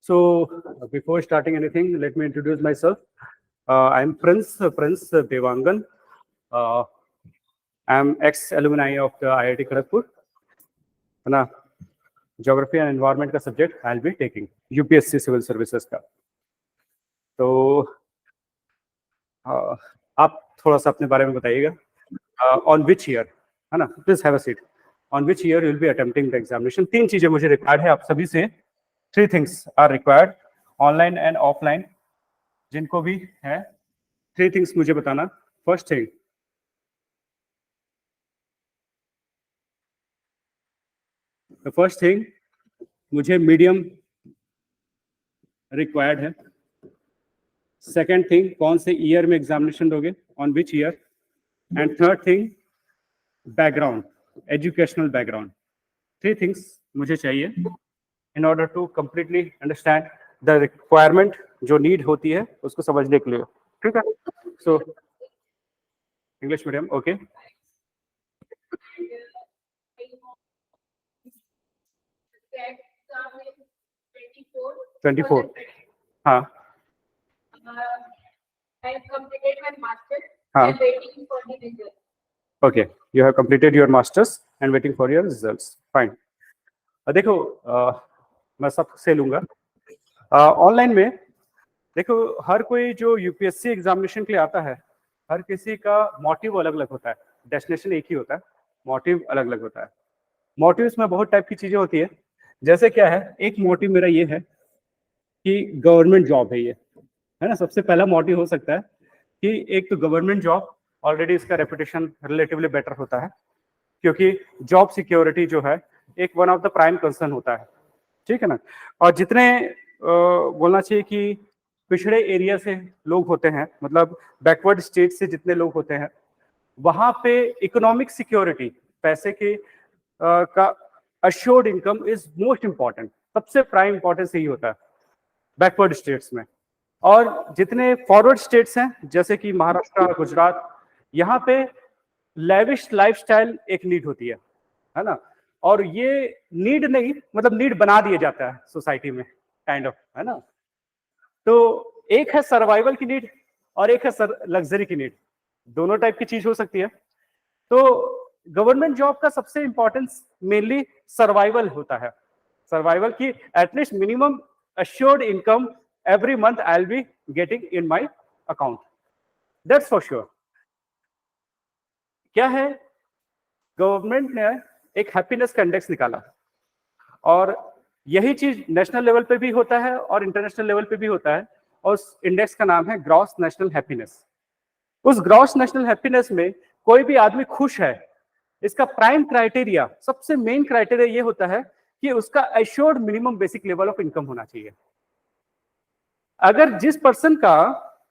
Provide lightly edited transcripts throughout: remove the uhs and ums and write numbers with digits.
Before starting anything, let me introduce myself. I'm Prince Devangan. I'm ex-alumni of the IIT Kharagpur. ना Geography and Environment का subject I'll be taking UPSC Civil Services का. तो आप थोड़ा सा अपने बारे में बताइएगा. On which year, है ना? Please have a seat. On which year you'll be attempting the examination? 3 चीजें मुझे required है आप सभी से. 3 things are required, online and offline. जिनको भी है 3 things मुझे बताना. First thing, the first thing मुझे medium required है. Second thing, कौन से year में examination दोगे, on which year, and third thing, background, educational background. 3 things मुझे चाहिए in order to completely understand the requirement जो need होती है उसको समझने के लिए. ठीक है? So English medium, okay. 24. हाँ. I have completed my master's and waiting for the result. Okay, you have completed your masters and waiting for your results. Fine. देखो मैं सबसे लूंगा. ऑनलाइन में देखो हर कोई जो यूपीएससी एग्जामिनेशन के लिए आता है, हर किसी का मोटिव अलग अलग होता है. डेस्टिनेशन एक ही होता है, मोटिव अलग अलग होता है. मोटिव्स में बहुत टाइप की चीजें होती है. जैसे क्या है, एक मोटिव मेरा ये है कि गवर्नमेंट जॉब है, ये है ना. सबसे पहला मोटिव हो सकता है कि एक तो गवर्नमेंट जॉब, ऑलरेडी इसका रेपुटेशन रिलेटिवली बेटर होता है क्योंकि जॉब सिक्योरिटी जो है एक one of the prime concern होता है. ठीक है ना. और जितने बोलना चाहिए कि पिछड़े एरिया से लोग होते हैं, मतलब बैकवर्ड स्टेट से जितने लोग होते हैं, वहां पे इकोनॉमिक सिक्योरिटी, पैसे के का assured income is most important. सबसे प्राइम इंपॉर्टेंस यही होता है बैकवर्ड स्टेट्स में. और जितने फॉरवर्ड स्टेट्स हैं जैसे कि महाराष्ट्र, गुजरात, यहाँ पे लेविश लाइफस्टाइल एक नीड होती है ना. और ये नीड नहीं, मतलब नीड बना दिया जाता है सोसाइटी में, काइंड ऑफ, है ना. तो एक है सर्वाइवल की नीड और एक है लग्जरी की नीड. दोनों टाइप की चीज हो सकती है. तो गवर्नमेंट जॉब का सबसे इंपॉर्टेंस मेनली सर्वाइवल होता है. सर्वाइवल की at least minimum assured income every month I'll be getting in my account. That's for sure. क्या है, गवर्नमेंट ने एक हैप्पीनेस का इंडेक्स निकाला और यही चीज नेशनल लेवल पे भी होता है और इंटरनेशनल लेवल पे भी होता है. और उस इंडेक्स का नाम है ग्रॉस नेशनल हैप्पीनेस. उस ग्रॉस नेशनल हैप्पीनेस में कोई भी आदमी खुश है, इसका प्राइम क्राइटेरिया, सबसे मेन क्राइटेरिया ये होता है कि उसका assured minimum basic level of income होना चाहिए. अगर जिस पर्सन का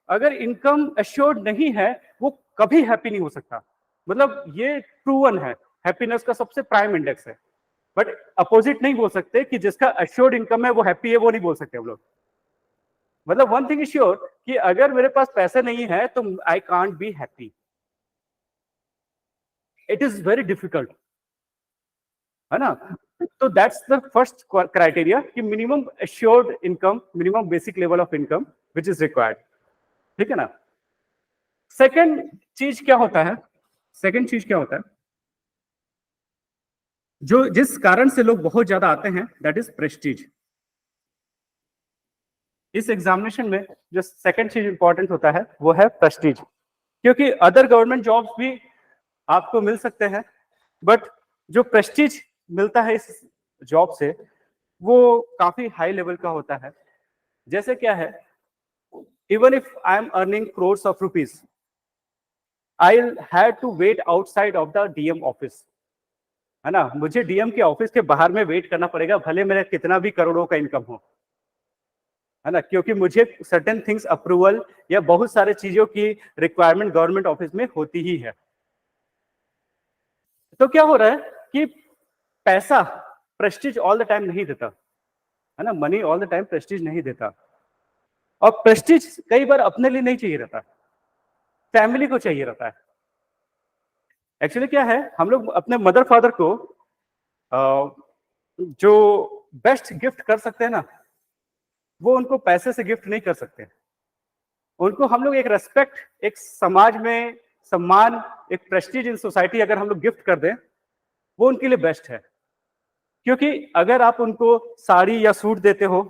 अगर इनकम एश्योर्ड नहीं है वो कभी हैप्पी नहीं हो सकता. मतलब ये प्रूवन है, हैप्पीनेस का सबसे प्राइम इंडेक्स है. बट अपोजिट नहीं बोल सकते कि जिसका एश्योर्ड इनकम है वो हैप्पी है, वो नहीं बोल सकते हम लोग. मतलब वन थिंग इज श्योर कि अगर मेरे पास पैसे नहीं है तो I can't be happy. It is very difficult, है ना. तो दैट्स द फर्स्ट क्राइटेरिया कि minimum assured income, minimum basic level of income which is required. ठीक है ना. सेकंड चीज क्या होता है, सेकंड चीज क्या होता है जो जिस कारण से लोग बहुत ज्यादा आते हैं, दैट इज प्रेस्टीज. इस एग्जामिनेशन में जो सेकंड चीज इंपॉर्टेंट होता है वो है प्रेस्टीज. क्योंकि अदर गवर्नमेंट जॉब्स भी आपको मिल सकते हैं, बट जो प्रेस्टीज मिलता है इस जॉब से वो काफी हाई लेवल का होता है. जैसे क्या है, even if I am earning crores of rupees, I'll have to wait outside of the DM office, है ना. मुझे डीएम के ऑफिस के बाहर में वेट करना पड़ेगा, भले मेरा कितना भी करोड़ों का इनकम हो, है ना. क्योंकि मुझे सर्टेन थिंग्स अप्रूवल या बहुत सारे चीजों की रिक्वायरमेंट गवर्नमेंट ऑफिस में होती ही है. तो क्या हो रहा है कि पैसा प्रेस्टीज ऑल द टाइम नहीं देता, है ना. Money all the time Prestige नहीं देता. और प्रेस्टीज कई बार अपने लिए नहीं चाहिए रहता, फैमिली को चाहिए रहता है. एक्चुअली क्या है, हम लोग अपने मदर फादर को जो बेस्ट गिफ्ट कर सकते हैं ना, वो उनको पैसे से गिफ्ट नहीं कर सकते। उनको हम लोग एक रेस्पेक्ट, एक समाज में सम्मान, एक प्रेस्टीज इन सोसाइटी अगर हम लोग गिफ्ट कर दें, वो उनके लिए बेस्ट है। क्योंकि अगर आप उनको साड़ी या सूट देते हो,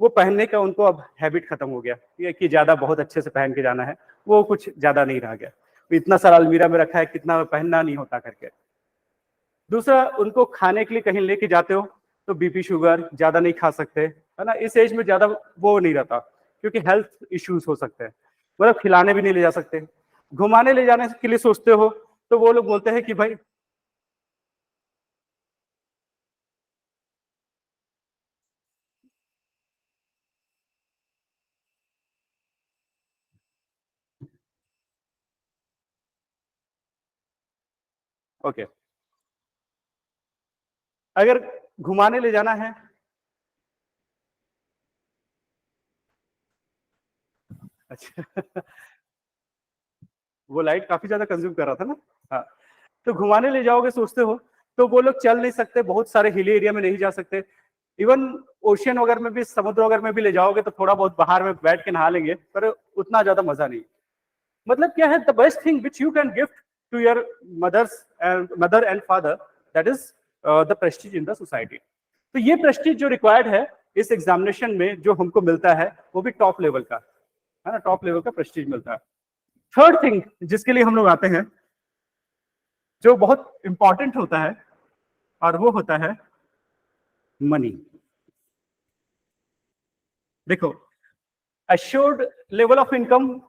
वो पहनने का उनको अब हैबिट खत्म हो गया, ये कि ज्यादा बहुत अच्छे से पहन के जाना है, वो कुछ ज्यादा नहीं रह गया। इतना सारा अलमीरा में रखा है, कितना पहनना नहीं होता करके। दूसरा, उनको खाने के लिए कहीं लेके जाते हो तो बीपी शुगर ज्यादा नहीं खा सकते, है ना। इस एज में ज्यादा वो नहीं रहता, क्योंकि हेल्थ इश्यूज हो सकते हैं। मतलब खिलाने भी नहीं ले जा सकते। घुमाने ले जाने के लिए सोचते हो तो वो लोग बोलते हैं कि भाई ओके, अगर घुमाने ले जाना है, अच्छा वो लाइट काफी ज्यादा कंज्यूम कर रहा था ना। हाँ, तो घुमाने ले जाओगे सोचते हो तो वो लोग चल नहीं सकते, बहुत सारे हिली एरिया में नहीं जा सकते। इवन ओशियन वगैरह में भी, समुद्र वगैरह में भी ले जाओगे तो थोड़ा बहुत बाहर में बैठ के नहा लेंगे, पर उतना ज्यादा मजा नहीं। मतलब क्या है, the best thing which you can gift to your mother and father, that is the prestige in the society. तो ये प्रेस्टीज जो रिक्वायर्ड है इस एग्जामिनेशन में जो हमको मिलता है, वो भी टॉप लेवल का है ना, टॉप लेवल का प्रेस्टीज मिलता है। थर्ड थिंग जिसके लिए हम लोग आते हैं, जो बहुत इंपॉर्टेंट होता है, और वो होता है मनी। देखो, अश्योर्ड लेवल ऑफ इनकम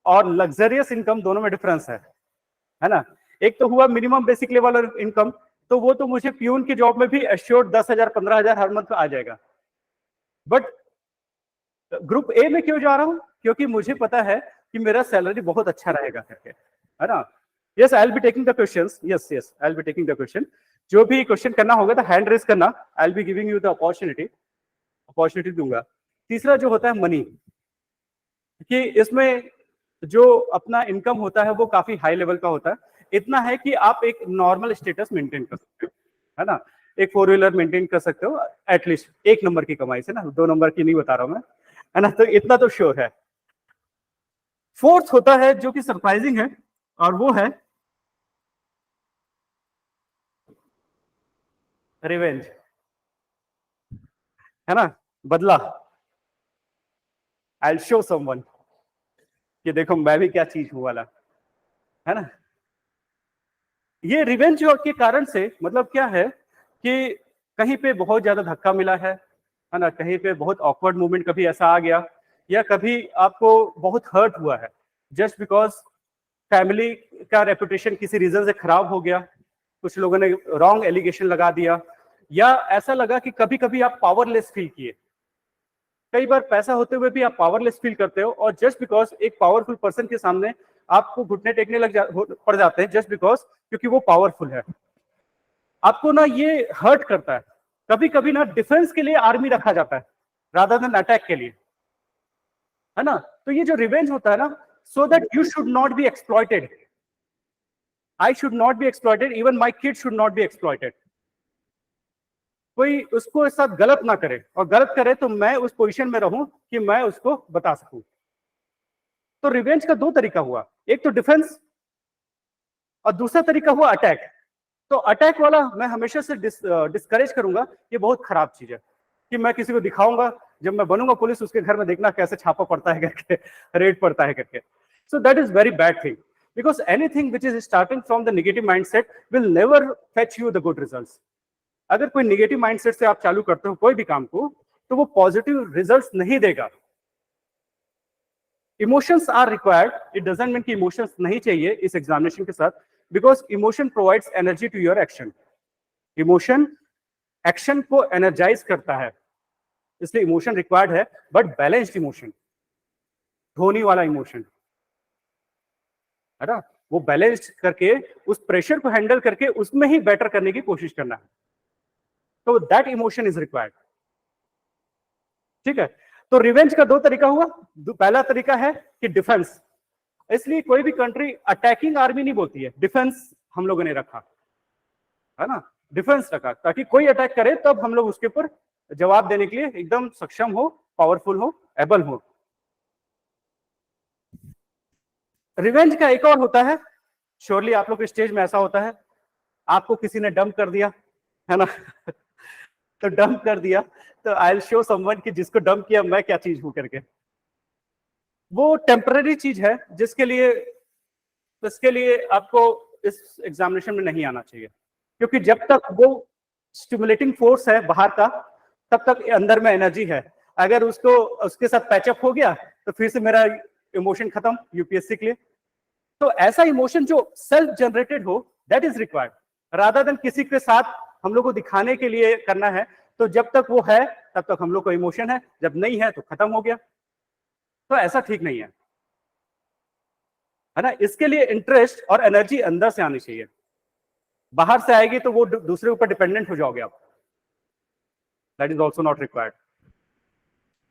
और लग्जरियस इनकम दोनों में डिफरेंस है ना। एक तो हुआ minimum basic level of income, तो वो तो मुझे प्यून की जॉब में भी अश्योर्ड 10,000 15,000 हर मंथ आ जाएगा। बट ग्रुप ए में क्यों जा रहा हूं, क्योंकि मुझे पता है कि मेरा सैलरी बहुत अच्छा रहेगा करके, है ना। Yes, I will be taking the questions, yes yes I will be taking the question. जो भी क्वेश्चन करना होगा तो हैंड रेज करना, आई will be giving you the opportunity दूंगा। तीसरा जो होता है मनी, कि इसमें जो अपना इनकम होता है वो काफी हाई लेवल का होता है। इतना है कि आप एक नॉर्मल स्टेटस मेंटेन कर सकते हो, है ना। एक 4 व्हीलर मेंटेन कर सकते हो एटलीस्ट, 1 नंबर की कमाई से ना, 2 नंबर की नहीं बता रहा हूं मैं, है ना। तो इतना तो श्योर है। फोर्थ होता है जो कि सरप्राइजिंग है, और वो है रिवेंज, है ना, बदला। आई शो समवन कि देखो मैं भी क्या चीज हूं वाला, है ना। ये रिवेंज के कारण से मतलब क्या है कि कहीं पे बहुत ज्यादा धक्का मिला है ना, कहीं पे बहुत ऑकवर्ड मोमेंट कभी ऐसा आ गया, या कभी आपको बहुत हर्ट हुआ है जस्ट बिकॉज फैमिली का रेपुटेशन किसी रीजन से खराब हो गया, कुछ लोगों ने रॉन्ग एलिगेशन लगा दिया, या ऐसा लगा कि कभी कभी आप पावरलेस फील किए। कई बार पैसा होते हुए भी आप पावरलेस फील करते हो, और जस्ट बिकॉज एक पावरफुल पर्सन के सामने आपको घुटने टेकने पड़ जाते हैं, जस्ट बिकॉज क्योंकि वो पावरफुल है। आपको ना ये हर्ट करता है। कभी कभी ना डिफेंस के लिए आर्मी रखा जाता है रादर देन अटैक के लिए, है ना। तो ये जो रिवेंज होता है ना, so that you should not B exploited, I should not B exploited, even my kid should not B exploited. कोई उसको इस साथ गलत ना करे, और गलत करे तो मैं उस पोजीशन में रहूं कि मैं उसको बता सकूं। तो रिवेंज का 2 तरीका हुआ, एक तो डिफेंस और दूसरा तरीका हुआ अटैक। तो अटैक वाला मैं हमेशा से डिस्करेज करूंगा, ये बहुत खराब चीज है कि मैं किसी को दिखाऊंगा, जब मैं बनूंगा पुलिस उसके घर में देखना कैसे छापा पड़ता है करके, रेड पड़ता है करके। So that is very bad thing, because anything which is starting from the negative mindset will never fetch you the good results. अगर कोई नेगेटिव माइंडसेट से आप चालू करते हो कोई भी काम को, तो वो पॉजिटिव रिजल्ट्स नहीं देगा। Emotions are required, it doesn't mean कि इमोशंस नहीं चाहिए इस एग्जामिनेशन के साथ, because emotion provides energy to your action. Emotion action को एनर्जाइज करता है, इसलिए इमोशन रिक्वायर्ड है, बट बैलेंस्ड इमोशन, धोनी वाला इमोशन, है ना। वो बैलेंस्ड करके उस प्रेशर को हैंडल करके उसमें ही बेटर करने की कोशिश करना है। तो दैट इमोशन इज रिक्वायर्ड, ठीक है। तो रिवेंज का 2 तरीका हुआ। पहला तरीका है कि डिफेंस, इसलिए कोई भी कंट्री अटैकिंग आर्मी नहीं बोलती है, डिफेंस हम लोगों ने रखा, है ना। डिफेंस रखा ताकि कोई अटैक करे तब हम लोग उसके ऊपर जवाब देने के लिए एकदम सक्षम हो, पावरफुल हो, एबल हो। रिवेंज का एक और होता है, श्योरली आप लोग के स्टेज में ऐसा होता है, आपको किसी ने डंप कर दिया है ना तो डंप कर दिया, तो आई विल शो समवन कि जिसको डंप किया मैं क्या चीज हूं करके। वो टेम्पररी चीज है इसके लिए आपको इस एग्जामिनेशन में नहीं आना चाहिए, क्योंकि जब तक वो स्टिमुलेटिंग फोर्स है बाहर का, तब तक अंदर में एनर्जी है। अगर उसके साथ पैचअप हो गया तो फिर से मेरा इमोशन खत्म यूपीएससी के लिए। तो ऐसा इमोशन जो सेल्फ जनरेटेड हो, that is required, rather than किसी के साथ हम लोग को दिखाने के लिए करना है। तो जब तक वो है तब तक हम लोग को इमोशन है, जब नहीं है तो खत्म हो गया। तो ऐसा ठीक नहीं है ना। इसके लिए इंटरेस्ट और एनर्जी अंदर से आनी चाहिए, बाहर से आएगी तो वो दूसरे ऊपर डिपेंडेंट हो जाओगे आप, that is also not required.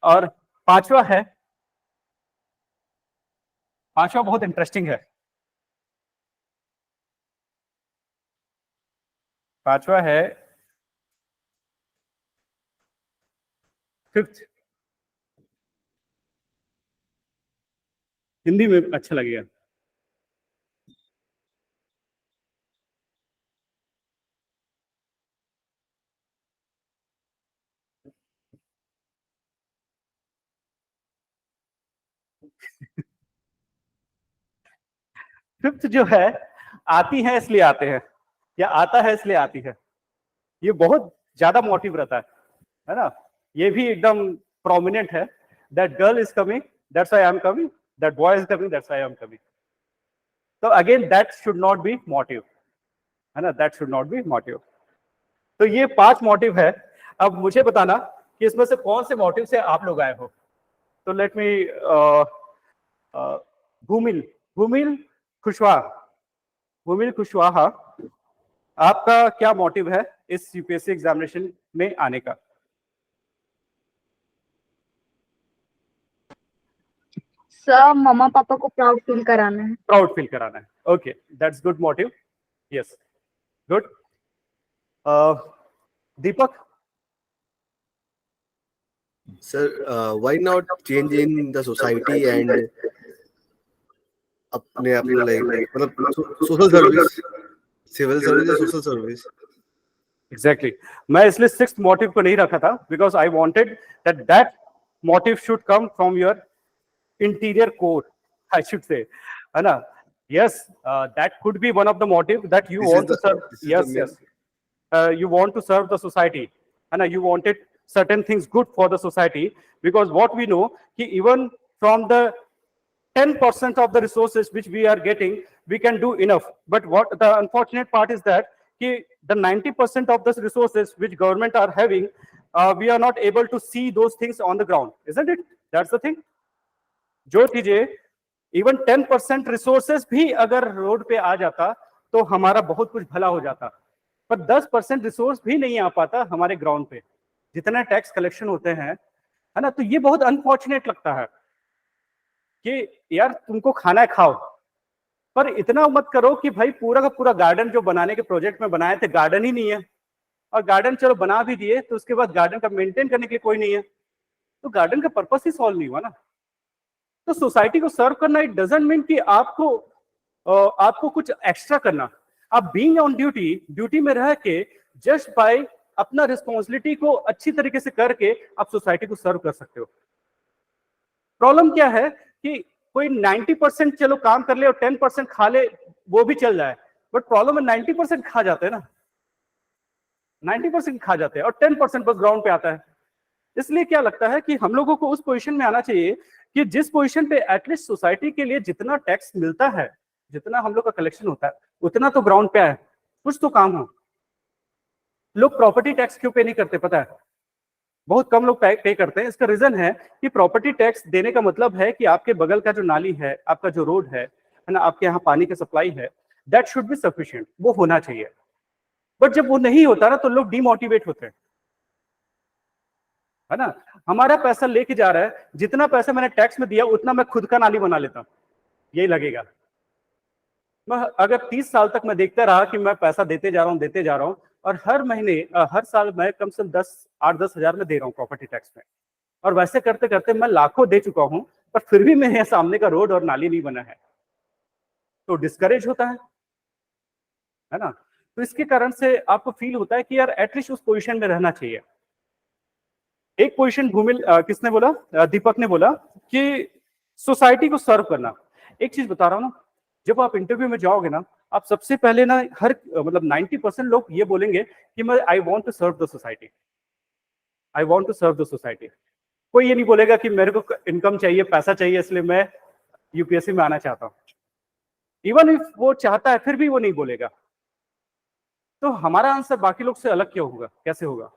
और पांचवा बहुत इंटरेस्टिंग है। पांचवा है फिफ्थ, हिंदी में अच्छा लगेगा। फिफ्थ जो है, आती है इसलिए आते हैं, या आता है इसलिए आती है, ये बहुत ज्यादा मोटिव रहता है ना। ये भी एकदम प्रोमिनेंट है, that girl is coming that's why I am coming, that boy is coming that's why I am coming. तो again that should not be motive, है ना, that should not be motive. तो ये 5 मोटिव है। अब मुझे बताना कि इसमें से कौन से मोटिव से आप लोग आए हो। तो लेट मी भूमिल भूमिल कुशवाहा, भूमिल कुशवाहा, आपका क्या मोटिव है इस यूपीएससी एग्जामिनेशन में आने का? सर मम्मा पापा को प्राउड फील कराना है। प्राउड फील कराना है, okay, that's good motive, yes, good. Deepak? Sir, why not change in the society and अपने आप को लाइक मतलब सोशल सर्विस, सिविल सर्विस या सोशल सर्विस? एग्जैक्टली, मैं इसलिए 6th मोटिव को नहीं रखा था, because I wanted that motive should come from your interior core, I should say, है ना। Yes, that could be one of the motive that you want to serve, yes, you want to serve the society, and you wanted certain things good for the society, because what we know ki even from the 10% of the resources which we are getting, we can do enough. But what the unfortunate part is that ki the 90% of the resources which government are having, we are not able to see those things on the ground, isn't it? That's the thing. जो चीजें even 10% resources भी अगर road पे आ जाता तो हमारा बहुत कुछ भला हो जाता, पर 10% रिसोर्स भी नहीं आ पाता हमारे ग्राउंड पे, जितना टैक्स कलेक्शन होते हैं, है ना। तो ये बहुत अनफॉर्चुनेट लगता है कि यार तुमको खाना है खाओ, पर इतना मत करो कि भाई पूरा का पूरा गार्डन जो बनाने के प्रोजेक्ट में बनाए थे गार्डन ही नहीं है, और गार्डन चलो बना भी दिए तो उसके बाद गार्डन का मेंटेन करने के लिए कोई नहीं है, तो गार्डन का पर्पस ही सॉल्व नहीं हुआ ना। तो सोसाइटी को सर्व करना इट डजंट मीन कि आपको कुछ एक्स्ट्रा करना। आप बीइंग ऑन ड्यूटी में रह के जस्ट बाय अपना रिस्पॉन्सिबिलिटी को अच्छी तरीके से करके आप सोसाइटी को सर्व कर सकते हो। प्रॉब्लम क्या है कि कोई 90% चलो काम कर ले और 10% खा ले, वो भी चल जाए, बट प्रॉब्लम है 90% खा जाते हैं ना, 90% खा जाते हैं और 10% बस ग्राउंड पे आता है। इसलिए क्या लगता है कि हम लोगों को उस पोजीशन में आना चाहिए कि जिस पोजीशन पे एटलीस्ट सोसाइटी के लिए जितना टैक्स मिलता है, जितना हम लोग का कलेक्शन होता है, उतना तो ग्राउंड पे है, कुछ तो काम हो। लोग प्रॉपर्टी टैक्स क्यों पे नहीं करते पता है? बहुत कम लोग पे करते हैं। इसका रीजन है कि प्रॉपर्टी टैक्स देने का मतलब है कि आपके बगल का जो नाली है, आपका जो रोड है ना, आपके यहाँ पानी का सप्लाई है, दैट शुड बी सफिशिएंट, वो होना चाहिए। बट जब वो नहीं होता ना तो लोग डिमोटिवेट होते हैं, है ना। हमारा पैसा लेके जा रहा है, जितना पैसा मैंने टैक्स में दिया उतना मैं खुद का नाली बना लेता हूं, यही लगेगा। मैं अगर 30 साल तक मैं देखता रहा कि मैं पैसा देते जा रहा हूं और हर महीने हर साल मैं कम से कम 8-10 हजार में दे रहा हूं प्रॉपर्टी टैक्स में, और वैसे करते करते मैं लाखों दे चुका हूं, पर फिर भी मेरे सामने का रोड और नाली नहीं बना है, तो डिस्करेज होता है ना। तो इसके कारण से आपको फील होता है कि यार एटलीस्ट उस पोजीशन में रहना चाहिए। एक पोजीशन किसने बोला, दीपक ने बोला कि सोसाइटी को सर्व करना। एक चीज बता रहा हूं ना, जब आप इंटरव्यू में जाओगे ना, आप सबसे पहले ना मतलब 90% लोग ये बोलेंगे कि मैं I want to serve the society, I want to serve the society. कोई ये नहीं बोलेगा कि मेरे को इनकम चाहिए, पैसा चाहिए, इसलिए मैं यूपीएससी में आना चाहता हूँ। इवन इफ वो चाहता है फिर भी वो नहीं बोलेगा। तो हमारा आंसर बाकी लोग से अलग क्यों होगा, कैसे होगा?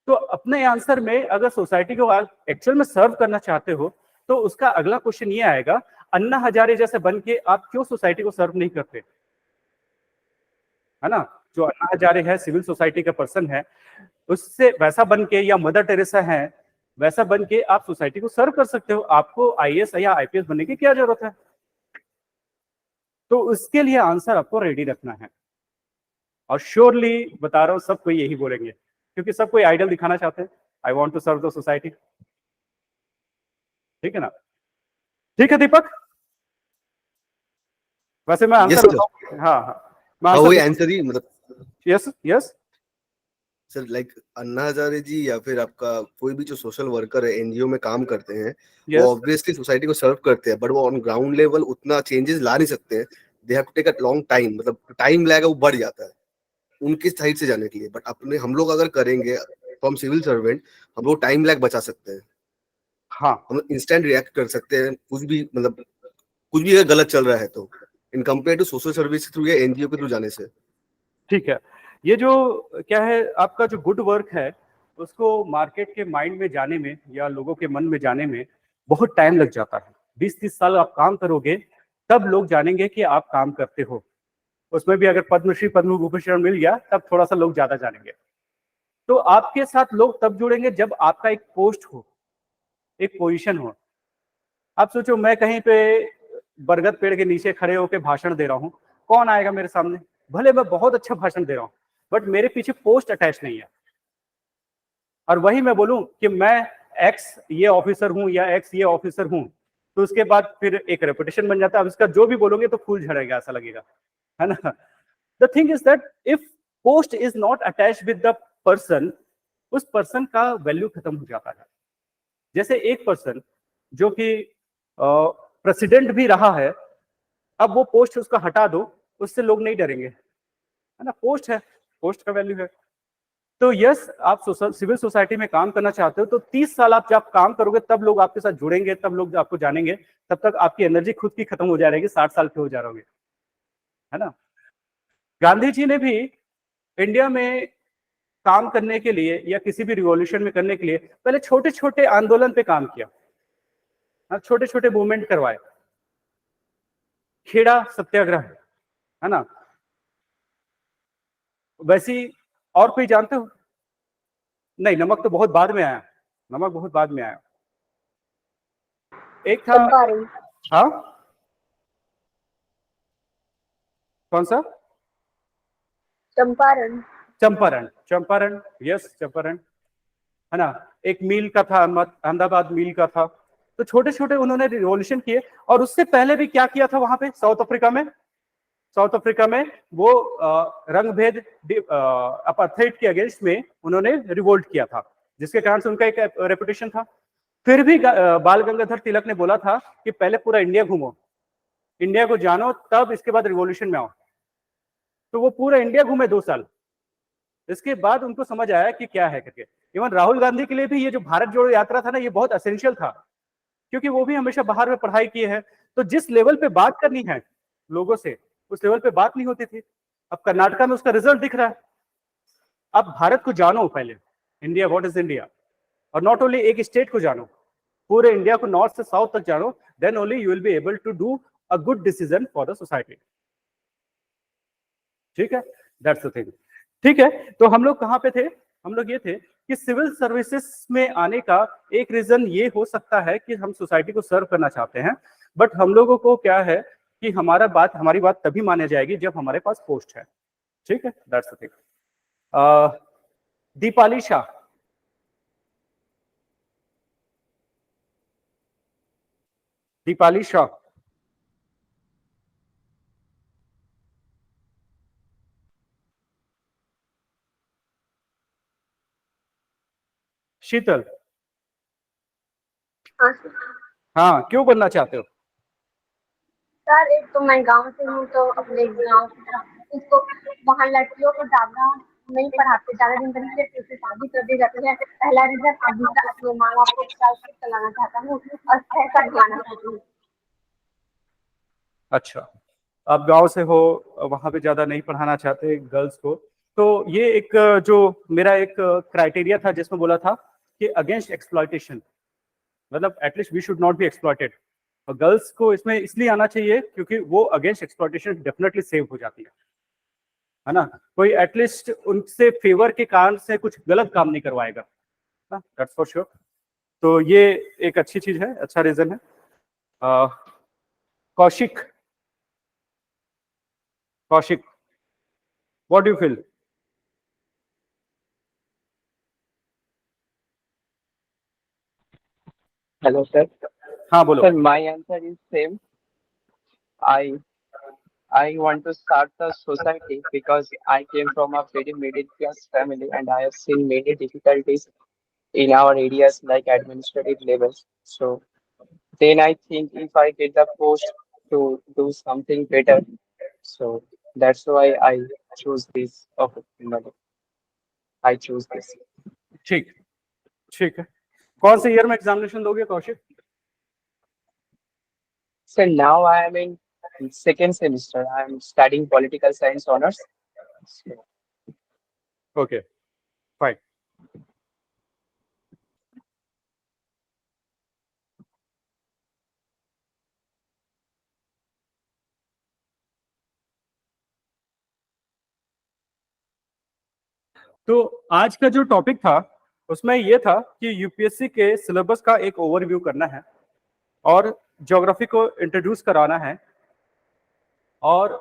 तो अपने आंसर में अगर सोसाइटी को एक्चुअल में सर्व करना चाहते हो, तो उसका अगला क्वेश्चन ये आएगा, अन्ना हजारे जैसे बन के आप क्यों सोसाइटी को सर्व नहीं करते, है ना। जो अन्ना हजारे है, सिविल सोसाइटी का पर्सन है, उससे वैसा बन के, या मदर टेरेसा है, वैसा बन के आप सोसाइटी को सर्व कर सकते हो। आपको आईएएस या आईपीएस बनने की क्या जरूरत है? तो उसके लिए आंसर आपको रेडी रखना है। और श्योरली बता रहा हूं, सब कोई यही बोलेंगे, क्योंकि सब कोई आइडियल दिखाना चाहते हैं, I want to serve the society. ठीक है ना? ठीक है दीपक, वैसे मैं यस आंसर सर। बताऊं? हाँ, मैं हाँ आंसर वही आंसर ही मतलब yes yes sir, like Anna Hazare जी या फिर आपका कोई भी जो सोशल वर्कर है, एनजीओ में काम करते हैं, वो यस ऑब्वियसली सोसाइटी को सर्व करते हैं, बट वो ऑन ग्राउंड लेवल उतना चेंजेस ला नहीं सकते हैं। They have to take a long time, मतलब टाइम लगेगा, वो बढ़ जाता है उनकी साइड से जाने के लिए। बट अपने हम लोग अगर करेंगे तो हम सिविल सर्वेंट, हम लोग टाइम लैग बचा सकते हैं। हाँ हम इंस्टेंट रिएक्ट कर सकते हैं, कुछ भी मतलब कुछ भी अगर गलत चल रहा है तो, in compare to social service के थ्रू या एनजीओ के थ्रू जाने से। ठीक है। ये जो क्या है, आपका जो गुड वर्क है, उसको मार्केट के माइंड में जाने में या लोगों के मन में जाने में बहुत टाइम लग जाता है। 20-30 साल आप काम करोगे, तब लोग जानेंगे कि आप काम करते हो। उसमें भी अगर पद्मश्री पद्म भूषण मिल गया, तब थोड़ा सा लोग ज्यादा जानेंगे। तो आपके साथ लोग तब जुड़ेंगे जब आपका एक पोस्ट हो, एक पोजीशन हो। आप सोचो, मैं कहीं पे बरगद पेड़ के नीचे खड़े होकर भाषण दे रहा हूँ, कौन आएगा मेरे सामने? भले मैं बहुत अच्छा भाषण दे रहा हूँ, बट मेरे पीछे पोस्ट अटैच नहीं है। और वही मैं बोलूं कि मैं एक्स ये ऑफिसर हूं या एक्स ये ऑफिसर हूं, तो उसके बाद फिर एक रेपुटेशन बन जाता है। अब इसका जो भी बोलोगे तो फूल झड़ेगा, ऐसा लगेगा, है ना। The thing is that if post is not attach with the person, उस पर्सन का वैल्यू खत्म हो जाता है। जैसे एक पर्सन जो कि प्रेसिडेंट भी रहा है, अब वो पोस्ट उसका हटा दो, उससे लोग नहीं डरेंगे, है ना। पोस्ट है, पोस्ट का वैल्यू है। तो यस, आप सिविल सोसाइटी में काम करना चाहते हो, तो 30 साल आप जब काम करोगे, तब लोग आपके साथ जुड़ेंगे, तब लोग आपको जानेंगे। तब तक आपकी एनर्जी खुद की खत्म हो जा रहेगी, 60 साल के हो जा रहोगे, है ना। गांधी जी ने भी इंडिया में काम करने के लिए या किसी भी रिवॉल्यूशन में करने के लिए पहले छोटे छोटे आंदोलन पे काम किया, छोटे छोटे मूवमेंट करवाए। खेड़ा सत्याग्रह, है ना। वैसी और कोई जानते हो? नहीं, नमक तो बहुत बाद में आया, नमक बहुत बाद में आया। एक था, चंपारण। हाँ कौन सा? चंपारण। चंपारण, चंपारण, यस चंपारण, है ना। एक मील का था, अहमदाबाद मील का था। तो छोटे छोटे उन्होंने रिवॉल्यूशन किए। और उससे पहले भी क्या किया था वहां पे, साउथ अफ्रीका में? साउथ अफ्रीका में वो रंग भेद अपार्थाइड के अगेंस्ट में उन्होंने रिवोल्ट किया था, जिसके कारण से उनका एक रेपुटेशन था। फिर भी बाल गंगाधर तिलक ने बोला था कि पहले पूरा इंडिया घूमो, इंडिया को जानो, तब इसके बाद रिवॉल्यूशन में आओ। तो वो पूरा इंडिया घूमे 2 साल। इसके बाद उनको समझ आया कि क्या है करके। इवन राहुल गांधी के लिए भी ये जो भारत जोड़ो यात्रा था ना, ये बहुत असेंशियल था, क्योंकि वो भी हमेशा बाहर में पढ़ाई किए हैं। तो जिस लेवल पे बात करनी है लोगों से, उस लेवल पे बात नहीं होती थी। अब कर्नाटका में उसका रिजल्ट दिख रहा है। अब भारत को जानो पहले, इंडिया, व्हाट इज इंडिया। और नॉट ओनली एक स्टेट को जानो, पूरे इंडिया को नॉर्थ से साउथ तक जानो, then only you will be able to do a good decision for the society. ठीक है, दैट्स द थिंग। ठीक है, तो हम लोग कहां पे थे? हम लोग ये थे कि सिविल सर्विसेज में आने का एक रीजन ये हो सकता है कि हम सोसाइटी को सर्व करना चाहते हैं, बट हम लोगों को क्या है कि हमारी बात तभी मानी जाएगी जब हमारे पास पोस्ट है। ठीक है, that's the thing. Deepali Shah, Deepali Shah, Sheetal, हाँ हाँ क्यों बनना चाहते हो? सर, एक तो मैं गांव से हूँ, तो अपने गांव की तरफ इसको वहाँ लड़कियों को ज्यादा नहीं पढ़ाते, ज्यादा दिन तक के फिर से शादी कर दी जाती है। पहला रीजन, और दूसरा अपने माँ बाप को खुद चलाना चाहता हूँ और पैसा कमाना चाहती हूँ। अच्छा, आप गांव से हो, वहां पे ज्यादा नहीं पढ़ाना चाहते गर्ल्स को, तो ये एक जो मेरा एक क्राइटेरिया था जिसमें बोला था कि अगेंस्ट एक्सप्लॉयटेशन, मतलब at least we should not be exploited. और गर्ल्स को इसमें इसलिए आना चाहिए क्योंकि वो अगेंस्ट एक्सप्लॉयटेशन डेफिनेटली सेव हो जाती है ना, कोई एटलीस्ट उनसे फेवर के कारण से कुछ गलत काम नहीं करवाएगा, दैट्स फॉर श्योर। तो ये एक अच्छी चीज है, अच्छा रीजन है। Kaushik, Kaushik, what do you feel? Hello, sir. हाँ बोलो। Sir, my answer is same. I I want to start the society because I came from a very middle class family and I have seen many difficulties in our areas like administrative levels. So then I think if I get the post to do something better, so that's why I choose this opportunity. I choose this. ठीक, ठीक है। कौन से year में examination दोगे Kaushik? So now I am in second semester. I am studying political science honors. So, okay, fine. तो आज का जो टॉपिक था उसमें ये था कि यूपीएससी के सिलेबस का एक ओवरव्यू करना है और ज्योग्राफी को इंट्रोड्यूस कराना है, और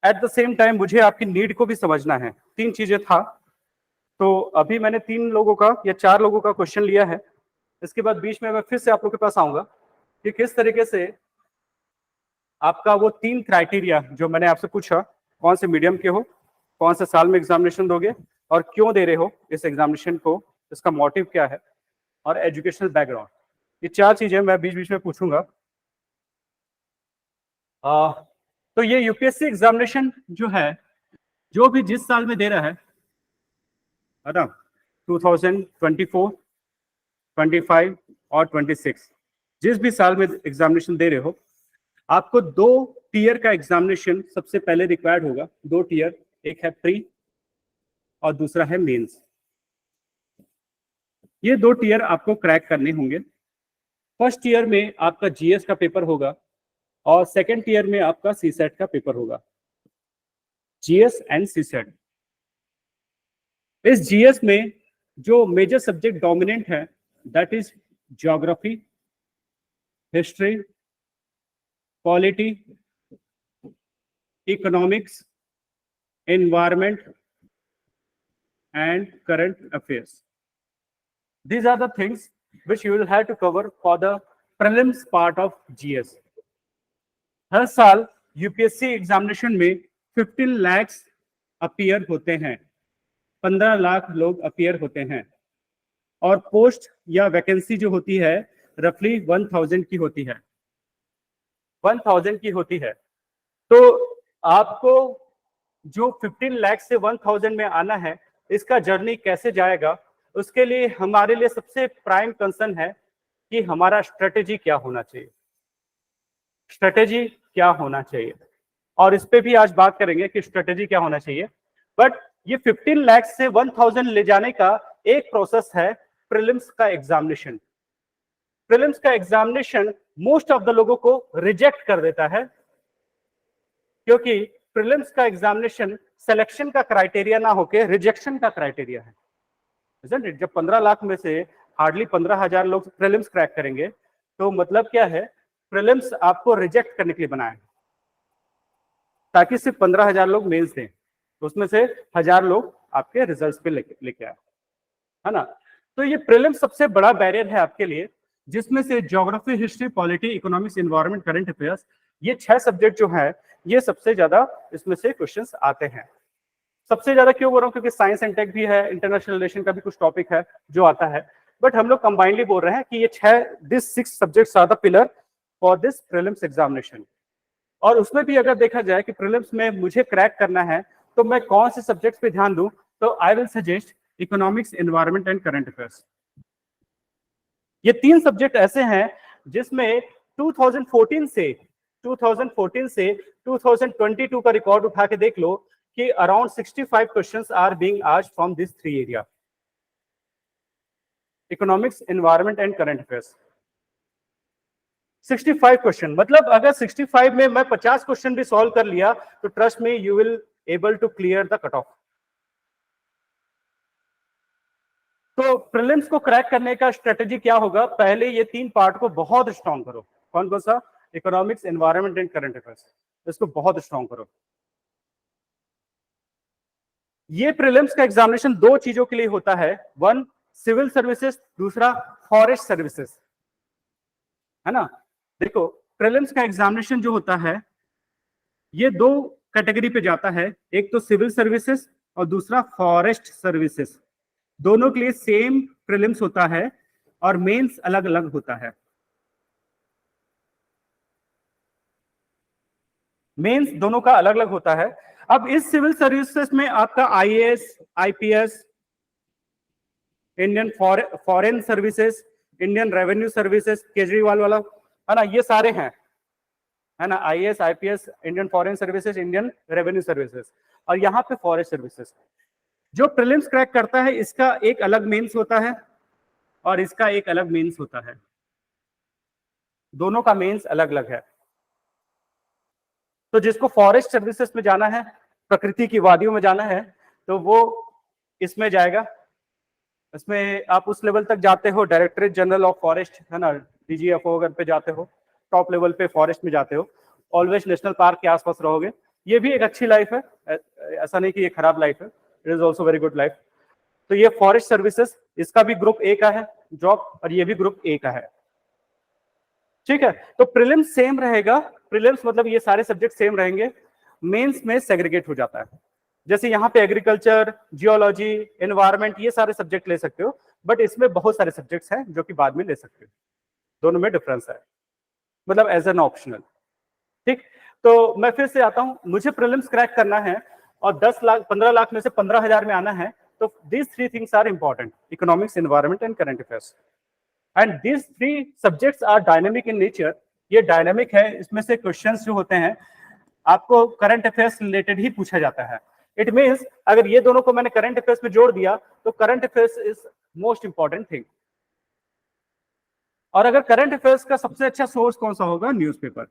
एट द सेम टाइम मुझे आपकी नीड को भी समझना है। तीन चीजें था। तो अभी मैंने 3 लोगों का या 4 लोगों का क्वेश्चन लिया है। इसके बाद बीच में मैं फिर से आप लोगों के पास आऊंगा कि किस तरीके से आपका वो 3 क्राइटेरिया जो मैंने आपसे पूछा, कौन से मीडियम के हो, कौन से साल में एग्जामिनेशन दोगे और क्यों दे रहे हो इस एग्जामिनेशन को, इसका मोटिव क्या है, और एजुकेशनल बैकग्राउंड, ये 4 चीजें मैं बीच बीच में पूछूंगा। तो ये यूपीएससी एग्जामिनेशन जो है, जो भी जिस साल में दे रहा है ना, 2024, 25 और 26, जिस भी साल में एग्जामिनेशन दे रहे हो, आपको 2 टीयर का एग्जामिनेशन सबसे पहले रिक्वायर्ड होगा। 2 टीयर, एक है प्री और दूसरा है मेंस। ये 2 टीयर आपको क्रैक करने होंगे। फर्स्ट ईयर में आपका जीएस का पेपर होगा और सेकंड ईयर में आपका सीसेट का पेपर होगा, जीएस एंड सीसेट। इस जीएस में जो मेजर सब्जेक्ट डोमिनेंट है that is geography, history, polity, economics, environment and current affairs. These are the things which you will have to cover for the prelims part of GS. हर साल UPSC examination में 15 lakh appear होते हैं, 15 लाख लोग appear होते हैं, और post या vacancy जो होती है रफली 1000 की होती है, 1000 की होती है। तो आपको जो 15 लाख से 1000 में आना है, इसका जर्नी कैसे जाएगा, उसके लिए हमारे लिए सबसे प्राइम कंसर्न है कि हमारा स्ट्रेटेजी क्या होना चाहिए, स्ट्रेटेजी क्या होना चाहिए। और इस पे भी आज बात करेंगे कि स्ट्रेटेजी क्या होना चाहिए। बट ये 15 लाख से 1000 ले जाने का एक प्रोसेस है प्रीलिम्स का एग्जामिनेशन। प्रीलिम्स का एग्जामिनेशन मोस्ट ऑफ द लोगों को रिजेक्ट कर देता है, क्योंकि प्रीलिम्स का एग्जामिनेशन सिलेक्शन का क्राइटेरिया ना होके रिजेक्शन का क्राइटेरिया है, isn't it? जब 15 लाख में से हार्डली 15,000 लोग प्रीलिम्स क्रैक करेंगे, तो मतलब क्या है, प्रीलिम्स आपको रिजेक्ट करने के लिए बनाया है ताकि सिर्फ 15,000 लोग मेंस दें, तो उसमें से 1000 लोग आपके रिजल्ट्स पे लेके आए, है ना। तो ये प्रीलिम्स सबसे बड़ा बैरियर है आपके लिए, जिसमें से geography, history, polity, economics, environment, current affairs, ये 6 सब्जेक्ट जो है ये सबसे ज्यादा इसमें से क्वेश्चंस आते हैं। सबसे ज्यादा क्यों बोल रहा हूँ, क्योंकि साइंस एंड टेक भी है, इंटरनेशनल रिलेशन का भी कुछ टॉपिक है जो आता है, बट हम लोग कंबाइनली बोल रहे हैं कि ये this 6 subjects are the pillar for this prelims examination. और उसमें भी अगर देखा जाए कि प्रीलिम्स में मुझे क्रैक करना है तो मैं कौन से सब्जेक्ट्स पे ध्यान दूं, तो I will suggest economics, environment and current affairs. ये 3 सब्जेक्ट ऐसे हैं जिसमें 2014 से 2022 का रिकॉर्ड उठा के देख लो कि around 65 questions are being asked from this 3 area, economics, environment and current affairs. 65 question, मतलब अगर 65 में मैं 50 क्वेश्चन भी सॉल्व कर लिया तो trust me you will able to clear the cut off. तो प्रीलिम्स को क्रैक करने का स्ट्रेटेजी क्या होगा, पहले ये 3 पार्ट को बहुत स्ट्रॉन्ग करो। कौन कौन सा? Economics, environment and current affairs, इसको बहुत स्ट्रॉन्ग करो। ये प्रीलिम्स का एग्जामिनेशन 2 चीजों के लिए होता है, 1 सिविल सर्विसेज, दूसरा फॉरेस्ट सर्विसेज, है ना। देखो प्रीलिम्स का एग्जामिनेशन जो होता है ये 2 कैटेगरी पे जाता है, एक तो सिविल सर्विसेज और दूसरा फॉरेस्ट सर्विसेज। दोनों के लिए सेम प्रीलिम्स होता है और मेंस अलग अलग होता है। मेंस दोनों का अलग अलग होता है। अब इस सिविल सर्विसेज में आपका IAS, IPS, Indian foreign services, Indian revenue services, Kejriwal वाला, है ना, ये सारे हैं, है ना, IAS, IPS, Indian foreign services, Indian revenue services, और यहाँ पे फॉरेस्ट सर्विसेज। जो प्रीलिम्स क्रैक करता है इसका एक अलग मेंस होता है और इसका एक अलग मेंस होता है, दोनों का मेंस अलग अलग है। तो जिसको फॉरेस्ट सर्विसेज में जाना है, प्रकृति की वादियों में जाना है, तो वो इसमें जाएगा। इसमें आप उस लेवल तक जाते हो, डायरेक्टरेट जनरल ऑफ फॉरेस्ट, है ना, डीजीएफओ अगर पे जाते हो, टॉप लेवल पे फॉरेस्ट में जाते हो, ऑलवेज नेशनल पार्क के आसपास रहोगे। ये भी एक अच्छी लाइफ है, ऐसा नहीं कि ये खराब लाइफ है, it is also very good life. तो ये फॉरेस्ट सर्विसेज, इसका भी ग्रुप ए का है जॉब, और ये भी ग्रुप ए का है, ठीक है। तो प्रीलिम्स सेम रहेगा, प्रीलिम्स मतलब ये सारे सब्जेक्ट सेम रहेंगे, मेंस में सेग्रीगेट हो जाता है। जैसे यहाँ पे एग्रीकल्चर, जियोलॉजी, एनवायरनमेंट, ये सारे सब्जेक्ट ले सकते हो, बट इसमें बहुत सारे सब्जेक्ट्स हैं जो कि बाद में ले सकते हो, दोनों में डिफरेंस है, मतलब एज एन ऑप्शनल, ठीक। तो मैं फिर से आता हूं, मुझे प्रीलिम्स क्रैक करना है और 10 लाख 15 लाख में से 15,000 में आना है, तो these 3 things are important: economics, environment and current affairs, and these 3 subjects are dynamic in nature। ये डायनामिक है, इसमें से क्वेश्चंस जो होते हैं आपको करंट अफेयर्स रिलेटेड ही पूछा जाता है। इट मींस अगर ये दोनों को मैंने करंट अफेयर्स में जोड़ दिया तो current affairs is most important thing. और अगर करंट अफेयर्स का सबसे अच्छा सोर्स कौन सा होगा? न्यूज़पेपर,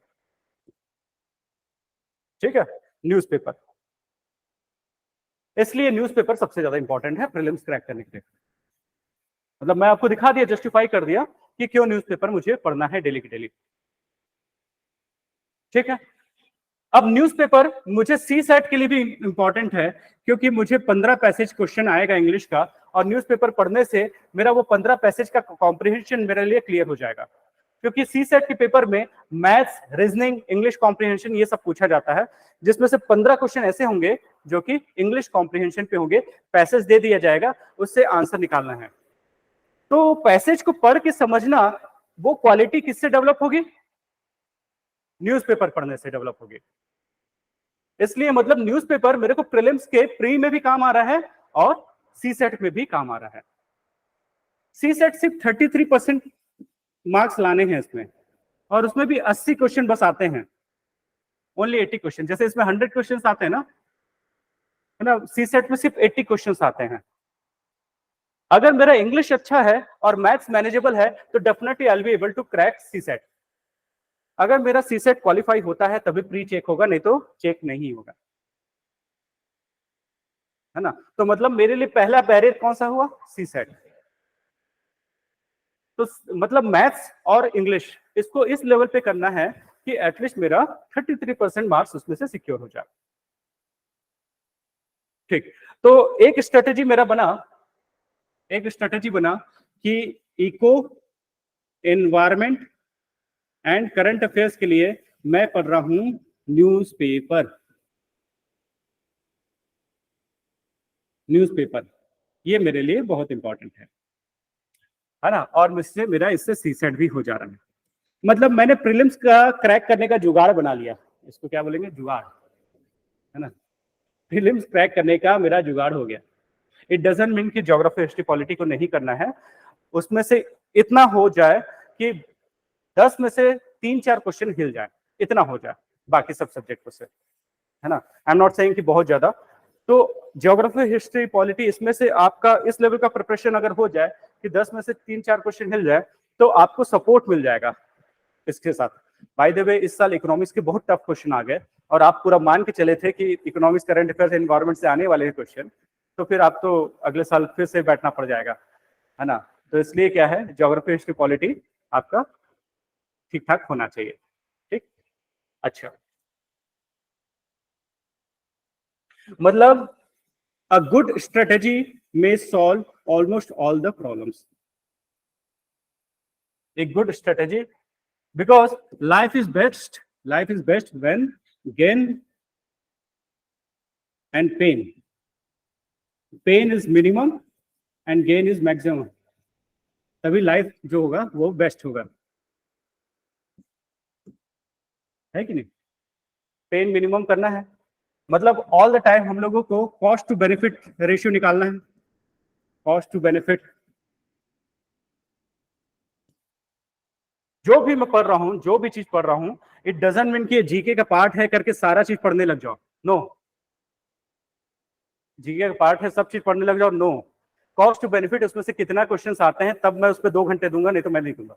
ठीक है, न्यूज़पेपर। इसलिए न्यूज़पेपर सबसे ज्यादा इंपॉर्टेंट है प्रीलिम्स क्रैक करने के लिए। मतलब मैं आपको दिखा दिया, जस्टिफाई कर दिया कि क्यों न्यूज़पेपर मुझे पढ़ना है डेली की डेली, ठीक है। अब न्यूज़पेपर मुझे सी सेट के लिए भी इंपॉर्टेंट है, क्योंकि मुझे 15 पैसेज क्वेश्चन आएगा इंग्लिश का, और न्यूज़पेपर पढ़ने से मेरा वो 15 पैसेज का कॉम्प्रिहेंशन मेरे लिए क्लियर हो जाएगा। क्योंकि सी सेट के पेपर में मैथ्स, रीजनिंग, इंग्लिश कॉम्प्रिहेंशन ये सब पूछा जाता है, जिसमें से 15 क्वेश्चन ऐसे होंगे जो कि इंग्लिश कॉम्प्रिहेंशन पे होंगे, पैसेज दे दिया जाएगा, उससे आंसर निकालना है। तो पैसेज को पढ़ के समझना, वो क्वालिटी किससे डेवलप होगी? न्यूज़पेपर पढ़ने से डेवलप होगी। इसलिए मतलब न्यूज़पेपर मेरे को प्रीलिम्स के प्री में भी काम आ रहा है और सी सेट में भी काम आ रहा है। सी सेट सिर्फ 33% मार्क्स लाने हैं इसमें, और उसमें भी 80 क्वेश्चन बस आते हैं, ओनली 80 क्वेश्चन। जैसे इसमें 100 क्वेश्चन आते हैं ना, है ना, सी सेट में सिर्फ 80 क्वेश्चन आते हैं। अगर मेरा इंग्लिश अच्छा है और मैथ्स मैनेजेबल है तो definitely I will be able to crack CSAT. अगर मेरा सी सेट क्वालिफाई होता है तभी प्री चेक होगा, नहीं तो चेक नहीं होगा, है ना। तो मतलब मेरे लिए पहला बैरियर कौन सा हुआ? सी सेट। तो मतलब मैथ्स और इंग्लिश, इसको इस लेवल पे करना है कि एटलीस्ट मेरा 33% मार्क्स उसमें से सिक्योर हो जाए, ठीक। तो एक स्ट्रेटेजी बना कि eco, environment and current affairs के लिए मैं पढ़ रहा हूं न्यूज़पेपर। न्यूज़पेपर ये मेरे लिए बहुत इंपॉर्टेंट है ना, और मुझसे मेरा इससे सीसेट भी हो जा रहा है। मतलब मैंने प्रीलिम्स का क्रैक करने का जुगाड़ बना लिया, इसको क्या बोलेंगे, जुगाड़, है ना। प्रीलिम्स क्रैक करने का मेरा जुगाड़ हो गया। इट डजंट मीन कि ज्योग्राफी हिस्ट्री पॉलिटी को नहीं करना है, उसमें से इतना हो जाए कि 10 में से 3-4 क्वेश्चन हिल जाए, इतना हो जाए बाकी सब सब्जेक्टों से, है ना। आई एम नॉट सेइंग कि बहुत ज्यादा। तो ज्योग्राफी हिस्ट्री पॉलिटी इसमें से आपका इस लेवल का प्रिपरेशन अगर हो जाए कि 10 में से 3-4 क्वेश्चन हिल जाए तो आपको सपोर्ट मिल जाएगा इसके साथ। बाय द वे इस साल इकोनॉमिक्स के बहुत टफ क्वेश्चन आ गए और आप पूरा मान के चले थे कि इकोनॉमिक्स, करंट अफेयर्स, एनवायरमेंट से आने वाले हैं क्वेश्चन, तो फिर आप तो अगले साल फिर से बैठना पड़ जाएगा, है ना। तो इसलिए क्या है, ज्योग्राफी हिस्ट्री पॉलिटी आपका ठीक ठाक होना चाहिए। ठीक, अच्छा, मतलब a good strategy may solve almost all the problems. A good strategy, because life is best when gain and pain is minimum and gain is maximum, तभी लाइफ जो होगा वो बेस्ट होगा, है कि नहीं। पेन मिनिमम करना है, मतलब ऑल द टाइम हम लोगों को कॉस्ट टू बेनिफिट रेशियो निकालना है। कॉस्ट टू बेनिफिट, जो भी मैं पढ़ रहा हूं, जो भी चीज पढ़ रहा हूं, इट डजंट मीन कि जीके का पार्ट है करके सारा चीज पढ़ने लग जाओ, नो। जीके का पार्ट है, सब चीज पढ़ने लग जाओ, नो। कॉस्ट टू बेनिफिट, उसमें से कितना क्वेश्चंस आते हैं तब मैं उस पर 2 घंटे दूंगा, नहीं तो मैं नहीं दूंगा,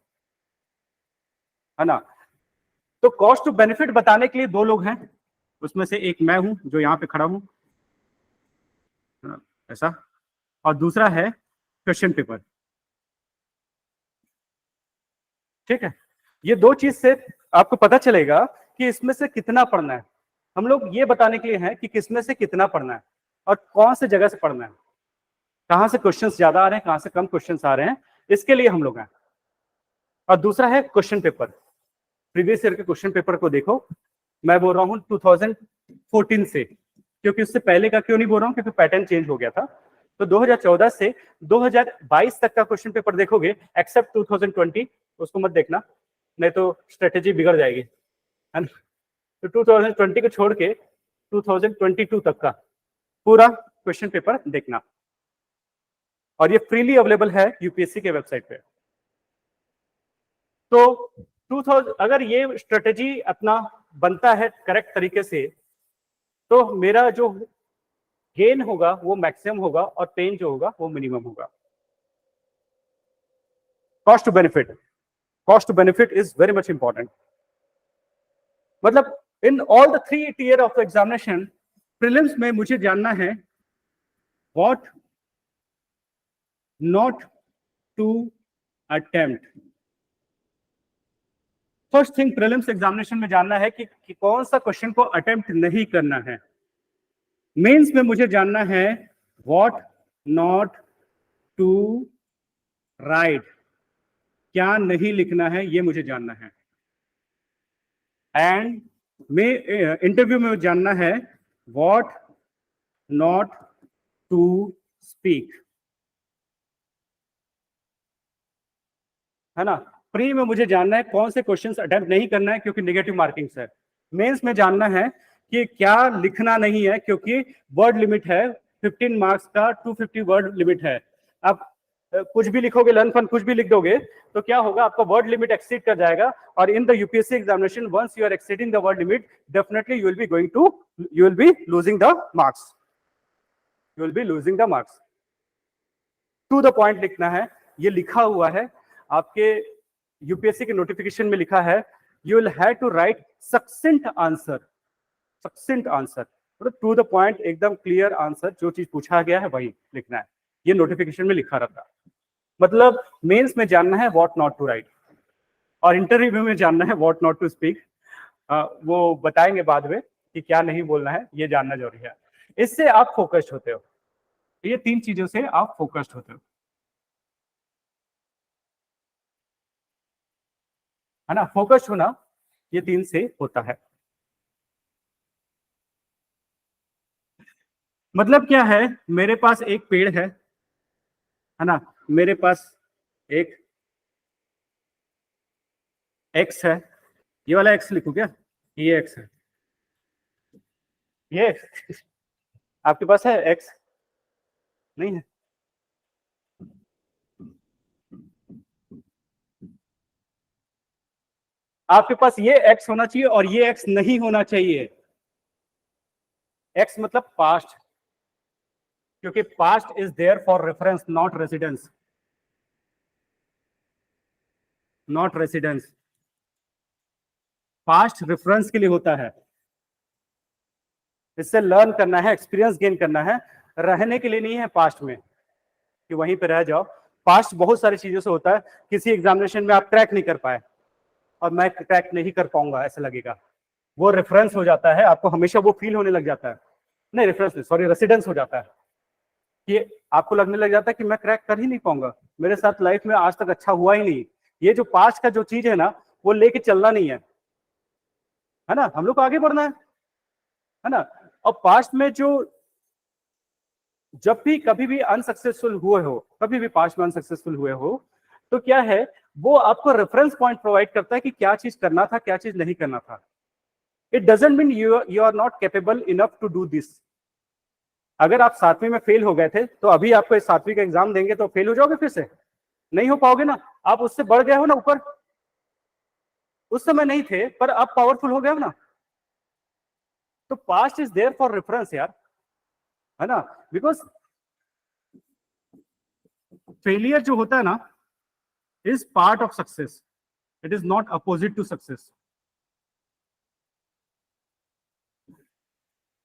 है ना। तो कॉस्ट टू बेनिफिट बताने के लिए 2 लोग हैं, उसमें से एक मैं हूं जो यहाँ पे खड़ा हूं, ऐसा, और दूसरा है क्वेश्चन पेपर। ठीक है, ये 2 चीज से आपको पता चलेगा कि इसमें से कितना पढ़ना है। हम लोग ये बताने के लिए हैं कि किसमें से कितना पढ़ना है और कौन से जगह से पढ़ना है, कहां से क्वेश्चंस ज्यादा आ रहे हैं, कहां से कम क्वेश्चंस आ रहे हैं, इसके लिए हम लोग हैं। और दूसरा है क्वेश्चन पेपर। प्रीवियस ईयर के क्वेश्चन पेपर को देखो, मैं बोल रहा हूँ 2014 से, क्योंकि उससे पहले का क्यों नहीं बोल रहा हूँ, क्योंकि पैटर्न चेंज हो गया था। तो 2014 से 2022 तक का क्वेश्चन पेपर देखोगे, एक्सेप्ट 2020, उसको मत देखना, नहीं तो स्ट्रेटेजी बिगड़ जाएगी, है ना। तो 2020 को छोड़ के 2022 तक का पूरा क्वेश्चन पेपर देखना, और ये फ्रीली अवेलेबल है यूपीएससी के वेबसाइट पे। तो 2000 अगर ये स्ट्रेटेजी अपना बनता है करेक्ट तरीके से, तो मेरा जो गेन होगा वो मैक्सिमम होगा और पेन जो होगा वो मिनिमम होगा। Cost to benefit is very much important. मतलब in all the 3 tier of the examination, prelims में मुझे जानना है what not to attempt. First thing prelims examination में जानना है कि कौन सा क्वेश्चन को अटेम्प्ट नहीं करना है। मेंस में मुझे जानना है व्हाट नॉट टू राइट, क्या नहीं लिखना है, ये मुझे जानना है। एंड में इंटरव्यू में जानना है व्हाट नॉट टू स्पीक, है ना। प्री में मुझे जानना है कौन से क्वेश्चंस अटेम्प्ट नहीं करना है क्योंकि नेगेटिव मार्किंग्स है। मेंस में जानना है कि क्या लिखना नहीं है क्योंकि वर्ड लिमिट है 15 मार्क्स का, 250 वर्ड लिमिट है। आप कुछ भी लिखोगे, लर्न फन कुछ भी लिख दोगे तो क्या होगा, आपका वर्ड लिमिट एक्सीड कर जाएगा, और in the UPSC examination once you are exceeding the word limit, definitely you will be losing the marks, to the point लिखना है। ये लिखा हुआ है आपके यूपीएससी के नोटिफिकेशन में, लिखा है you will have to write succinct answer, मतलब टू द पॉइंट, एकदम क्लियर आंसर, जो चीज पूछा गया है वही लिखना है। ये नोटिफिकेशन में लिखा रहता है। मतलब मेंस में जानना है व्हाट नॉट टू राइट, और इंटरव्यू में जानना है व्हाट नॉट टू स्पीक। वो बताएंगे बाद में कि क्या नहीं बोलना है, ये जानना जरूरी है। इससे आप फोकस्ड होते हो, ये 3 चीजों से आप फोकस्ड होते हो। है ना, फोकस होना, ये 3 से होता है। मतलब क्या है, मेरे पास एक पेड़ है ना, मेरे पास एक एक्स है, ये वाला एक्स लिखूं क्या, ये एक्स है, ये आपके पास है एक्स, नहीं है, आपके पास ये एक्स होना चाहिए और ये एक्स नहीं होना चाहिए। एक्स मतलब पास्ट, क्योंकि past is there for reference, not residence, not residence. Past reference के लिए होता है, इससे लर्न करना है, एक्सपीरियंस गेन करना है, रहने के लिए नहीं है पास्ट में कि वहीं पे रह जाओ। पास्ट बहुत सारी चीजों से होता है, किसी एग्जामिनेशन में आप क्रैक नहीं कर पाए और मैं क्रैक नहीं कर पाऊंगा ऐसा लगेगा, वो रेफरेंस हो जाता है, आपको हमेशा वो फील होने लग जाता है, नहीं रेफरेंस नहीं, सॉरी रेसिडेंस हो जाता है, कि आपको लगने लग जाता है कि मैं क्रैक कर ही नहीं पाऊंगा, मेरे साथ लाइफ में आज तक अच्छा हुआ ही नहीं। ये जो पास्ट का जो चीज है ना, वो लेके चलना नहीं है ना, हम लोग को आगे बढ़ना है ना। और पास्ट में जो जब भी कभी भी अनसक्सेसफुल हुए हो, कभी भी पास्ट में अनसक्सेसफुल हुए हो, तो क्या है, वो आपको रेफरेंस पॉइंट प्रोवाइड करता है कि क्या चीज करना था, क्या चीज नहीं करना था। It doesn't mean you are not capable enough to do this. अगर आप 7वीं में फेल हो गए थे, तो अभी आपको 7वीं का एग्जाम देंगे तो फेल हो जाओगे, फिर से नहीं हो पाओगे ना, आप उससे बढ़ गए हो ना ऊपर, उस समय नहीं थे पर अब पावरफुल हो गए हो ना। तो past is there for reference यार, है ना, बिकॉज फेलियर जो होता है ना is part of success, it is not opposite to success.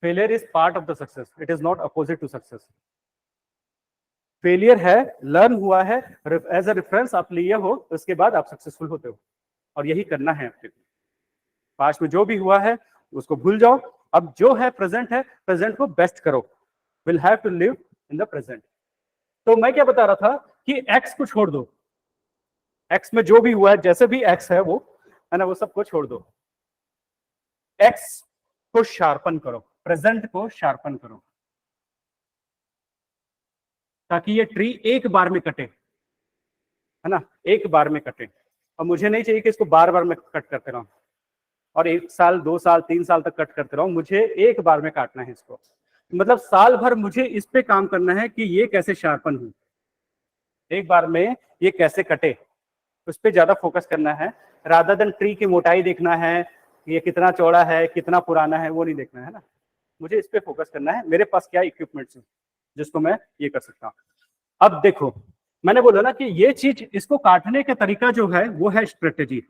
Failure is part of the success, it is not opposite to success. Failure है, लर्न हुआ है, एज अ रेफरेंस आप लिए हो, उसके बाद आप सक्सेसफुल होते हो, और यही करना है आपके। पास्ट में जो भी हुआ है उसको भूल जाओ, अब जो है प्रेजेंट है, प्रेजेंट को बेस्ट करो, will have to live in the present. तो मैं क्या बता रहा था कि एक्स को छोड़ दो, एक्स में जो भी हुआ है, जैसे भी एक्स है वो, है ना, वो सबको छोड़ दो, एक्स को शार्पन करो, प्रेजेंट को शार्पन करो, ताकि ये ट्री एक बार में कटे, है ना, एक बार में कटे। और मुझे नहीं चाहिए कि इसको बार बार में कट करते रहो और 1 साल 2 साल 3 साल तक कट करते रहो, मुझे एक बार में काटना है इसको। मतलब साल भर मुझे इस पे काम करना है कि ये कैसे शार्पन हो, एक बार में ये कैसे कटे, उस पे ज्यादा फोकस करना है, रादर देन ट्री की मोटाई देखना है, ये कितना चौड़ा है, कितना पुराना है, वो नहीं देखना है ना, मुझे इस पे फोकस करना है, मेरे पास क्या इक्विपमेंट्स है जिसको मैं ये कर सकता हूँ। अब देखो, मैंने बोला ना कि ये चीज, इसको काटने का तरीका जो है वो है स्ट्रेटेजी,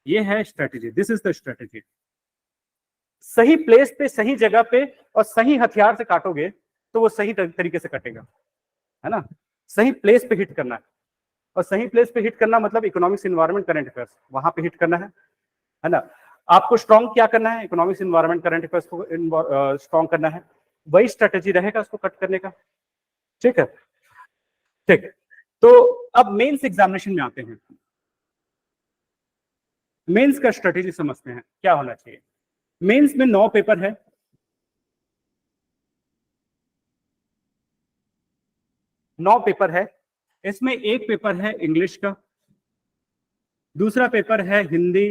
ये है strategy, this is the strategy. सही प्लेस पे, सही जगह पे और सही हथियार से काटोगे तो वो सही तरीके से कटेगा, है ना। सही प्लेस पे हिट करना है, और सही प्लेस पे हिट करना मतलब इकोनॉमिक्स, एनवायरनमेंट, करंट अफेयर्स, वहां पे हिट करना है ना। आपको स्ट्रॉन्ग क्या करना है, इकोनॉमिक्स, एनवायरनमेंट, करंट अफेयर्स को स्ट्रॉन्ग करना है, वही स्ट्रेटेजी रहेगा उसको कट करने का, ठीक है। ठीक, तो अब मेंस एग्जामिनेशन में आते हैं। मेंस का स्ट्रेटेजी समझते हैं क्या होना चाहिए। मेंस में 9 पेपर है, 9 पेपर है, इसमें एक पेपर है इंग्लिश का, दूसरा पेपर है हिंदी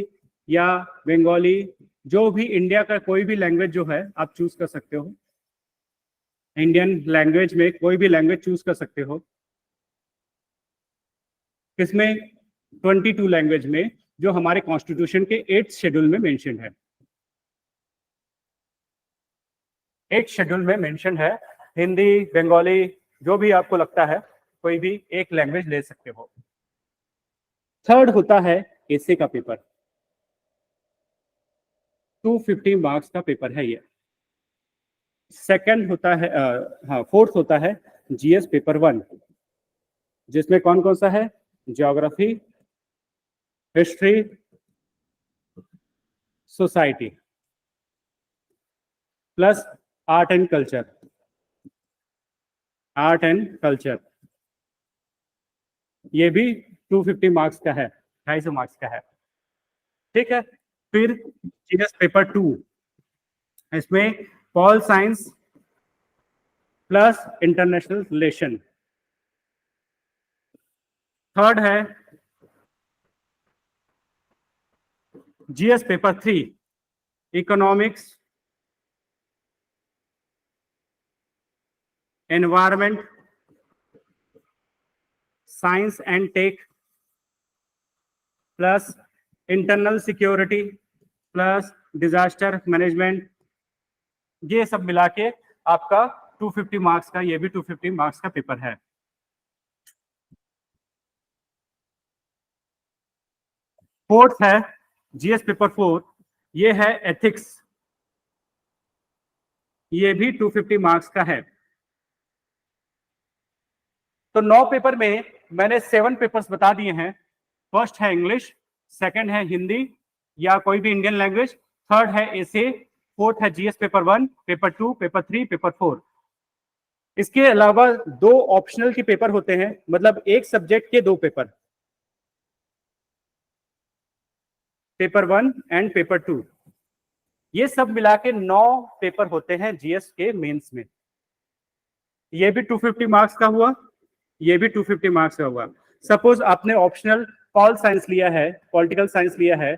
या बंगाली, जो भी इंडिया का कोई भी लैंग्वेज जो है आप चूज कर सकते हो, इंडियन लैंग्वेज में कोई भी लैंग्वेज चूज कर सकते हो। किसमें, 22 लैंग्वेज में, जो हमारे कॉन्स्टिट्यूशन के 8th शेड्यूल में मेंशन है, 8th शेड्यूल में मेंशन है। हिंदी, बंगाली, जो भी आपको लगता है, कोई भी एक लैंग्वेज ले सकते हो। थर्ड होता है एसे का पेपर, 250 मार्क्स का पेपर है ये। सेकंड होता है हाँ, फोर्थ होता है जीएस पेपर 1, जिसमें कौन कौन सा है, geography, history, society, plus art and culture, art and culture, ये भी 250 मार्क्स का है। 250 मार्क्स का है। ठीक है, फिर जीएस पेपर 2, इसमें pol science plus international relation. Third है GS paper 3, economics, environment, science and tech plus internal security plus disaster management. ये सब मिला के आपका 250 मार्क्स का, ये भी 250 मार्क्स का पेपर है। फोर्थ है जीएस पेपर 4, ये है एथिक्स, ये भी 250 मार्क्स का है। तो 9 पेपर में मैंने 7 पेपर्स बता दिए हैं। फर्स्ट है इंग्लिश, सेकंड है हिंदी या कोई भी इंडियन लैंग्वेज, थर्ड है एसे, फोर्थ है GS paper 1, paper 2, paper 3, paper 4। इसके अलावा 2 ऑप्शनल के पेपर होते हैं, मतलब एक सब्जेक्ट के 2 पेपर, पेपर 1 एंड पेपर 2। ये सब मिला के 9 पेपर होते हैं जीएस के मेंस में। ये भी 250 मार्क्स का हुआ, ये भी 250 मार्क्स का हुआ। सपोज आपने ऑप्शनल पॉल साइंस लिया है, पॉलिटिकल साइंस लिया है,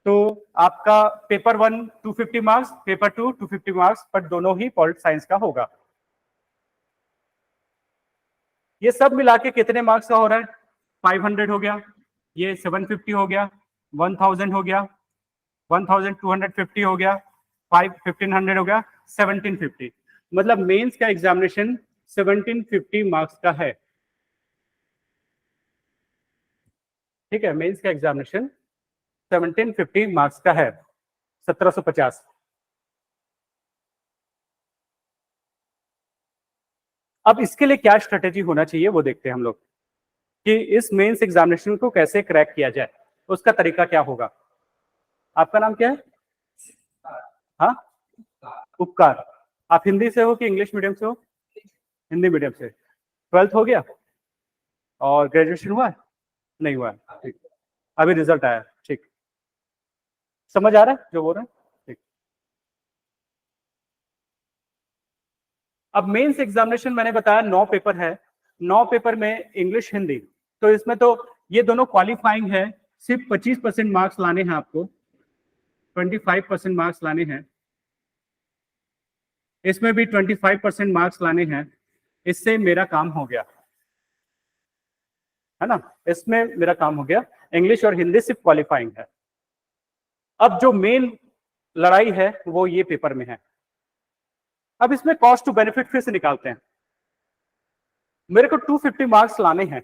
तो आपका पेपर 1 250 मार्क्स, पेपर 2 250 मार्क्स, पर दोनों ही पॉलिटिकल साइंस का होगा। ये सब मिला के कितने मार्क्स का हो रहा है? 500 हो गया, ये 750 हो गया, 1000 हो गया, 1250 हो गया, 1500 हो गया, 1750। मतलब मेंस का एग्जामिनेशन 1750 मार्क्स का है। ठीक है, मेंस का एग्जामिनेशन 1750 मार्क्स का है, 1750। अब इसके लिए क्या स्ट्रेटेजी होना चाहिए वो देखते हैं हम लोग, कि इस मेंस एग्जामिनेशन को कैसे क्रैक किया जाए, उसका तरीका क्या होगा। आपका नाम क्या है? हाँ, उपकार। आप हिंदी से हो कि इंग्लिश मीडियम से हो? हिंदी मीडियम से। 12th हो गया और ग्रेजुएशन हुआ है? नहीं हुआ है, ठीक। अभी रिजल्ट आया, ठीक। समझ आ रहा है जो बोल रहे हैं? ठीक। अब मेंस एग्जामिनेशन मैंने बताया 9 पेपर है, 9 पेपर में इंग्लिश हिंदी, तो इसमें तो ये दोनों क्वालिफाइंग है। सिर्फ 25% मार्क्स लाने हैं आपको, 25% मार्क्स लाने हैं। इसमें भी 25% मार्क्स लाने हैं। इससे मेरा काम हो गया, है ना, इसमें मेरा काम हो गया। इंग्लिश और हिंदी सिर्फ क्वालिफाइंग है। अब जो मेन लड़ाई है वो ये पेपर में है। अब इसमें कॉस्ट टू बेनिफिट फिर से निकालते हैं। मेरे को 250 मार्क्स लाने हैं,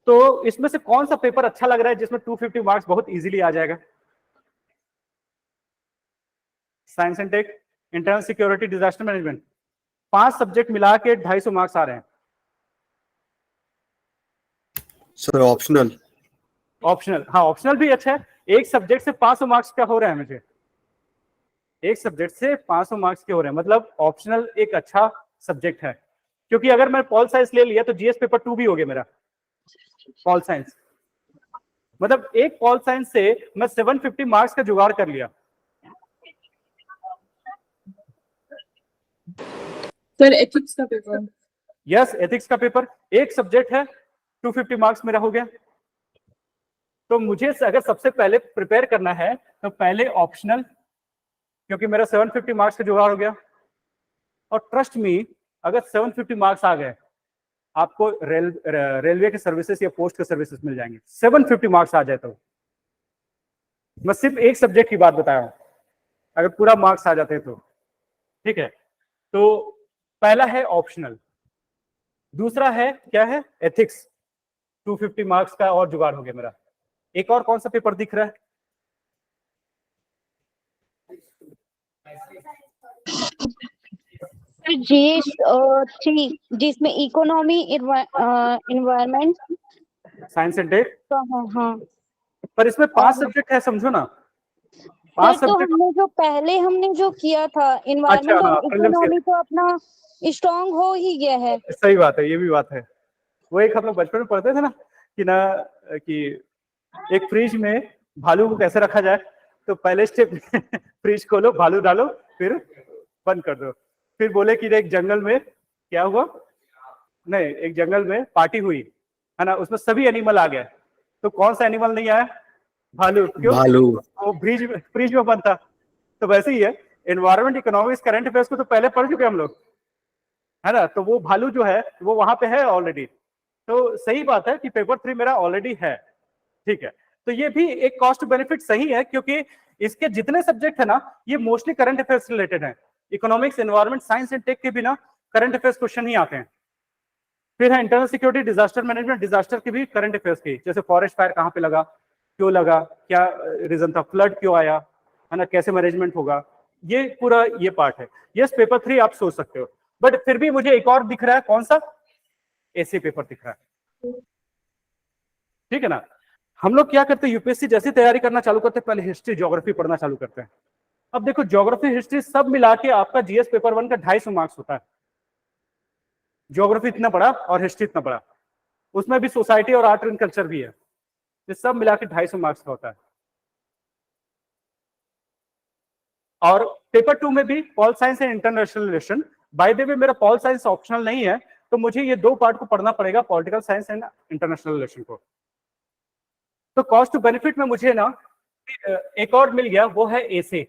तो इसमें से कौन सा पेपर अच्छा लग रहा है जिसमें 250 मार्क्स बहुत इजीली आ जाएगा? Science and tech, internal security, disaster management, 5 subject मिला के 250 मार्क्स आ रहे हैं। सर ऑप्शनल, ऑप्शनल, हाँ ऑप्शनल भी अच्छा है। एक सब्जेक्ट से 500 मार्क्स का हो रहा है मुझे, एक सब्जेक्ट से 500 मार्क्स के हो रहे हैं, मतलब ऑप्शनल एक अच्छा सब्जेक्ट है। क्योंकि अगर मैं पॉल साइंस ले लिया तो जीएस पेपर 2 भी हो गया मेरा पॉल साइंस, मतलब एक पॉल साइंस से मैं 750 मार्क्स का जुगाड़ कर लिया। सर एथिक्स का पेपर, यस, एथिक्स का पेपर एक सब्जेक्ट है, 250 मार्क्स मेरा हो गया। तो मुझे अगर सबसे पहले प्रिपेयर करना है तो पहले ऑप्शनल, क्योंकि मेरा 750 मार्क्स का जुगाड़ हो गया। और ट्रस्ट मी, अगर 750 मार्क्स आ गए आपको रेलवे के सर्विसेज या पोस्ट के सर्विसेज मिल जाएंगे। 750 मार्क्स आ जाए तो, मैं सिर्फ एक सब्जेक्ट की बात बताया हूं, अगर पूरा मार्क्स आ जाते हैं तो। ठीक है, तो पहला है ऑप्शनल, दूसरा है क्या है? एथिक्स, 250 मार्क्स का और जुगाड़ हो गया मेरा। एक और कौन सा पेपर दिख रहा है? जिसमें economy, environment, science and tech. हाँ। पर इसमें 5 सब्जेक्ट है, समझो ना, 5 तो सब्जेक्ट। हमने जो किया था इन्वायरमेंट अच्छा, हाँ, और इकोनॉमी तो अपना स्ट्रॉन्ग हो ही गया है। सही बात है, ये भी बात है। वो एक हम लोग बचपन में पढ़ते थे ना, कि ना कि एक फ्रिज में भालू को कैसे रखा जाए, तो पहले स्टेप फ्रिज खोलो, भालू डालो, फिर बंद कर दो। फिर बोले कि एक जंगल में क्या हुआ, नहीं एक जंगल में पार्टी हुई है ना, उसमें सभी एनिमल आ गए, तो कौन सा एनिमल नहीं आया, भालू। क्यों, भालू। वो फ्रिज में बंद था। तो वैसे ही है, एनवायरमेंट इकोनॉमिक्स करंट अफेयर्स को तो पहले पढ़ चुके हम लोग, है ना, तो वो भालू जो है वो वहां पे है ऑलरेडी। तो सही बात है कि पेपर 3 मेरा ऑलरेडी है, ठीक है। तो ये भी एक कॉस्ट बेनिफिट सही है, क्योंकि इसके जितने सब्जेक्ट है ना ये मोस्टली करंट अफेयर्स रिलेटेड है। Economics, environment, science and tech के बिना करंट अफेयर्स क्वेश्चन ही आते हैं। फिर है internal security, disaster management, disaster की भी करंट अफेयर्स की, जैसे फॉरेस्ट फायर कहाँ पे लगा, क्यों लगा, क्या रीजन था, फ्लड क्यों आया, है ना, कैसे मैनेजमेंट होगा, ये पूरा ये पार्ट है। यस, पेपर 3 आप सोच सकते हो, बट फिर भी मुझे एक और दिख रहा है, कौन सा, एसी पेपर दिख रहा है, ठीक है ना। हम लोग क्या करते हैं, यूपीएससी जैसी तैयारी करना चालू करते हैं, पहले हिस्ट्री ज्योग्राफी पढ़ना चालू करते हैं। अब देखो ज्योग्राफी हिस्ट्री सब मिला के आपका जीएस पेपर 1 का 250 मार्क्स होता है। ज्योग्राफी इतना बड़ा और हिस्ट्री इतना बड़ा, उसमें भी सोसाइटी और आर्ट एंड कल्चर भी है, ये सब मिला के 250 मार्क्स का होता है। और पेपर 2 में भी pol science and international relation, by the way मेरा पॉल साइंस ऑप्शनल नहीं है, तो मुझे ये 2 पार्ट को पढ़ना पड़ेगा, political science and international relation को। तो कॉस्ट टू बेनिफिट में मुझे ना एक और मिल गया, वो है एसे।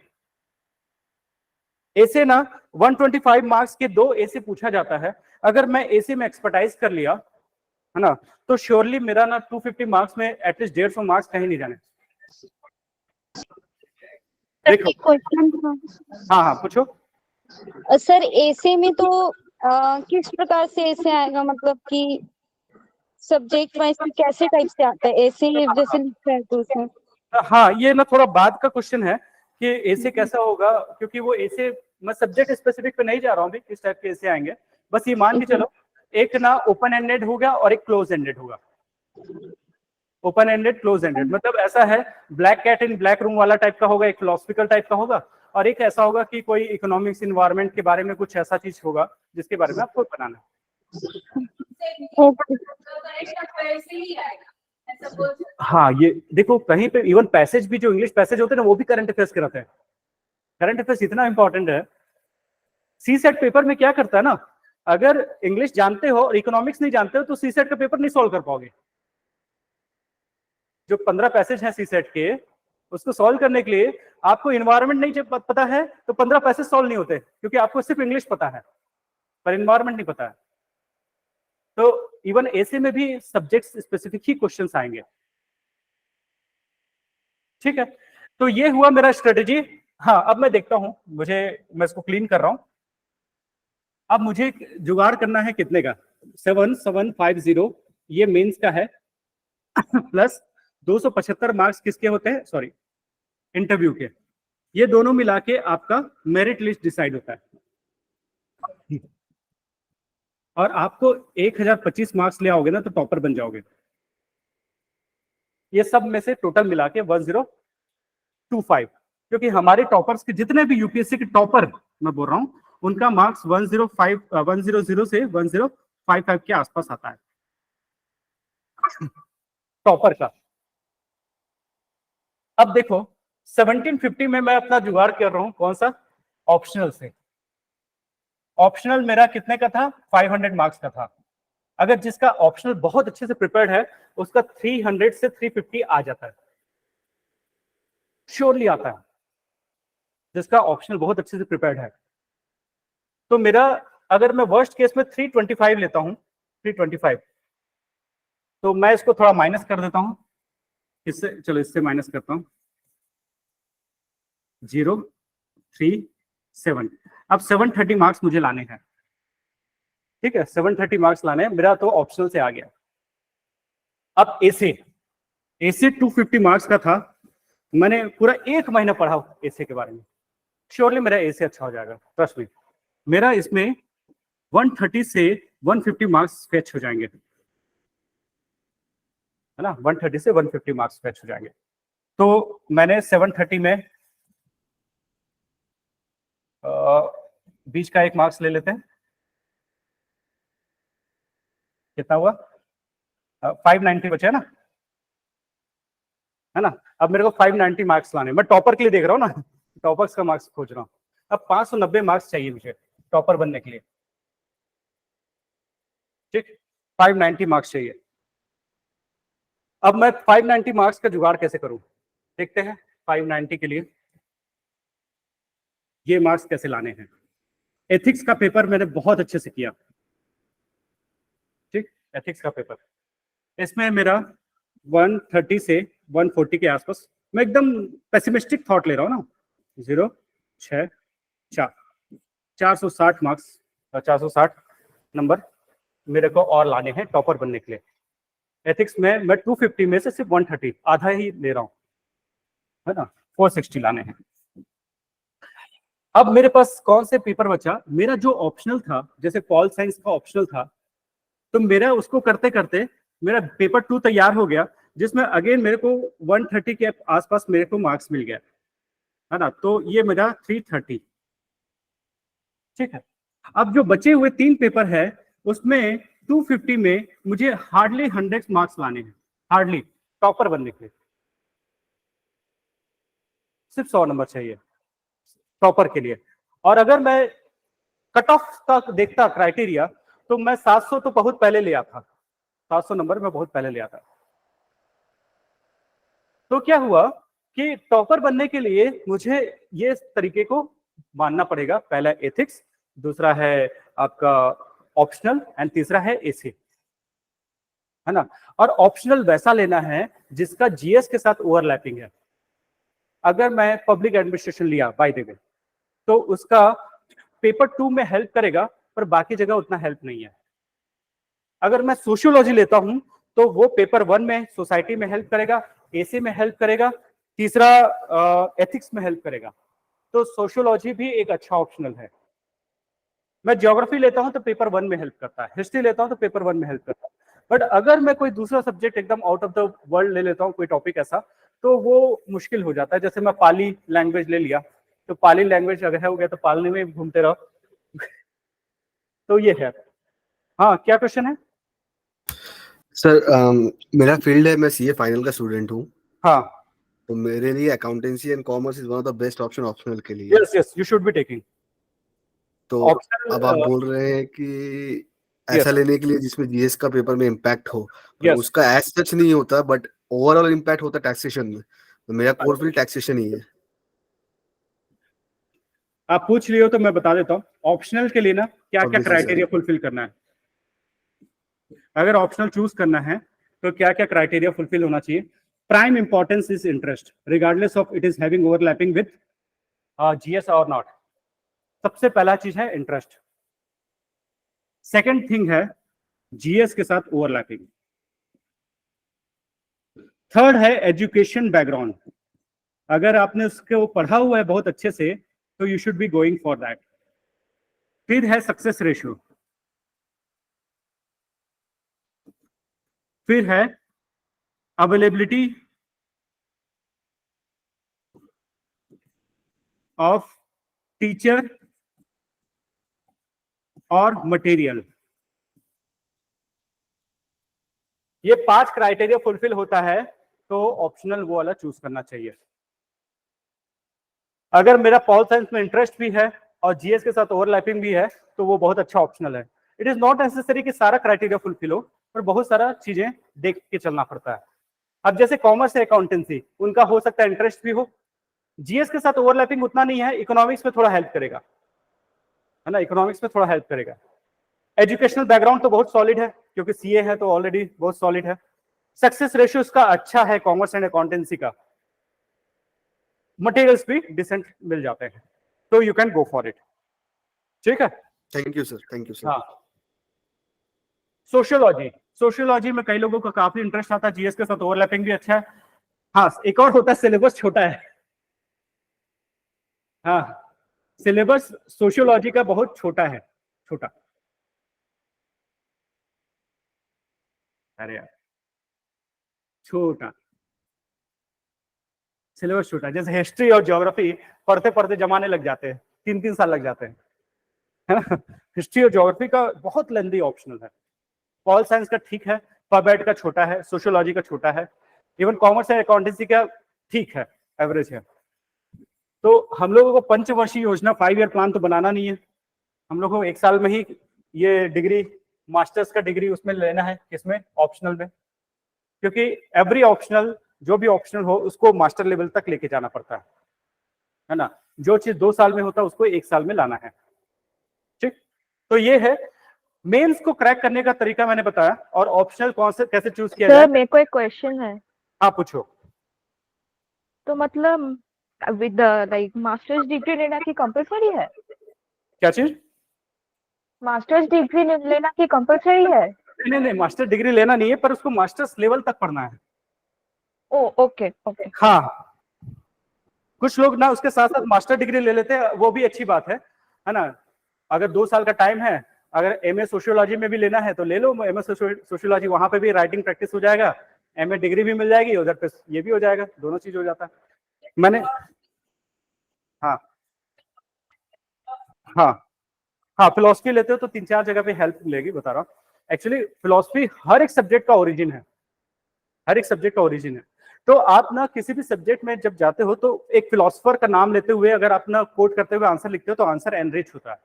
एसे ना 125 मार्क्स के 2 एसे पूछा जाता है। अगर मैं एसे में एक्सपर्टाइज कर लिया, है ना, तो श्योरली मेरा ना 250 मार्क्स में एटलीस्ट 150 मार्क्स कहीं नहीं जाने। देखो, क्वेश्चन था हाँ हाँ पूछो। सर, एसे में तो किस प्रकार से एसे आएगा, मतलब कि सब्जेक्ट वाइज कैसे टाइप से आता है एसे, जैसे लिखा है तो उसमें। हाँ, ये ना थोड़ा बाद का क्वेश्चन है कि एसे कैसा होगा, क्योंकि वो एसे मैं सब्जेक्ट स्पेसिफिक पे नहीं जा रहा हूँ, किस टाइप के एसे आएंगे, बस ये मान के चलो एक ना ओपन एंडेड होगा और एक क्लोज एंडेड होगा। ओपन एंडेड, क्लोज एंडेड मतलब ऐसा है, ब्लैक कैट इन ब्लैक रूम वाला टाइप का होगा, एक फिलोसफिकल टाइप का होगा, और एक ऐसा होगा कि कोई इकोनॉमिक्स इन्वायरमेंट के बारे में कुछ ऐसा चीज होगा जिसके बारे में आपको बनाना है। हाँ, ये देखो कहीं पे इवन पैसेज भी, जो इंग्लिश पैसेज होते हैं ना, वो भी करंट अफेयर्स के रहते हैं। करंट अफेयर्स इतना इंपॉर्टेंट है। सी सेट पेपर में क्या करता है ना, अगर इंग्लिश जानते हो और इकोनॉमिक्स नहीं जानते हो तो सी सेट का पेपर नहीं सॉल्व कर पाओगे। जो 15 पैसेज हैं सी सेट के, उसको सॉल्व करने के लिए आपको इन्वायरमेंट नहीं पता है तो 15 पैसेज सॉल्व नहीं होते, क्योंकि आपको सिर्फ इंग्लिश पता है पर इन्वायरमेंट नहीं पता है। तो इवन ऐसे में भी सब्जेक्ट स्पेसिफिक ही क्वेश्चंस आएंगे, ठीक है। तो ये हुआ मेरा स्ट्रेटेजी। हाँ, अब मैं देखता हूं, मैं इसको क्लीन कर रहा हूं। अब मुझे जुगाड़ करना है कितने का, 7750 ये मेंस का है प्लस 275 मार्क्स किसके होते हैं, सॉरी इंटरव्यू के। ये दोनों मिला के आपका मेरिट लिस्ट डिसाइड होता है, और आपको 1025 मार्क्स ले आओगे ना तो टॉपर बन जाओगे। ये सब में से टोटल मिला के 1025, क्योंकि हमारे टॉपर्स के जितने भी यूपीएससी के टॉपर मैं बोल रहा हूं, उनका मार्क्स 100 से 1055 के आसपास आता है टॉपर का। अब देखो 1750 में मैं अपना जुगाड़ कर रहा हूं, कौन सा, ऑप्शनल से। ऑप्शनल मेरा कितने का था, 500 मार्क्स का था। अगर जिसका ऑप्शनल बहुत अच्छे से प्रिपेयर्ड है, उसका 300 से 350 आ जाता है, श्योरली आता है, जिसका ऑप्शनल बहुत अच्छे से प्रिपेयर्ड है। तो मेरा, अगर मैं वर्स्ट केस में 325 लेता हूं, 325, तो मैं इसको थोड़ा माइनस कर देता हूं, इससे, चलो इससे माइनस करता हूं, 037। अब 730 मार्क्स मुझे लाने हैं, ठीक है, 730 मार्क्स लाने हैं, मेरा तो ऑप्शनल से आ गया। अब एसे 250 मार्क्स का था, मैंने पूरा 1 महीना पढ़ा एसे के बारे में, श्योरली मेरा एसे अच्छा हो जाएगा, ट्रस्ट मी। मेरा इसमें 130 से 150 मार्क्स फेच हो जाएंगे, है ना, 130 से 150 मार्क्स फेच हो जाएंगे। तो मैंने 730 में बीच का 1 मार्क्स ले लेते हैं, कितना हुआ 590 बचे है ना, है ना। अब मेरे को 590 मार्क्स लाने, मैं टॉपर के लिए देख रहा हूँ ना, टॉपर्स का मार्क्स खोज रहा हूँ। अब 590 मार्क्स चाहिए मुझे टॉपर बनने के लिए, ठीक, 590 मार्क्स चाहिए। अब मैं 590 मार्क्स का जुगाड़ कैसे करूं, देखते हैं 590 के लिए ये मार्क्स कैसे लाने हैं। एथिक्स का पेपर मैंने बहुत अच्छे से किया, ठीक, एथिक्स का पेपर, इसमें मेरा 130 से 140 के आसपास, मैं एकदम पेसिमिस्टिक थॉट ले रहा हूँ ना, 0 6 4 460 मार्क्स, 460 नंबर मेरे को और लाने हैं टॉपर बनने के लिए। एथिक्स में मैं 250 में से सिर्फ 130, आधा ही ले रहा हूँ, है ना, 460 लाने हैं। अब मेरे पास कौन से पेपर बचा, मेरा जो ऑप्शनल था, जैसे पॉल साइंस का ऑप्शनल था, तो मेरा उसको करते करते मेरा पेपर 2 तैयार हो गया, जिसमें अगेन मेरे को 130 के आसपास मेरे को मार्क्स मिल गया, है ना। तो ये मेरा 330, ठीक है। अब जो बचे हुए 3 पेपर है उसमें 250 में मुझे हार्डली 100 मार्क्स लाने हैं, हार्डली टॉपर बनने के लिए सिर्फ 100 नंबर चाहिए टॉपर के लिए। और अगर मैं कट ऑफ तक देखता क्राइटेरिया, तो मैं 700 तो बहुत पहले लिया था, 700 नंबर मैं बहुत पहले लिया था। तो क्या हुआ कि टॉपर बनने के लिए मुझे ये तरीके को मानना पड़ेगा, पहला एथिक्स, दूसरा है आपका ऑप्शनल एंड तीसरा है एसी, है ना। और ऑप्शनल वैसा लेना है जिसका जीएस के साथ ओवरलैपिंग है। अगर मैं पब्लिक एडमिनिस्ट्रेशन लिया बाय द वे, तो उसका पेपर 2 में हेल्प करेगा, पर बाकी जगह उतना हेल्प नहीं है। अगर मैं सोशियोलॉजी लेता हूं तो वो पेपर 1 में सोसाइटी में हेल्प करेगा, एसी में हेल्प करेगा, तीसरा एथिक्स में हेल्प करेगा। तो सोशियोलॉजी भी एक अच्छा ऑप्शनल है। मैं ज्योग्राफी लेता हूं तो पेपर 1 में हेल्प करता है, हिस्ट्री लेता हूं तो पेपर 1 में हेल्प करता है। बट अगर मैं कोई दूसरा सब्जेक्ट एकदम आउट ऑफ द वर्ल्ड ले लेता हूं, कोई टॉपिक ऐसा, तो वो मुश्किल हो जाता है। जैसे मैं पाली लैंग्वेज ले लिया, तो पाली लैंग्वेज अगर हो गया तो पालने में घूमते रहो। तो ये है। हाँ, क्या क्वेश्चन है सर? मेरा फील्ड है, मैं सीए फाइनल का स्टूडेंट हूँ, हाँ, तो मेरे लिए accountancy and commerce is one of the best option optional के लिए। Yes yes, you should be taking तो ऑप्शनल। अब आप बोल रहे हैं कि यस ऐसा लेने के लिए जिसमें जीएस का पेपर में इम्पैक्ट हो, पर यस, उसका एज सच नहीं होता, बट ओवरऑल इम्पैक्ट होता टैक्सेशन में। तो मेरा कोर फील्ड टैक्सेशन ही है। आप पूछ रही हो तो मैं बता देता हूँ ऑप्शनल के लिए ना क्या क्या Obviously, क्राइटेरिया sir. फुलफिल करना है। अगर ऑप्शनल चूज करना है तो क्या क्या क्राइटेरिया फुलफिल होना चाहिए। Prime importance is interest regardless of it is having overlapping with GS और नॉट। सबसे पहला चीज है इंटरेस्ट। सेकंड थिंग है जीएस के साथ ओवरलैपिंग। थर्ड है एजुकेशन बैकग्राउंड। अगर आपने उसको पढ़ा हुआ है बहुत अच्छे से तो you should be going for that. फिर है सक्सेस रेशियो। फिर है अवेलेबिलिटी ऑफ टीचर और मटेरियल। ये 5 क्राइटेरिया फुलफिल होता है तो ऑप्शनल वो वाला चूज करना चाहिए। अगर मेरा पॉल साइंस में इंटरेस्ट भी है और जीएस के साथ ओवरलैपिंग भी है तो वो बहुत अच्छा ऑप्शनल है। इट इज नॉट नेसेसरी कि सारा क्राइटेरिया फुलफिल हो, पर बहुत सारा चीजें देख के चलना पड़ता है। अब जैसे कॉमर्स है, अकाउंटेंसी, उनका हो सकता है इंटरेस्ट भी हो, जीएस के साथ ओवरलैपिंग उतना नहीं है, इकोनॉमिक्स में थोड़ा हेल्प करेगा, है ना, इकोनॉमिक्स में थोड़ा हेल्प करेगा। एजुकेशनल बैकग्राउंड तो बहुत सॉलिड है क्योंकि सीए है तो ऑलरेडी बहुत सॉलिड है। सक्सेस रेशियो उसका अच्छा है कॉमर्स एंड अकाउंटेंसी का। मटेरियल्स भी डिसेंट मिल जाते हैं, तो you can go for it. ठीक है, thank you sir, thank you sir. हाँ। सोशियोलॉजी, सोशियोलॉजी में कई लोगों का काफी इंटरेस्ट आता है, जीएस के साथ ओवरलैपिंग भी अच्छा है। हाँ, एक और होता है सिलेबस छोटा है। हाँ, सिलेबस सोशियोलॉजी का बहुत छोटा है, छोटा। अरे यार, छोटा सिलेबस छोटा। जैसे हिस्ट्री और ज्योग्राफी पढ़ते पढ़ते जमाने लग जाते हैं, 3-3 साल लग जाते हैं, है ना। हिस्ट्री और ज्योग्राफी का बहुत लेंदी ऑप्शनल है। पॉल साइंस का ठीक है, पबेट का छोटा है, सोशियोलॉजी का छोटा है, इवन कॉमर्स एंड अकाउंटेंसी का ठीक है, एवरेज है। तो हम लोगों को पंचवर्षीय योजना 5 ईयर प्लान तो बनाना नहीं है, हम लोगों को 1 साल में ही ये डिग्री, मास्टर्स का डिग्री उसमें लेना है, किसमें, ऑप्शनल में, क्योंकि एवरी ऑप्शनल, जो भी ऑप्शनल हो उसको मास्टर लेवल तक लेके जाना पड़ता है ना। जो चीज 2 साल में होता है उसको 1 साल में लाना है, ठीक। तो ये है मेंस को क्रैक करने का तरीका मैंने बताया, और ऑप्शनल कौन से कैसे चूज किया सर जाए। मेरे को एक क्वेश्चन है, हाँ पूछो। तो मतलब विद लाइक मास्टर्स डिग्री लेना की कंपलसरी है? क्या चीज? मास्टर्स डिग्री लेना की कंपलसरी है? नहीं नहीं, मास्टर डिग्री लेना नहीं है, पर उसको मास्टर्स लेवल तक पढ़ना है। ओ ओके ओके। हाँ, कुछ लोग ना उसके साथ साथ मास्टर डिग्री ले लेते हैं, वो भी अच्छी बात है ना। अगर 2 साल का टाइम है, अगर एमए सोशियोलॉजी में भी लेना है तो ले लो एमए सोशियोलॉजी, वहां पे भी राइटिंग प्रैक्टिस हो जाएगा, एमए डिग्री भी मिल जाएगी, उधर पे ये भी हो जाएगा, दोनों चीज हो जाता है। मैंने हाँ हाँ हाँ, फिलोसफी लेते हो तो 3-4 जगह पे हेल्प मिलेगी, बता रहा हूँ। एक्चुअली फिलोसफी हर एक सब्जेक्ट का ओरिजिन है, हर एक सब्जेक्ट का ओरिजिन है। तो आप ना किसी भी सब्जेक्ट में जब जाते हो तो एक फिलोसफर का नाम लेते हुए अगर आप ना कोट करते हुए आंसर लिखते हो तो आंसर एनरिच होता है।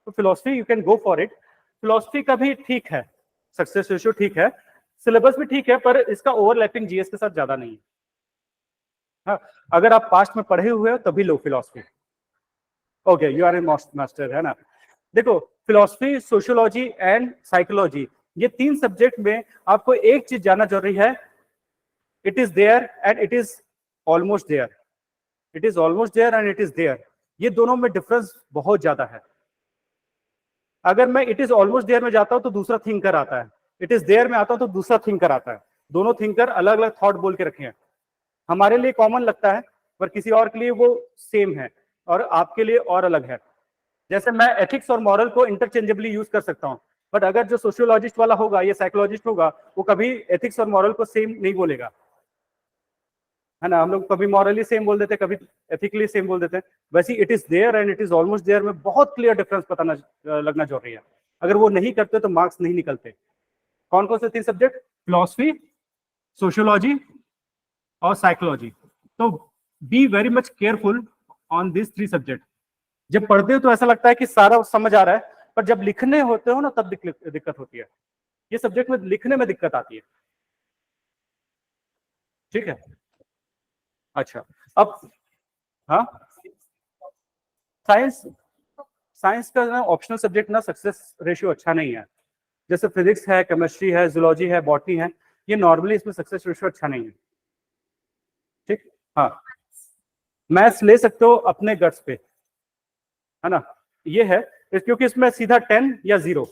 तो philosophy you can go for it. Philosophy का भी ठीक है, सक्सेस रेशियो ठीक है, सिलेबस भी ठीक है, पर इसका ओवरलैपिंग जीएस के साथ ज्यादा नहीं है। हाँ, अगर आप पास्ट में पढ़े हुए हो तभी लो philosophy. Okay, you are in master, है ना। देखो, फिलोसफी, सोशियोलॉजी एंड साइकोलॉजी, ये 3 सब्जेक्ट में आपको एक चीज जानना जरूरी है, it is there and it is almost there. It is almost there and it is there, ये दोनों में डिफरेंस बहुत ज्यादा है। अगर मैं इट इज ऑलमोस्ट देयर में जाता हूं तो दूसरा थिंकर आता है, इट इज देयर में आता हूं तो दूसरा थिंकर आता है। दोनों थिंकर अलग अलग थॉट बोल के रखे हैं, हमारे लिए कॉमन लगता है पर किसी और के लिए वो सेम है और आपके लिए और अलग है। जैसे मैं एथिक्स और मॉरल को इंटरचेंजेबली यूज कर सकता हूं, बट अगर जो सोशियोलॉजिस्ट वाला होगा या साइकोलॉजिस्ट होगा वो कभी एथिक्स और मॉरल को सेम नहीं बोलेगा, है ना। हम लोग कभी मॉरली सेम बोल देते हैं, कभी एथिकली सेम बोल देते हैं। वैसे it is there and it is almost there में बहुत क्लियर डिफरेंस पता लगना जरूरी है। अगर वो नहीं करते तो मार्क्स नहीं निकलते। कौन कौन से 3 सब्जेक्ट? फिलॉसफी, सोशियोलॉजी और साइकोलॉजी। तो be very much careful on this 3 subject. जब पढ़ते हो तो ऐसा लगता है कि सारा समझ आ रहा है, पर जब लिखने होते हो ना तब दिक्कत होती है। ये सब्जेक्ट में लिखने में दिक्कत आती है, ठीक है। अच्छा, अब हाँ, साइंस, साइंस का ना ऑप्शनल सब्जेक्ट ना सक्सेस रेशियो अच्छा नहीं है। जैसे फिजिक्स है, केमिस्ट्री है, जूलॉजी है, बॉटनी है, ये नॉर्मली इसमें सक्सेस रेशियो अच्छा नहीं है, ठीक। हाँ, मैथ्स ले सकते हो अपने गट्स पे, है ना। ये है क्योंकि इसमें सीधा 10 या 0,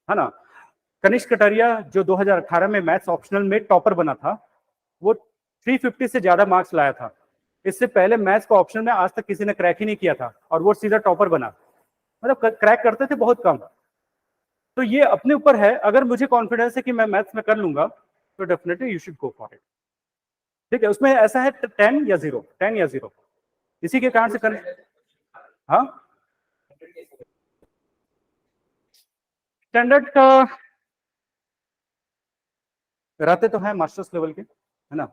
है ना। कनिष्क कटारिया जो 2018 में मैथ्स ऑप्शनल में टॉपर बना था, वो 350 से ज्यादा मार्क्स लाया था। इससे पहले मैथ्स को ऑप्शनल में आज तक किसी ने क्रैक ही नहीं किया था और वो सीधा टॉपर बना। मतलब क्रैक करते थे बहुत कम। तो ये अपने ऊपर है, अगर मुझे कॉन्फिडेंस है कि मैं मैथ्स में कर लूंगा तो definitely you should go for it, ठीक है। उसमें ऐसा है 10 या 0, 10 या 0, इसी के कारण से कर। हाँ, स्टैंडर्ड का रहते तो हैं मास्टर्स लेवल के, है ना।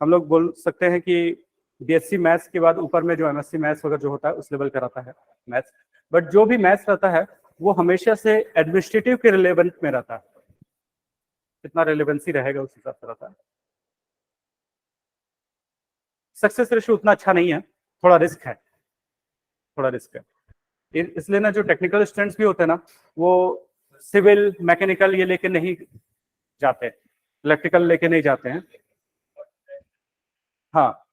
हम लोग बोल सकते हैं कि बीएससी मैथ्स के बाद ऊपर में जो एमएससी मैथ्स वगैरह जो होता है उस लेवल का रहता है मैथ्स। बट जो भी मैथ्स रहता है वो हमेशा से एडमिनिस्ट्रेटिव के रिलेवेंट में रहता है, कितना रिलेवेंसी रहेगा उस हिसाब से रहता है। सक्सेस रेशियो उतना अच्छा नहीं है, थोड़ा रिस्क है, थोड़ा रिस्क है। इसलिए ना जो टेक्निकल स्टूडेंट्स भी होते हैं ना, वो सिविल मैकेनिकल ये लेके नहीं जाते, इलेक्ट्रिकल लेके नहीं जाते हैं। हाँ,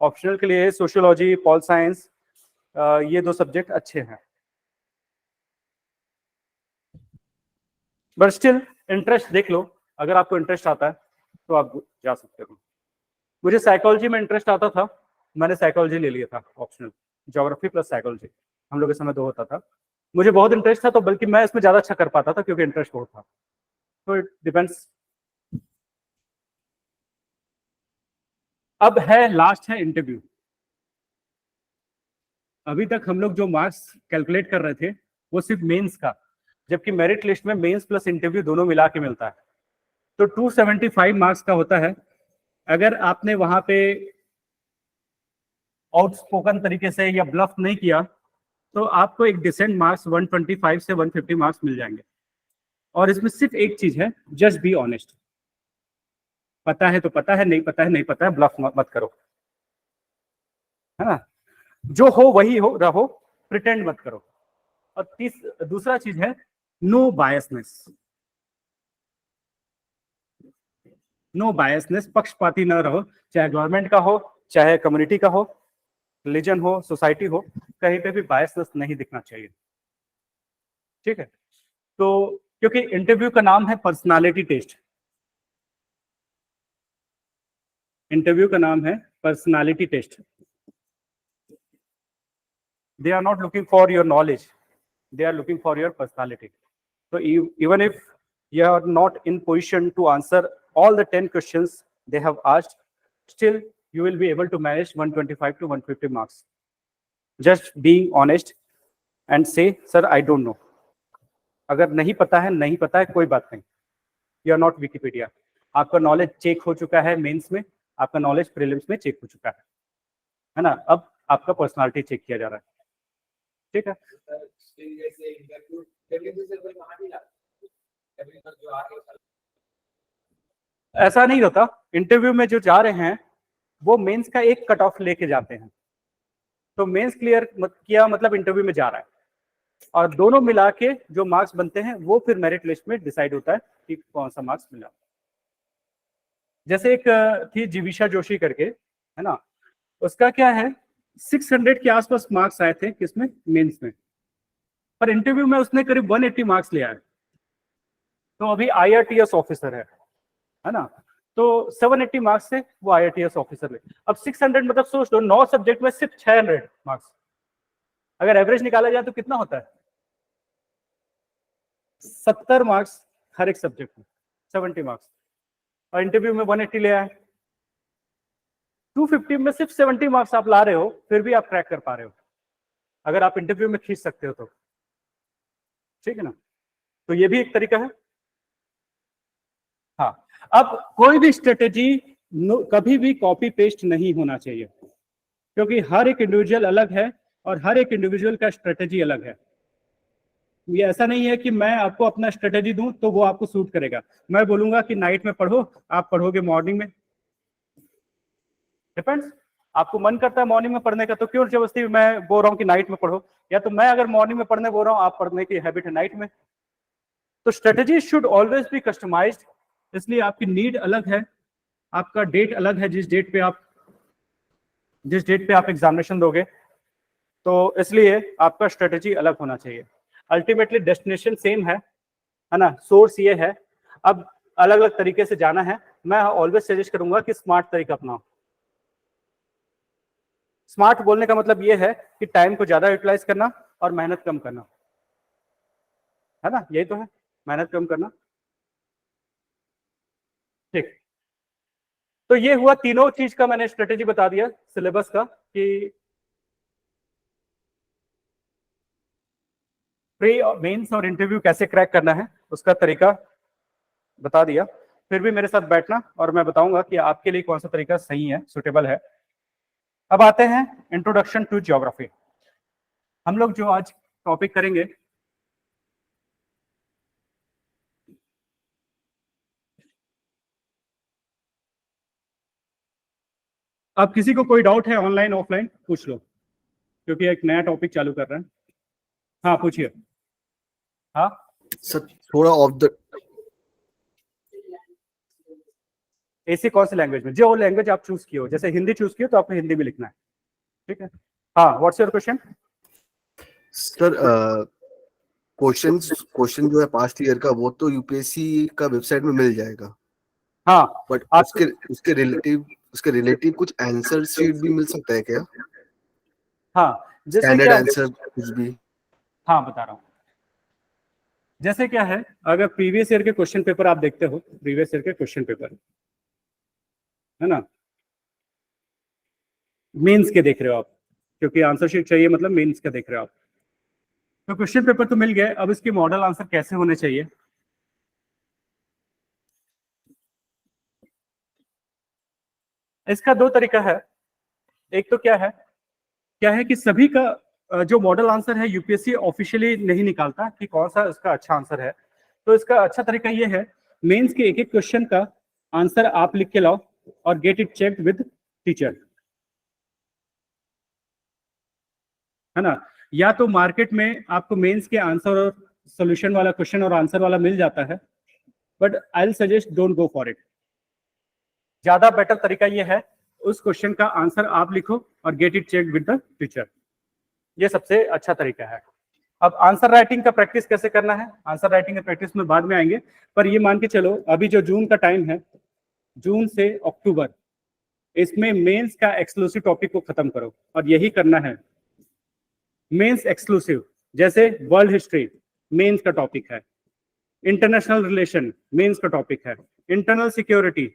ऑप्शनल के लिए सोशियोलॉजी, पॉल साइंस, ये 2 सब्जेक्ट अच्छे हैं। बट स्टिल इंटरेस्ट देख लो, अगर आपको इंटरेस्ट आता है तो आप जा सकते हो। मुझे साइकोलॉजी में इंटरेस्ट आता था, मैंने साइकोलॉजी ले लिया था ऑप्शनल, ज्योग्राफी प्लस साइकोलॉजी, हम लोग के समय 2 होता था। मुझे बहुत इंटरेस्ट था तो बल्कि मैं इसमें ज्यादा अच्छा कर पाता था क्योंकि इंटरेस्ट बहुत था। तो इट डिपेंड्स। अब है लास्ट है इंटरव्यू। अभी तक हम लोग जो मार्क्स कैलकुलेट कर रहे थे वो सिर्फ मेंस का, जबकि मेरिट लिस्ट में मेंस प्लस इंटरव्यू दोनों मिला के मिलता है। तो 275 मार्क्स का होता है। अगर आपने वहां पे आउटस्पोकन तरीके से या ब्लफ नहीं किया तो आपको एक डिसेंट मार्क्स 125 से 150 मार्क्स मिल जाएंगे। और इसमें सिर्फ एक चीज है, जस्ट बी ऑनेस्ट। पता है तो पता है, नहीं पता है नहीं पता है, ब्लफ मत करो, है ना। जो हो वही हो रहो, प्रिटेंड मत करो। और दूसरा चीज है नो बायसनेस। नो बायसनेस, पक्षपाती न रहो, चाहे गवर्नमेंट का हो, चाहे कम्युनिटी का हो, रिलीजन हो, सोसाइटी हो, कहीं पे भी बायसनेस नहीं दिखना चाहिए। ठीक है, तो क्योंकि इंटरव्यू का नाम है पर्सनालिटी टेस्ट। इंटरव्यू का नाम है personality test. They are not looking for your knowledge, they are looking for your personality. So even if you are not in position to answer all the 10 questions they have asked, still you will be able to manage 125 to 150 marks. Just being honest and say, sir, I don't know. अगर नहीं पता है कोई बात नहीं, you are not Wikipedia. आपका knowledge check हो चुका है मेंस में, आपका नॉलेज प्रीलिम्स में चेक हो चुका है ना। अब आपका पर्सनालिटी चेक किया जा रहा है। ठीक है, ऐसा नहीं होता। इंटरव्यू में जो जा रहे हैं वो मेंस का एक कट ऑफ लेके जाते हैं। तो मेंस क्लियर किया मतलब इंटरव्यू में जा रहा है, और दोनों मिला के जो मार्क्स बनते हैं वो फिर मेरिट लिस्ट में डिसाइड होता है कि कौन सा मार्क्स मिला। जैसे एक थी जीविशा जोशी करके, है ना, उसका क्या है 600 के आसपास मार्क्स आए थे किसमें, मेंस में, पर इंटरव्यू में उसने करीब 180 मार्क्स लिया है। तो अभी IRTS ऑफिसर है ना, तो 780 मार्क्स से वो IRTS ऑफिसर है। अब 600 मतलब सोच लो 9 सब्जेक्ट में सिर्फ 600 मार्क्स, अगर एवरेज निकाला जाए तो कितना होता है, 70 मार्क्स हर एक सब्जेक्ट में, 70 मार्क्स, और इंटरव्यू में 180 ले आए। 250 में सिर्फ 70 मार्क्स आप ला रहे हो, फिर भी आप क्रैक कर पा रहे हो, अगर आप इंटरव्यू में खींच सकते हो तो। ठीक है ना, तो ये भी एक तरीका है। हाँ, अब कोई भी स्ट्रेटेजी कभी भी कॉपी पेस्ट नहीं होना चाहिए, क्योंकि हर एक इंडिविजुअल अलग है और हर एक इंडिविजुअल का स्ट्रेटेजी अलग है। ये ऐसा नहीं है कि मैं आपको अपना स्ट्रेटेजी दूं तो वो आपको सूट करेगा। मैं बोलूंगा कि नाइट में पढ़ो, आप पढ़ोगे मॉर्निंग में, डिपेंड्स। आपको मन करता है मॉर्निंग में पढ़ने का, तो क्यों जबरदस्ती मैं बोल रहा हूँ कि नाइट में पढ़ो, या तो मैं अगर मॉर्निंग में पढ़ने बोल रहा हूँ, आप पढ़ने की हैबिट है नाइट में। तो strategy should always be customised, इसलिए आपकी नीड अलग है, आपका डेट अलग है, जिस डेट पे आप एग्जामिनेशन दोगे, तो इसलिए आपका स्ट्रेटेजी अलग होना चाहिए। अल्टीमेटली डेस्टिनेशन सेम है ना, सोर्स ये है, अब अलग अलग तरीके से जाना है। मैं ऑलवेज सजेस्ट करूंगा कि स्मार्ट तरीका अपनाओ। स्मार्ट बोलने का मतलब ये है कि टाइम को ज्यादा यूटिलाइज करना और मेहनत कम करना, है ना, यही तो है, मेहनत कम करना। ठीक, तो ये हुआ तीनों चीज का मैंने स्ट्रेटेजी बता दिया सिलेबस का, कि प्री और मेंस और इंटरव्यू कैसे क्रैक करना है उसका तरीका बता दिया। फिर भी मेरे साथ बैठना और मैं बताऊंगा कि आपके लिए कौन सा तरीका सही है, सुटेबल है। अब आते हैं इंट्रोडक्शन टू ज्योग्राफी। हम लोग जो आज टॉपिक करेंगे, अब किसी को कोई डाउट है ऑनलाइन ऑफलाइन पूछ लो, क्योंकि एक नया टॉपिक चालू कर रहे हैं। हाँ पूछिए। हाँ सर थोड़ा ऑफ द ऐसी कौन सी लैंग्वेज में, जो लैंग्वेज आप चूज किए हो, जैसे हिंदी चूज किए तो आपको हिंदी में लिखना है। ठीक है, हाँ, what's your question. Sir question जो है पास्ट ईयर का, वो तो यूपीएससी का वेबसाइट में मिल जाएगा, हाँ बट आप, उसके रिलेटिव कुछ आंसर शीट भी मिल सकता है क्या, हाँ जैसे स्टैंडर्ड क्या, आंसर कुछ भी। हाँ बता रहा हूँ। जैसे क्या है, अगर प्रीवियस ईयर के क्वेश्चन पेपर आप देखते हो, प्रीवियस ईयर के क्वेश्चन पेपर, है ना, मेंस के देख रहे हो आप, क्योंकि आंसर शीट चाहिए मतलब मेंस का देख रहे हो आप। तो क्वेश्चन पेपर तो मिल गए, अब इसके मॉडल आंसर कैसे होने चाहिए। इसका दो तरीका है। एक तो क्या है कि सभी का जो मॉडल आंसर है यूपीएससी ऑफिशियली नहीं निकालता कि कौन सा इसका अच्छा आंसर है। तो इसका अच्छा तरीका ये है, मेंस के एक एक क्वेश्चन का आंसर आप लिख के लाओ और get it checked with teacher, है ना। या तो मार्केट में आपको मेंस के आंसर और सॉल्यूशन वाला क्वेश्चन और आंसर वाला मिल जाता है, but I will suggest don't go for it. ज्यादा बेटर तरीका ये है, उस क्वेश्चन का आंसर आप लिखो और get it check with the teacher, ये सबसे अच्छा तरीका है। अब आंसर राइटिंग का प्रैक्टिस कैसे करना है, आंसर राइटिंग का प्रैक्टिस में बाद में आएंगे, पर ये मान के चलो अभी जो जून का टाइम है, जून से अक्टूबर, इसमें मेंस का एक्सक्लूसिव टॉपिक को खत्म करो, और यही करना है। मेंस एक्सक्लूसिव, जैसे वर्ल्ड हिस्ट्री मेंस का टॉपिक है, इंटरनेशनल रिलेशन मेंस का टॉपिक है, इंटरनल सिक्योरिटी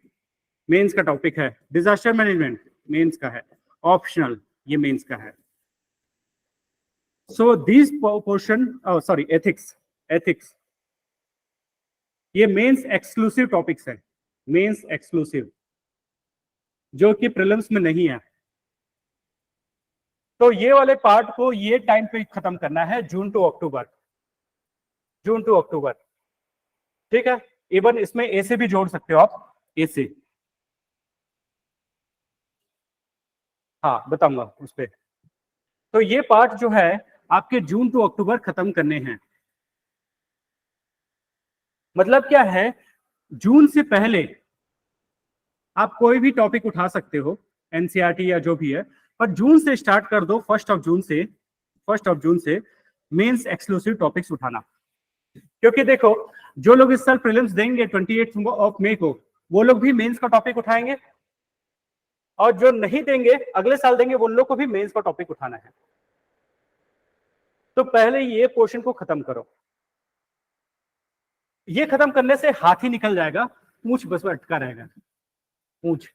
मेंस का टॉपिक है, डिजास्टर मैनेजमेंट मेंस का है, ऑप्शनल ये मेंस का है। So this portion, sorry ethics ये मेंस एक्सक्लूसिव टॉपिक्स है, मेंस एक्सक्लूसिव, जो कि प्रीलिम्स में नहीं है। तो ये वाले पार्ट को ये टाइम पे खत्म करना है, जून टू अक्टूबर, ठीक है। इवन इसमें ए से भी जोड़ सकते हो आप, ए से, हाँ बताऊंगा उस पर। तो ये पार्ट जो है आपके जून टू अक्टूबर खत्म करने हैं। मतलब क्या है, जून से पहले आप कोई भी टॉपिक उठा सकते हो, एनसीईआरटी या जो भी है, पर जून से स्टार्ट कर दो, फर्स्ट ऑफ जून से मेंस एक्सक्लूसिव टॉपिक्स उठाना। क्योंकि देखो, जो लोग इस साल प्रीलिम्स देंगे 28 ऑफ मई को, वो लोग भी मेंस का टॉपिक उठाएंगे, और जो नहीं देंगे अगले साल देंगे, वो लोग को भी मेंस का टॉपिक उठाना है। तो पहले ये पोर्शन को खत्म करो। ये खत्म करने से हाथ ही निकल जाएगा, पूंछ बस में अटका रहेगा, पूंछ।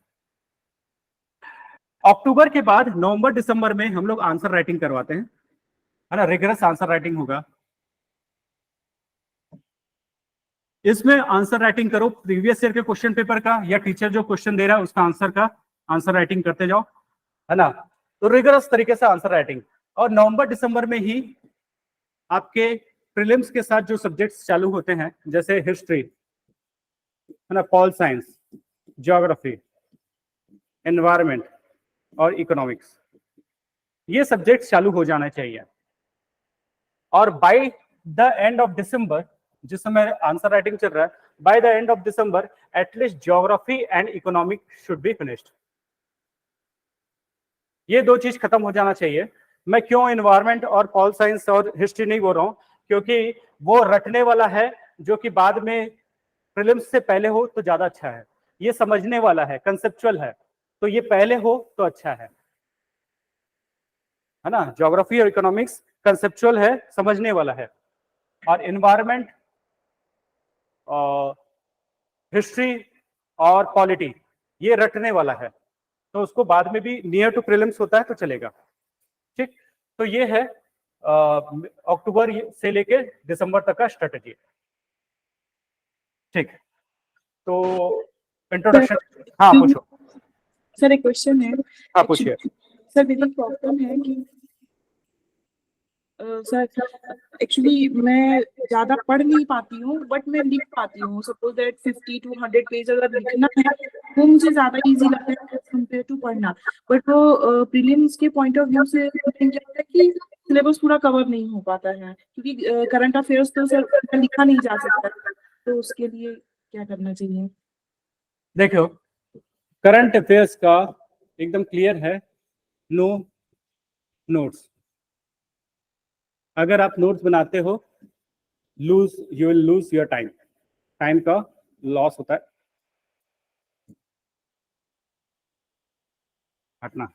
अक्टूबर के बाद नवंबर दिसंबर में हम लोग आंसर राइटिंग करवाते हैं, है ना, रिगरस आंसर राइटिंग होगा। इसमें आंसर राइटिंग करो प्रीवियस ईयर के क्वेश्चन पेपर का, या टीचर जो क्वेश्चन दे रहा है उसका आंसर का आंसर राइटिंग करते जाओ, है ना। तो रिगरस तरीके से आंसर राइटिंग, और नवंबर दिसंबर में ही आपके प्रीलिम्स के साथ जो सब्जेक्ट्स चालू होते हैं, जैसे हिस्ट्री, है ना, पॉल साइंस, ज्योग्राफी, एनवायरमेंट और इकोनॉमिक्स, ये सब्जेक्ट्स चालू हो जाना चाहिए। और by the end of December, जिस समय आंसर राइटिंग चल रहा है, by the end of December at least geography and economic should be finished. ये दो चीज खत्म हो जाना चाहिए। मैं क्यों एनवायरमेंट और पॉल साइंस और हिस्ट्री नहीं बोल रहा हूं, क्योंकि वो रटने वाला है, जो कि बाद में प्रीलिम्स से पहले हो तो ज्यादा अच्छा है। ये समझने वाला है, कंसेप्चुअल है, तो ये पहले हो तो अच्छा है ना। ज्योग्राफी और इकोनॉमिक्स कंसेप्चुअल है, समझने वाला है, और एनवायरमेंट, हिस्ट्री और पॉलिटी ये रटने वाला है, तो उसको बाद में भी नियर टू प्रीलिम्स होता है तो चलेगा, ठीक। तो ये है अक्टूबर से लेके दिसंबर तक का स्ट्रेटेजी, ठीक। तो इंट्रोडक्शन, हाँ पूछो। सर एक क्वेश्चन है। हाँ पूछिए। सर मेरी प्रॉब्लम है कि सर एक्चुअली मैं ज्यादा पढ़ नहीं पाती हूँ, बट मैं लिख पाती हूँ। सपोज दैट 50 to 100 पेज अगर लिखना है वो मुझे ज्यादा इजी लगता है कंपेयर टू पढ़ना। बट वो प्रीलिम्स के पॉइंट ऑफ व्यू से मुझे लगता है कि सिलेबस पूरा कवर नहीं हो पाता है, क्योंकि करंट अफेयर्स तो सर लिखा नहीं जा सकता, तो उसके लिए क्या करना चाहिए? देखो, करंट अफेयर्स का एकदम क्लियर है, नो नोट्स। अगर आप नोट्स बनाते हो, you will lose your time, time का लॉस होता है। हटना,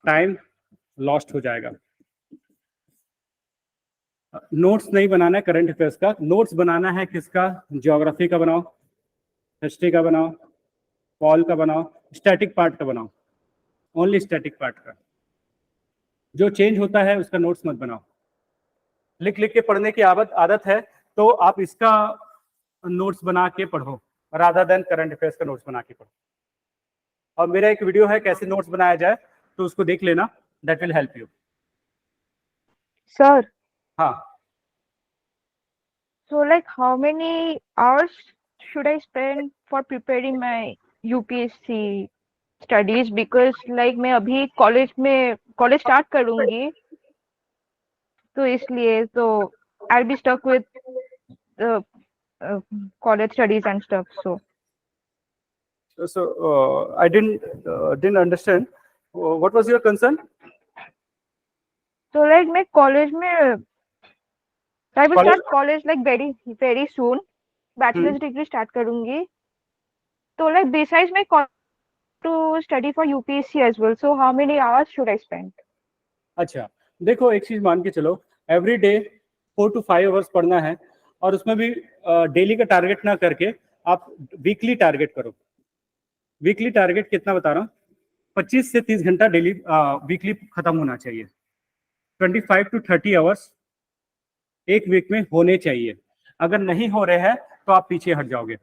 टाइम लॉस्ट हो जाएगा। नोट्स नहीं बनाना है करंट अफेयर्स का, नोट्स बनाना है किसका, ज्योग्राफी का बनाओ, हिस्ट्री का बनाओ, पॉल का बनाओ, स्टैटिक पार्ट का बनाओ, ओनली स्टैटिक पार्ट का। जो चेंज होता है उसका नोट्स मत बनाओ, लिख लिख के पढ़ने की आदत है तो आप इसका नोट्स बना के पढ़ो रादर देन करंट अफेयर्स का नोट्स बना के पढ़ो। और मेरा एक वीडियो है कैसे नोट्स बनाया जाए, तो उसको देख लेना, that will help you. Sir, हाँ, so like how many hours should I spend for preparing my UPSC studies? Because like मैं अभी कॉलेज स्टार्ट करूंगी, तो इसलिए तो I'll be stuck with college studies and stuff. So I didn't understand. What was your concern? so like मैं college में I will College- start college like very soon. Bachelor's degree start करूंगी. So like besides my to study for UPSC as well. So how many hours should I spend? अच्छा, देखो एक चीज मान के चलो, एवरी डे 4 to 5 आवर्स पढ़ना है, और उसमें भी डेली का टारगेट ना करके आप वीकली टारगेट करो। वीकली टारगेट कितना बता रहा हूँ, 25 से 30 घंटा डेली वीकली खत्म होना चाहिए। 25 to 30 आवर्स एक वीक में होने चाहिए। अगर नहीं हो रहे हैं तो आप पीछे हट जाओगे।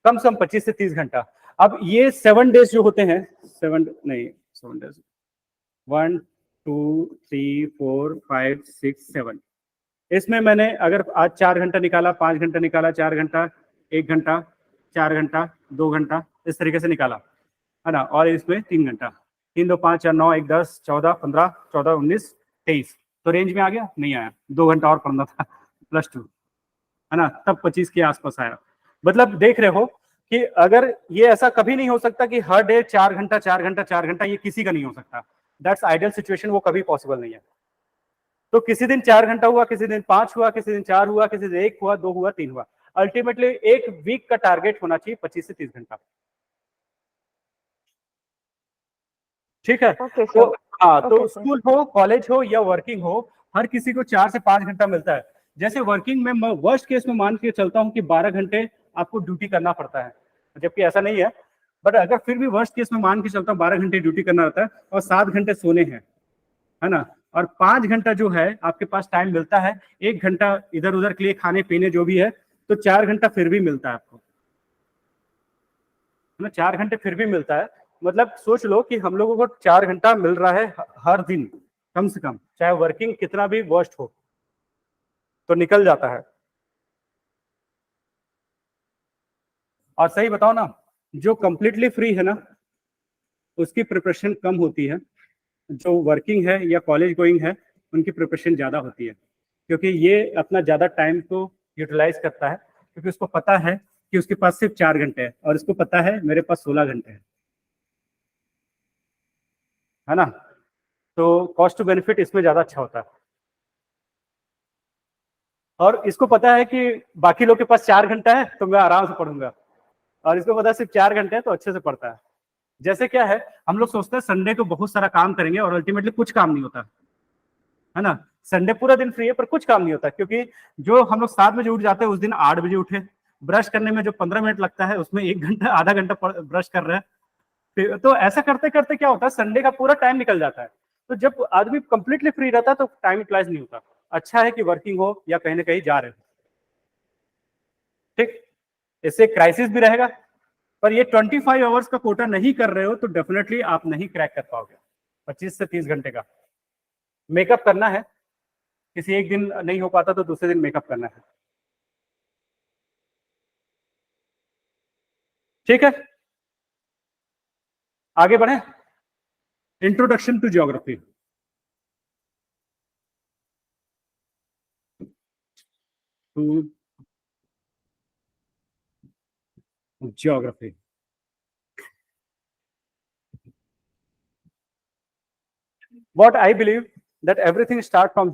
कम से कम 25 से 30 घंटा। अब ये 7 डेज जो होते हैं, 7 डेज, 1 2 3 4 5 6 7, इसमें मैंने अगर आज 4 घंटा निकाला, 5 घंटा निकाला, 4 घंटा, 1 घंटा, 4 घंटा, 2 घंटा, इस तरीके से निकाला है ना, और इसमें 3 घंटा, 3 2 5 4 9 1 10 14 15 14 19 23, तो रेंज में आ गया? नहीं आया, 2 घंटा और पढ़ना था +2, है ना, तब 25 के आसपास आया। मतलब देख रहे हो कि अगर ये ऐसा कभी नहीं हो सकता कि हर डे 4 घंटा 4 घंटा 4 घंटा, ये किसी का नहीं हो सकता। दैट्स आइडियल सिचुएशन, वो कभी पॉसिबल नहीं है। तो किसी दिन 4 घंटा हुआ, किसी दिन 5 हुआ, किसी दिन 4 हुआ, किसी दिन 1 हुआ, 2 हुआ, 3 हुआ। अल्टीमेटली एक वीक का टारगेट होना चाहिए 25 से 30 घंटा। ठीक है? Okay, तो sir. हाँ, तो Okay, sir. स्कूल हो, कॉलेज हो या वर्किंग हो, हर किसी को 4 से 5 घंटा मिलता है। जैसे वर्किंग में मैं वर्स्ट केस में मान के चलता हूँ कि 12 घंटे आपको ड्यूटी करना पड़ता है, जबकि ऐसा नहीं है, बट अगर फिर भी वर्स्ट केस में मान के चलता हूँ 12 घंटे ड्यूटी करना रहता है और 7 घंटे सोने हैं, है ना, और 5 घंटा जो है आपके पास टाइम मिलता है, 1 घंटा इधर उधर के लिए खाने पीने जो भी है, तो 4 घंटा फिर भी मिलता है आपको, है ना, 4 घंटे फिर भी मिलता है। मतलब सोच लो कि हम लोगों को 4 घंटा मिल रहा है हर दिन कम से कम, चाहे वर्किंग कितना भी वर्स्ट हो, तो निकल जाता है। और सही बताओ ना, जो कंप्लीटली फ्री है ना, उसकी प्रिपरेशन कम होती है, जो वर्किंग है या कॉलेज गोइंग है उनकी प्रिपरेशन ज्यादा होती है, क्योंकि ये अपना ज्यादा टाइम को यूटिलाइज करता है, क्योंकि उसको पता है कि उसके पास सिर्फ 4 घंटे है और उसको पता है मेरे पास 16 घंटे है ना, तो कॉस्ट टू बेनिफिट इसमें ज्यादा अच्छा होता है। और इसको पता है कि बाकी लोग के पास 4 घंटा है तो मैं आराम से पढ़ूंगा, और इसको पता है सिर्फ 4 घंटे है तो अच्छे से पढ़ता है। जैसे क्या है, हम लोग सोचते हैं संडे को बहुत सारा काम करेंगे और अल्टीमेटली कुछ काम नहीं होता, है ना, संडे पूरा दिन फ्री है पर कुछ काम नहीं होता, क्योंकि जो हम लोग 7 बजे उठ जाते हैं उस दिन 8 बजे उठे, ब्रश करने में जो 15 मिनट लगता है उसमें 1 घंटा आधा घंटा ब्रश कर रहे हैं, तो ऐसा करते करते क्या होता है, संडे का पूरा टाइम निकल जाता है। तो जब आदमी कंप्लीटली फ्री रहता है तो टाइम यूटिलाइज नहीं होता। अच्छा है कि वर्किंग हो या कहीं ना कहीं जा रहे हो, ठीक, इससे क्राइसिस भी रहेगा, पर ये 25 आवर्स का कोटा नहीं कर रहे हो तो डेफिनेटली आप नहीं क्रैक कर पाओगे। 25 से 30 घंटे का मेकअप करना है, किसी एक दिन नहीं हो पाता तो दूसरे दिन मेकअप करना है, ठीक है, आगे बढ़े। Introduction to geography. To geography. What I believe that everything starts from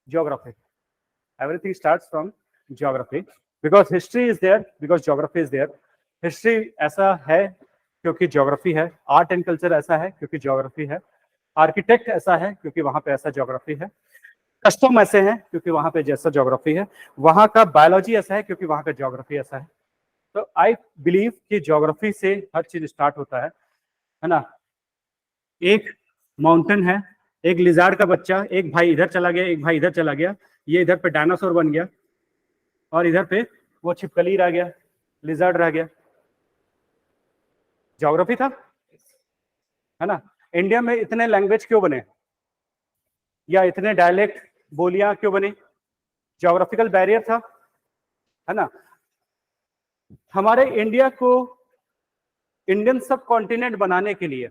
geography. Everything starts from geography because history is there, because geography is there. History ऐसा है क्योंकि geography है, art and culture ऐसा है क्योंकि geography है, architect ऐसा है क्योंकि वहां पे ऐसा geography है, कस्टम ऐसे हैं क्योंकि वहां पे जैसा geography है, वहां का बायोलॉजी ऐसा है क्योंकि वहां का geography ऐसा है। तो आई बिलीव कि geography से हर चीज स्टार्ट होता है ना। एक माउंटेन है एक लिजार्ड का बच्चा, एक भाई इधर चला गया, एक भाई इधर चला गया, ये इधर पे डायनासोर बन गया और इधर पे वो छिपकली रह गया, लिजार्ड रह गया। ज्योग्राफी था, है ना। इंडिया में इतने लैंग्वेज क्यों बने या इतने डायलेक्ट बोलियां क्यों बनी? ज्योग्राफिकल बैरियर था, है ना। हमारे इंडिया को इंडियन सब कॉन्टिनेंट बनाने के लिए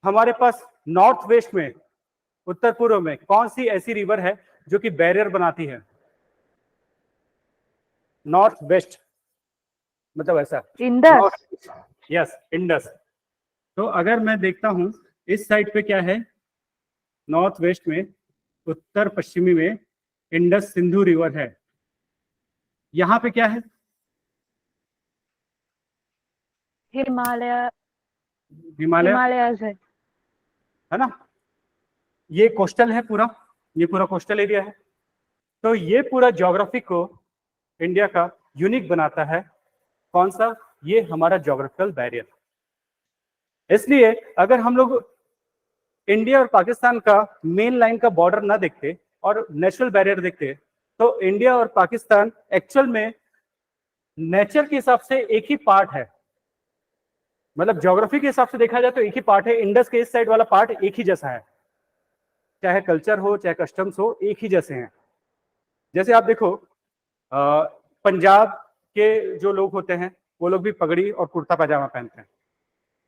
हमारे पास नॉर्थ वेस्ट में, उत्तर पूर्व में कौन सी ऐसी रिवर है जो कि बैरियर बनाती है? नॉर्थ वेस्ट मतलब ऐसा इंडस। Yes, Indus. तो अगर मैं देखता हूं इस साइड पे क्या है, नॉर्थ वेस्ट में, उत्तर पश्चिमी में इंडस सिंधु रिवर है। यहाँ पे क्या है? हिमालय, हिमालय, हिमालयाज है ना। ये कोस्टल है पूरा, ये पूरा कोस्टल एरिया है। तो ये पूरा ज्योग्राफी को इंडिया का यूनिक बनाता है। कौन सा? ये हमारा ज्योग्राफिकल बैरियर। इसलिए अगर हम लोग इंडिया और पाकिस्तान का मेन लाइन का बॉर्डर ना देखते और नेचुरल बैरियर देखते, तो इंडिया और पाकिस्तान एक्चुअल में नेचर के हिसाब से एक ही पार्ट है। मतलब ज्योग्राफी के हिसाब से देखा जाए तो एक ही पार्ट है। इंडस के इस साइड वाला पार्ट एक ही जैसा है, चाहे कल्चर हो चाहे कस्टम्स हो, एक ही जैसे हैं। जैसे आप देखो पंजाब के जो लोग होते हैं वो लोग भी पगड़ी और कुर्ता पैजामा पहनते हैं।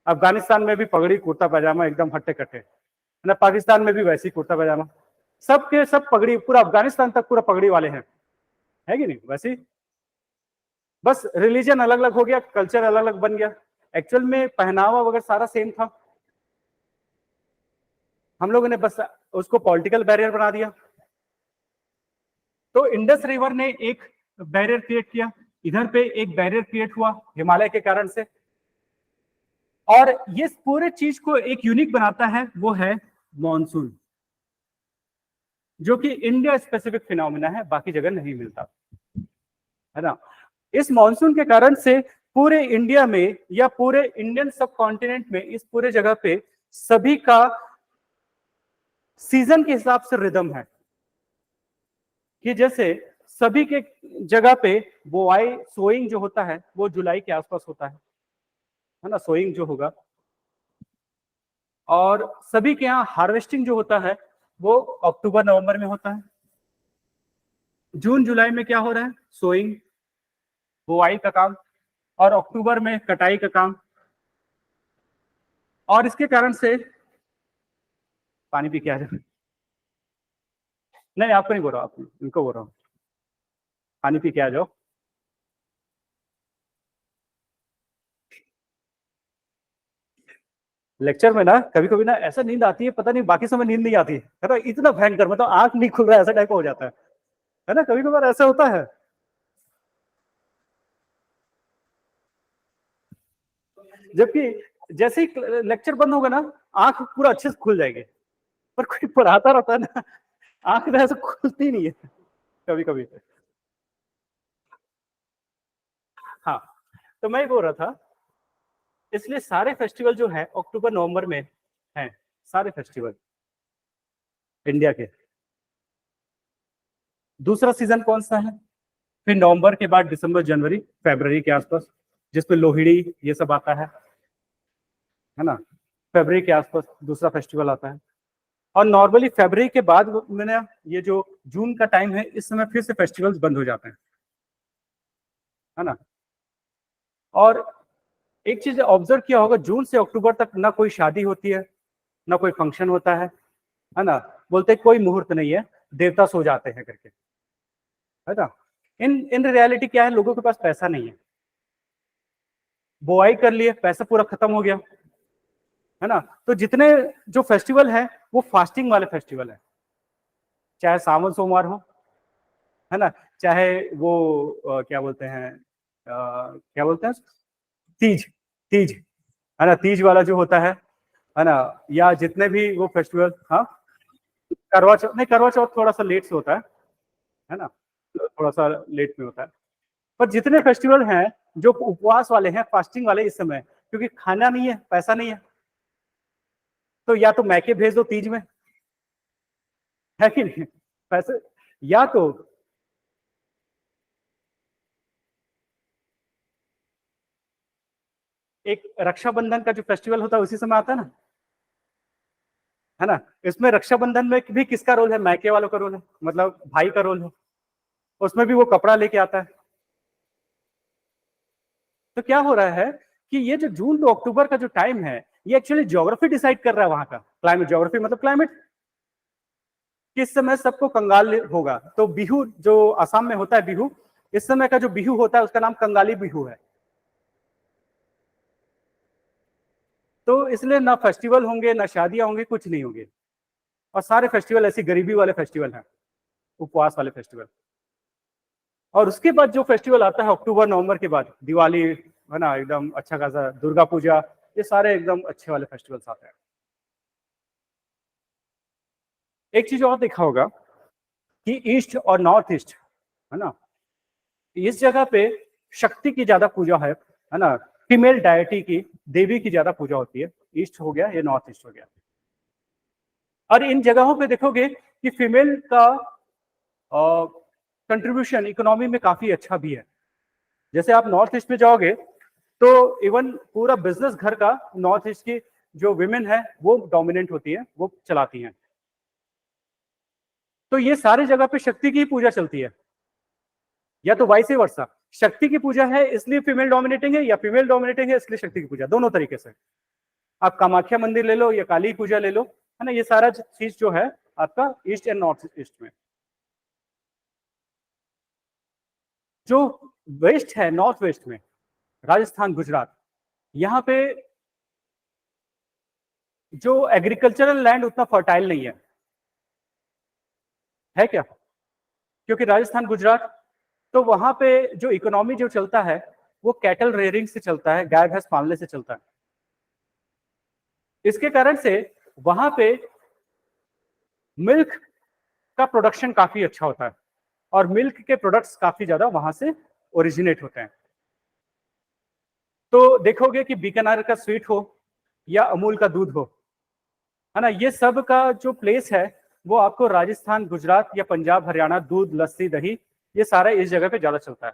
अफगानिस्तान में भी पगड़ी कुर्ता पैजामा एकदम हट्टे कट्टे, है ना। पाकिस्तान में भी वैसे ही कुर्ता पैजामा, सबके सब पगड़ी, पूरा अफगानिस्तान तक पूरा पगड़ी वाले हैं, है कि नहीं? वैसे ही बस रिलीजन अलग अलग हो गया, कल्चर अलग अलग बन गया। एक्चुअल में पहनावा वगैरह सारा सेम था। हम लोगों ने बस उसको पॉलिटिकल बैरियर बना दिया। तो इंडस रिवर ने एक बैरियर क्रिएट किया, इधर पे एक बैरियर क्रिएट हुआ हिमालय के कारण से। और ये पूरे चीज को एक यूनिक बनाता है, वो है मॉनसून, जो कि इंडिया स्पेसिफिक फिनोमिना है, बाकी जगह नहीं मिलता, है ना। इस मॉनसून के कारण से पूरे इंडिया में या पूरे इंडियन सब कॉन्टिनेंट में, इस पूरे जगह पे सभी का सीजन के हिसाब से रिदम है कि जैसे सभी के जगह पे बुआई, सोइंग जो होता है वो जुलाई के आसपास होता है ना, सोइंग जो होगा। और सभी के यहाँ हार्वेस्टिंग जो होता है वो अक्टूबर नवंबर में होता है। जून जुलाई में क्या हो रहा है? सोइंग, बुआई का काम, और अक्टूबर में कटाई का काम। और इसके कारण से पानी पी के आ जाए। नहीं, आपको नहीं बोल रहा, आप इनको बोल रहा हूँ, पानी पी के आ जाओ। लेक्चर में ना कभी कभी ना ऐसा नींद आती है, पता नहीं बाकी समय नींद नहीं आती है ना, इतना भयंकर, मतलब आंख नहीं खुल रहा है ऐसा टाइप हो जाता है ना, कभी कभार ऐसा होता है। जबकि जैसे ही लेक्चर बंद होगा ना, आंख पूरा अच्छे से खुल जाएगी, पर कोई पढ़ाता रहता है ना, आंख ना ऐसे खुलती नहीं है कभी कभी। हाँ, तो मैं बोल रहा था, इसलिए सारे फेस्टिवल जो है अक्टूबर नवंबर में हैं, सारे फेस्टिवल इंडिया के। दूसरा सीजन कौन सा है? फिर नवंबर के बाद दिसंबर, जनवरी, फरवरी के आसपास, जिसपे लोहड़ी ये सब आता है ना। फरवरी के आसपास दूसरा फेस्टिवल आता है। और नॉर्मली फरवरी के बाद मैंने ये जो जून का टाइम है, इस समय फिर से फेस्टिवल्स बंद हो जाते हैं, है ना। और एक चीज ऑब्जर्व किया होगा, जून से अक्टूबर तक ना कोई शादी होती है, ना कोई फंक्शन होता है ना। बोलते कोई मुहूर्त नहीं है, देवता सो जाते हैं करके, है ना। इन रियलिटी क्या है, लोगों के पास पैसा नहीं है, बुआई कर लिए, पैसा पूरा खत्म हो गया, है ना। तो जितने जो फेस्टिवल है वो फास्टिंग वाले फेस्टिवल है, चाहे सावन सोमवार हो, है ना, चाहे वो क्या बोलते हैं, तीज, तीज, है ना, तीज वाला जो होता है ना, या जितने भी वो फेस्टिवल। हाँ, करवा चौथ नहीं, करवा चौथ थोड़ा सा लेट से होता है ना, थोड़ा सा लेट में होता है। पर जितने फेस्टिवल हैं जो उपवास वाले हैं, फास्टिंग वाले, इस समय क्योंकि खाना नहीं है, पैसा नहीं है, तो या तो मैके भेज दो तीज में, है कि नहीं, पैसे, या तो एक रक्षाबंधन का जो फेस्टिवल होता है उसी समय आता है ना, इसमें रक्षाबंधन में भी किसका रोल है, मैके वालों का रोल है, मतलब भाई का रोल है, उसमें भी वो कपड़ा लेके आता है। तो क्या हो रहा है कि ये जो जून टू अक्टूबर का जो टाइम है, ये एक्चुअली ज्योग्राफी डिसाइड कर रहा है वहां का, क्लाइमेट, ज्योग्राफी मतलब क्लाइमेट, किस समय सबको कंगाल होगा। तो बिहू जो असम में होता है बिहू, इस समय का जो बिहू होता है उसका नाम कंगाली बिहू है। तो इसलिए ना फेस्टिवल होंगे ना शादियां होंगी, कुछ नहीं होंगे, और सारे फेस्टिवल ऐसी गरीबी वाले फेस्टिवल हैं, उपवास वाले फेस्टिवल। और उसके बाद जो फेस्टिवल आता है अक्टूबर नवंबर के बाद, दिवाली है ना, एकदम अच्छा खासा, दुर्गा पूजा, ये सारे एकदम अच्छे वाले फेस्टिवल्स आते हैं। एक चीज और देखा होगा कि ईस्ट और नॉर्थ ईस्ट, है ना, इस जगह पे शक्ति की ज्यादा पूजा है ना, फीमेल डायटी की, देवी की ज्यादा पूजा होती है। ईस्ट हो गया, ये नॉर्थ ईस्ट हो गया। और इन जगहों पे देखोगे कि फीमेल का कंट्रीब्यूशन इकोनॉमी में काफी अच्छा भी है। जैसे आप नॉर्थ ईस्ट में जाओगे तो इवन पूरा बिजनेस घर का नॉर्थ ईस्ट की जो विमेन है वो डोमिनेंट होती है, वो चलाती हैं। तो ये सारी जगह पे शक्ति की पूजा चलती है, या तो वाइस वर्सा, शक्ति की पूजा है इसलिए फीमेल डोमिनेटिंग है, या फीमेल डोमिनेटिंग है इसलिए शक्ति की पूजा, दोनों तरीके से। आप कामाख्या मंदिर ले लो या काली पूजा ले लो, है ना, ये सारा चीज जो है आपका ईस्ट एंड नॉर्थ ईस्ट में। जो वेस्ट है, नॉर्थ वेस्ट में, राजस्थान, गुजरात, यहाँ पे जो एग्रीकल्चरल लैंड उतना फर्टाइल नहीं है क्या? क्योंकि राजस्थान, गुजरात, तो वहां पे जो इकोनॉमी जो चलता है वो कैटल रेयरिंग से चलता है, गाय भैंस पालने से चलता है। इसके कारण से वहां पे मिल्क का प्रोडक्शन काफी अच्छा होता है, और मिल्क के प्रोडक्ट्स काफी ज्यादा वहां से ओरिजिनेट होते हैं। तो देखोगे कि बीकानेर का स्वीट हो या अमूल का दूध हो, है ना, ये सब का जो प्लेस है वो आपको राजस्थान, गुजरात या पंजाब, हरियाणा, दूध, लस्सी, दही, ये सारा इस जगह पे ज्यादा चलता है।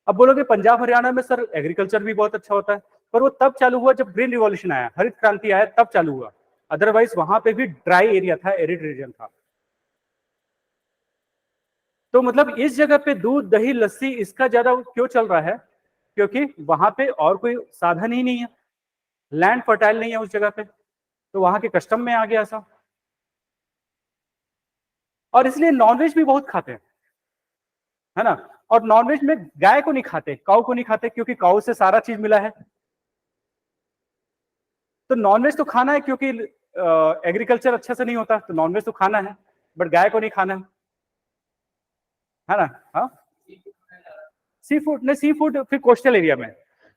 अब बोलोगे पंजाब हरियाणा में सर एग्रीकल्चर भी बहुत अच्छा होता है, पर वो तब चालू हुआ जब ग्रीन रिवॉल्यूशन आया, हरित क्रांति आया, तब चालू हुआ। अदरवाइज वहां पे भी ड्राई एरिया था, एरिड रीजन था। तो मतलब इस जगह पे दूध, दही, लस्सी इसका ज्यादा क्यों चल रहा है? क्योंकि वहां पे और कोई साधन ही नहीं है, लैंड फर्टाइल नहीं है उस जगह पे, तो वहां के कस्टम में आ गया ऐसा। और इसलिए नॉनवेज भी बहुत खाते हैं, है ना, और नॉनवेज में गाय को नहीं खाते, काऊ को नहीं खाते, क्योंकि काऊ से सारा चीज मिला है। तो नॉनवेज तो खाना है, क्योंकि एग्रीकल्चर अच्छा से नहीं होता, तो नॉनवेज तो खाना है, बट गाय को नहीं खाना है ना। हाँ, सी फूड नहीं, सी फूड फिर कोस्टल एरिया में,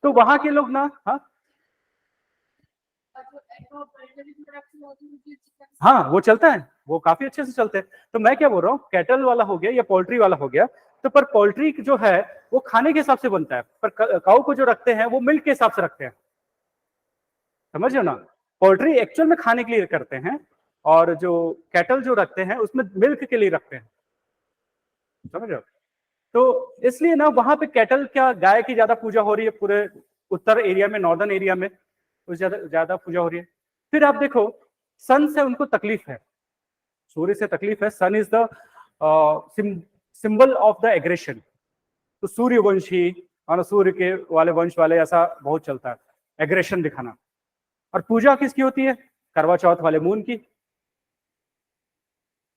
तो वहां के लोग ना, हाँ वो चलता है, वो काफी अच्छे से चलते हैं। तो मैं क्या बोल रहा हूँ, कैटल वाला हो गया या पोल्ट्री वाला हो गया, तो पर पोल्ट्री जो है वो खाने के हिसाब से बनता है, पर काऊ को जो रखते हैं वो मिल्क के हिसाब से रखते हैं, समझ रहे हो ना। पोल्ट्री एक्चुअल में खाने के लिए करते हैं, और जो कैटल जो रखते हैं उसमें मिल्क के लिए रखते हैं, समझ रहे हो। तो इसलिए ना वहां पे कैटल, क्या गाय की ज्यादा पूजा हो रही है पूरे उत्तर एरिया में, नॉर्दर्न एरिया में उस ज्यादा पूजा हो रही है। फिर आप देखो, सन से उनको तकलीफ है, सूर्य से तकलीफ है। Sun is the symbol of the aggression. तो सूर्यवंशी और सूर्य के वाले वंश वाले ऐसा बहुत चलता है, एग्रेशन दिखाना। और पूजा किसकी होती है? करवा चौथ वाले मून की,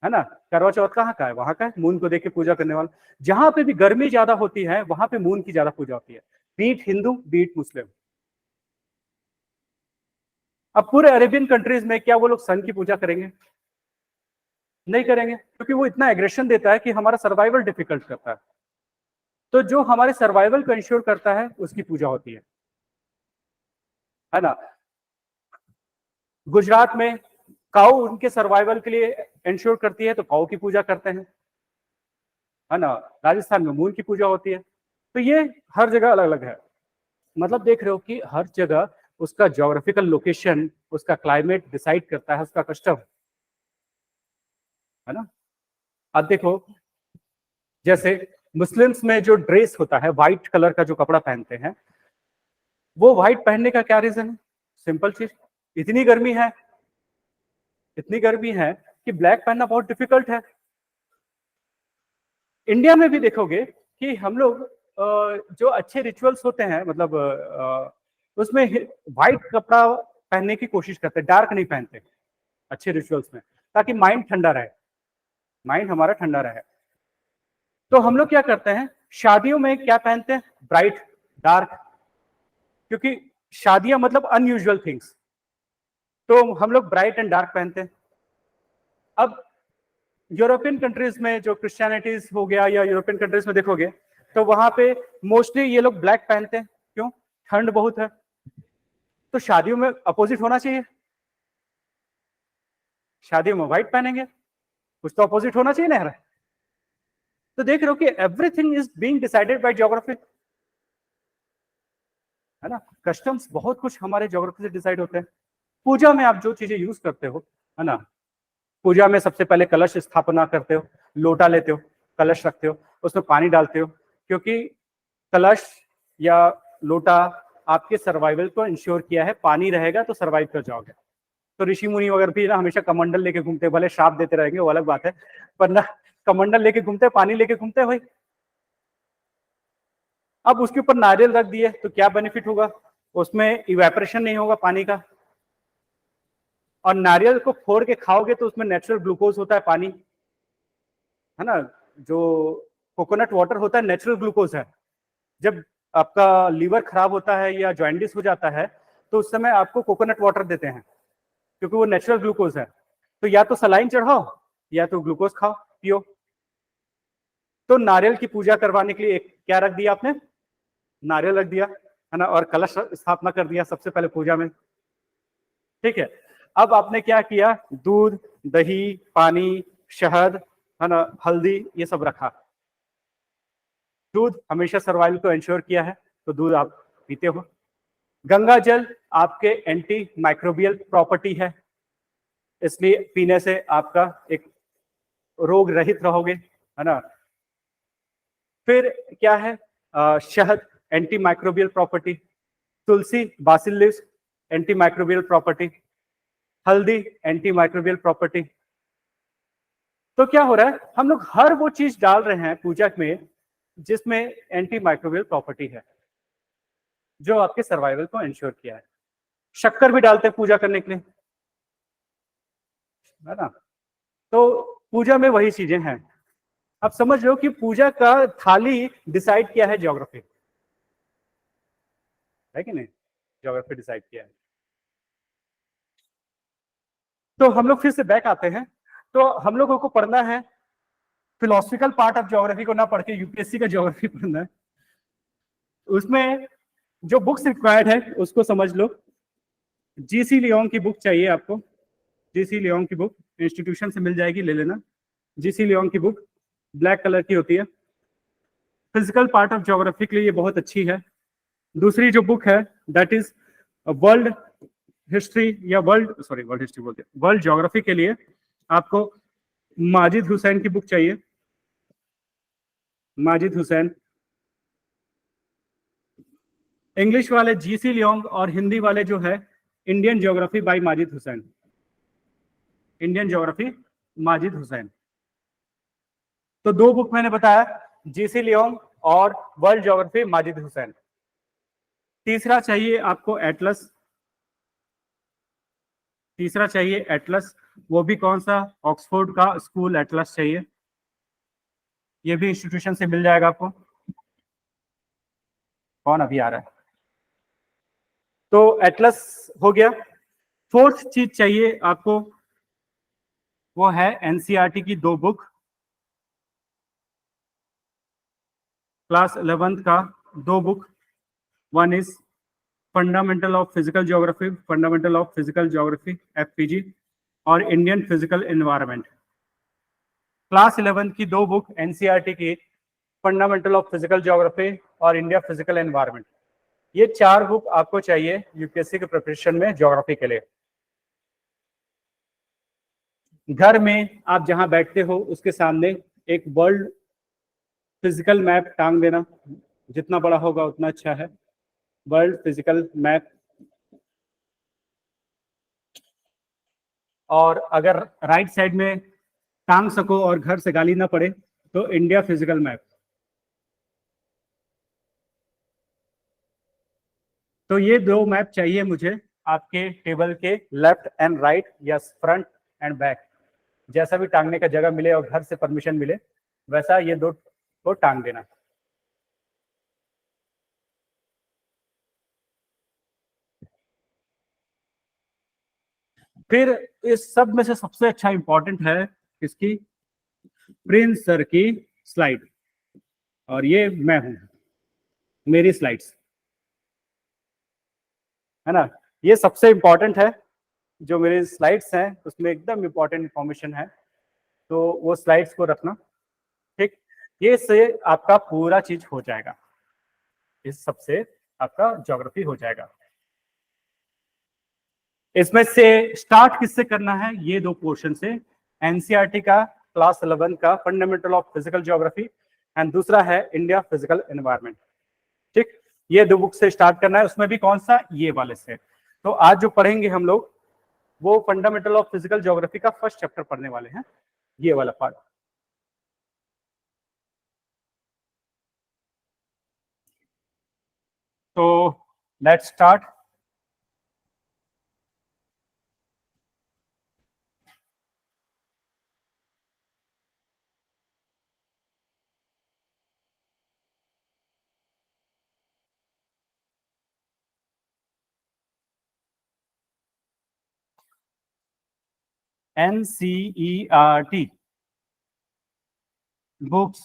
है ना। करवा चौथ कहाँ का है? वहां का है, मून को देख के पूजा करने वाला। जहां पे भी गर्मी ज्यादा होती है वहां पे मून की ज्यादा पूजा होती है, बीट हिंदू बीट मुस्लिम। अब पूरे अरेबियन कंट्रीज में क्या वो लोग सन की पूजा करेंगे? नहीं करेंगे, क्योंकि वो इतना एग्रेशन देता है कि हमारा सर्वाइवल डिफिकल्ट करता है। तो जो हमारे सर्वाइवल को इंश्योर करता है उसकी पूजा होती है ना। गुजरात में काऊ उनके सर्वाइवल के लिए इंश्योर करती है, तो काऊ की पूजा करते हैं, है ना। राजस्थान में मून की पूजा होती है। तो ये हर जगह अलग अलग है। मतलब देख रहे हो कि हर जगह उसका ज्योग्राफिकल लोकेशन, उसका क्लाइमेट डिसाइड करता है उसका कस्टम, है ना। अब देखो जैसे मुस्लिम्स में जो ड्रेस होता है, व्हाइट कलर का जो कपड़ा पहनते हैं, वो व्हाइट पहनने का क्या रीजन है? सिंपल चीज, इतनी गर्मी है, इतनी गर्मी है कि ब्लैक पहनना बहुत डिफिकल्ट है। इंडिया में भी देखोगे कि हम लोग जो अच्छे रिचुअल्स होते हैं, मतलब उसमें व्हाइट कपड़ा पहनने की कोशिश करते हैं, डार्क नहीं पहनते अच्छे रिचुअल्स में, ताकि माइंड ठंडा रहे, माइंड हमारा ठंडा रहे। तो हम लोग क्या करते हैं, शादियों में क्या पहनते हैं? ब्राइट, डार्क, क्योंकि शादियां मतलब अनयूजुअल थिंग्स, तो हम लोग ब्राइट एंड डार्क पहनते हैं। अब यूरोपियन कंट्रीज में जो क्रिश्चियनिटीज हो गया, या यूरोपियन कंट्रीज में देखोगे तो वहां पे मोस्टली ये लोग ब्लैक पहनते हैं। क्यों? ठंड बहुत है। तो शादियों में अपोजिट होना चाहिए, शादियों में व्हाइट पहनेंगे, कुछ तो अपोजिट होना चाहिए ना। तो देख रहे हो कि everything is being decided by geography, है ना। कस्टम्स बहुत कुछ हमारे ज्योग्राफी से डिसाइड होते हैं। पूजा में आप जो चीजें यूज करते हो, है ना, पूजा में सबसे पहले कलश स्थापना करते हो, लोटा लेते हो, कलश रखते हो, उसमें पानी डालते हो, क्योंकि कलश या लोटा आपके सर्वाइवल को इंश्योर किया है, पानी रहेगा तो सर्वाइव कर जाओगे। तो ऋषि मुनि वगैरह भी ना हमेशा कमंडल लेके घूमते, भले श्राप देते रहेंगे वो अलग बात है, पर ना कमंडल लेके घूमते, पानी लेके घूमते भाई। अब उसके ऊपर नारियल रख दिए तो क्या बेनिफिट होगा? उसमें इवेपोरेशन नहीं होगा पानी का, और नारियल को फोड़ के खाओगे तो उसमें नेचुरल ग्लूकोज होता है, पानी, है ना। जो कोकोनट वाटर होता है नेचुरल ग्लूकोज है। जब आपका लीवर खराब होता है या जॉइंडिस हो जाता है तो उस समय आपको कोकोनट वाटर देते हैं, क्योंकि वो नेचुरल ग्लूकोज है। तो या तो सलाइन चढ़ाओ या तो ग्लूकोज खाओ, पियो। तो नारियल की पूजा करवाने के लिए एक क्या रख दिया आपने? नारियल रख दिया, है ना, और कलश स्थापना कर दिया सबसे पहले पूजा में, ठीक है। अब आपने क्या किया? दूध, दही, पानी, शहद, है ना, हल्दी, ये सब रखा। दूध हमेशा सर्वाइवल को इंश्योर किया है, तो दूध आप पीते हो। गंगा जल आपके एंटी माइक्रोबियल प्रॉपर्टी है, इसलिए पीने से आपका एक रोग रहित रहोगे, है ना। फिर क्या है? शहद एंटी माइक्रोबियल प्रॉपर्टी, तुलसी, basil leaves anti microbial property, हल्दी एंटी माइक्रोबियल प्रॉपर्टी। तो क्या हो रहा है, हम लोग हर वो चीज डाल रहे हैं पूजा में जिसमें एंटी माइक्रोबियल प्रॉपर्टी है, जो आपके सर्वाइवल को इंश्योर किया है। शक्कर भी डालते हैं पूजा करने के लिए, है ना। तो पूजा में वही चीजें हैं। अब समझ लो कि पूजा का थाली डिसाइड किया है ज्योग्राफी, है कि नहीं? ज्योग्राफी डिसाइड किया है। तो हम लोग फिर से बैक आते हैं। तो हम लोगों को पढ़ना है फिलोसफिकल पार्ट ऑफ ज्योग्राफी को, ना पढ़ के यूपीएससी का ज्योग्राफी पढ़ना है। उसमें जो बुक्स रिक्वायर्ड है उसको समझ लो। जीसी लियोंग की बुक चाहिए आपको, जीसी लियोंग की बुक इंस्टीट्यूशन से मिल जाएगी, ले लेना। जीसी लियोंग की बुक ब्लैक कलर की होती है, फिजिकल पार्ट ऑफ ज्योग्राफी के लिए ये बहुत अच्छी है। दूसरी जो बुक है दैट इज वर्ल्ड हिस्ट्री, या वर्ल्ड हिस्ट्री बोलते हैं, वर्ल्ड ज्योग्राफी के लिए आपको माजिद हुसैन की बुक चाहिए, माजिद हुसैन। इंग्लिश वाले जीसी लियोंग और हिंदी वाले जो है Indian geography bye Majid Hussain, Indian geography Majid Hussain. तो दो बुक मैंने बताया, जीसी लियोंग और वर्ल्ड ज्योग्राफी माजिद हुसैन। तीसरा चाहिए आपको एटलस, तीसरा चाहिए एटलस, वो भी कौन सा? ऑक्सफोर्ड का स्कूल एटलस चाहिए, ये भी इंस्टीट्यूशन से मिल जाएगा आपको। कौन अभी आ रहा है? तो एटलस हो गया। फोर्थ चीज चाहिए आपको, वो है एनसीईआरटी की दो बुक, क्लास 11th का दो book. One is fundamental of physical geography, fundamental of physical geography FPG, और Indian physical environment. Class 11th की दो बुक एनसीईआरटी की, फंडामेंटल ऑफ फिजिकल ज्योग्राफी और इंडिया फिजिकल एनवायरनमेंट। ये 4 बुक आपको चाहिए यूपीएससी के प्रिपरेशन में ज्योग्राफी के लिए। घर में आप जहां बैठते हो उसके सामने एक वर्ल्ड फिजिकल मैप टांग देना, जितना बड़ा होगा उतना अच्छा है। वर्ल्ड फिजिकल मैप, और अगर राइट साइड में टांग सको और घर से गाली ना पड़े तो इंडिया फिजिकल मैप। तो ये 2 मैप चाहिए मुझे आपके टेबल के लेफ्ट एंड राइट या फ्रंट एंड बैक, जैसा भी टांगने का जगह मिले और घर से परमिशन मिले वैसा ये 2 को टांग देना। फिर इस सब में से सबसे अच्छा इंपॉर्टेंट है किसकी? प्रिंस सर की स्लाइड, और ये मैं हूं, मेरी स्लाइड्स, है ना। ये सबसे इंपॉर्टेंट है, जो मेरे स्लाइड्स हैं उसमें एकदम इंपॉर्टेंट इंफॉर्मेशन है, तो वो स्लाइड्स को रखना, ठीक। ये से आपका पूरा चीज हो जाएगा, इस सबसे आपका ज्योग्राफी हो जाएगा। इसमें से स्टार्ट किससे करना है? ये 2 पोर्शन से, एनसीईआरटी का क्लास 11 का fundamental of physical geography and दूसरा है इंडिया फिजिकल एनवायरनमेंट, ठीक। ये 2 बुक से स्टार्ट करना है, उसमें भी कौन सा? ये वाले से। तो आज जो पढ़ेंगे हम लोग वो फंडामेंटल ऑफ फिजिकल ज्योग्राफी का फर्स्ट चैप्टर पढ़ने वाले हैं, ये वाला पार्ट। तो let's start. NCERT books,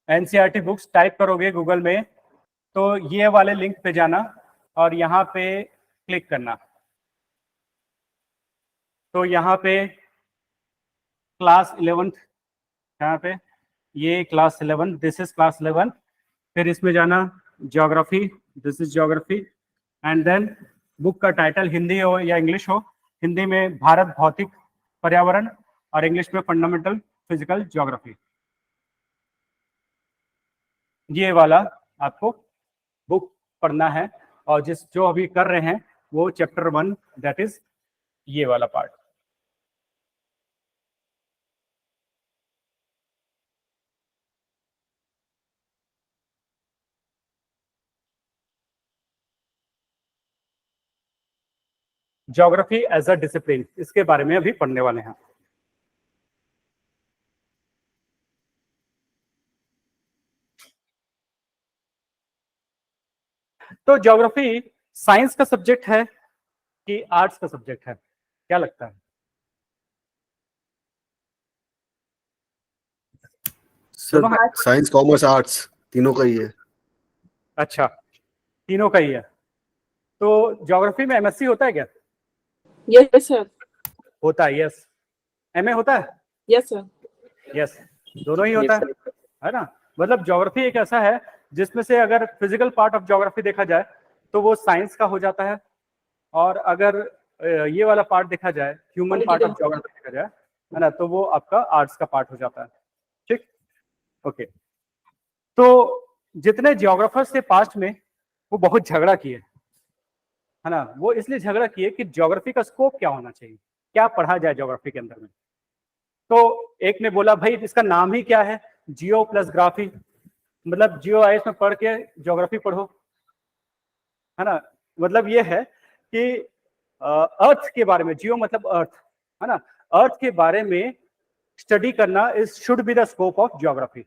NCERT books type करोगे गूगल में तो ये वाले लिंक पे जाना और यहाँ पे क्लिक करना। तो यहाँ पे क्लास 11, यहाँ पे ये क्लास 11, दिस इज क्लास 11। फिर इसमें जाना geography, this is geography, and then book का टाइटल हिंदी हो या इंग्लिश हो, हिंदी में भारत भौतिक पर्यावरण और इंग्लिश में फंडामेंटल फिजिकल ज्योग्राफी। ये वाला आपको बुक पढ़ना है, और जो अभी कर रहे हैं वो चैप्टर 1, दैट इज ये वाला part. Geography as a discipline, इसके बारे में अभी पढ़ने वाले हैं। तो ज्योग्राफी साइंस का सब्जेक्ट है कि आर्ट्स का सब्जेक्ट है, क्या लगता है? सर साइंस कॉमर्स आर्ट्स तीनों का ही है। अच्छा, तीनों का ही है। तो ज्योग्राफी में एमएससी होता है क्या? Yes sir. होता है, यस। एमए होता है? Yes sir. यस, दोनों ही होता है ना। मतलब ज्योग्राफी एक ऐसा है जिसमें से अगर फिजिकल पार्ट ऑफ ज्योग्राफी देखा जाए तो वो साइंस का हो जाता है, और अगर ये वाला पार्ट देखा जाए, ह्यूमन पार्ट ऑफ ज्योग्राफी देखा जाए, है ना, तो वो आपका आर्ट्स का पार्ट हो जाता है, ठीक। ओके, तो जितने ज्योग्राफर्स थे पास्ट में वो बहुत झगड़ा किए, है ना। वो इसलिए झगड़ा किए कि ज्योग्राफी का स्कोप क्या होना चाहिए, क्या पढ़ा जाए ज्योग्राफी के अंदर में। तो एक ने बोला भाई इसका नाम ही क्या है, जियो प्लस ग्राफी, मतलब जियो आईएस में पढ़ के ज्योग्राफी पढ़ो, है ना। मतलब ये है कि अर्थ के बारे में, जियो मतलब अर्थ, है ना, अर्थ के बारे में स्टडी करना is should be the scope of geography,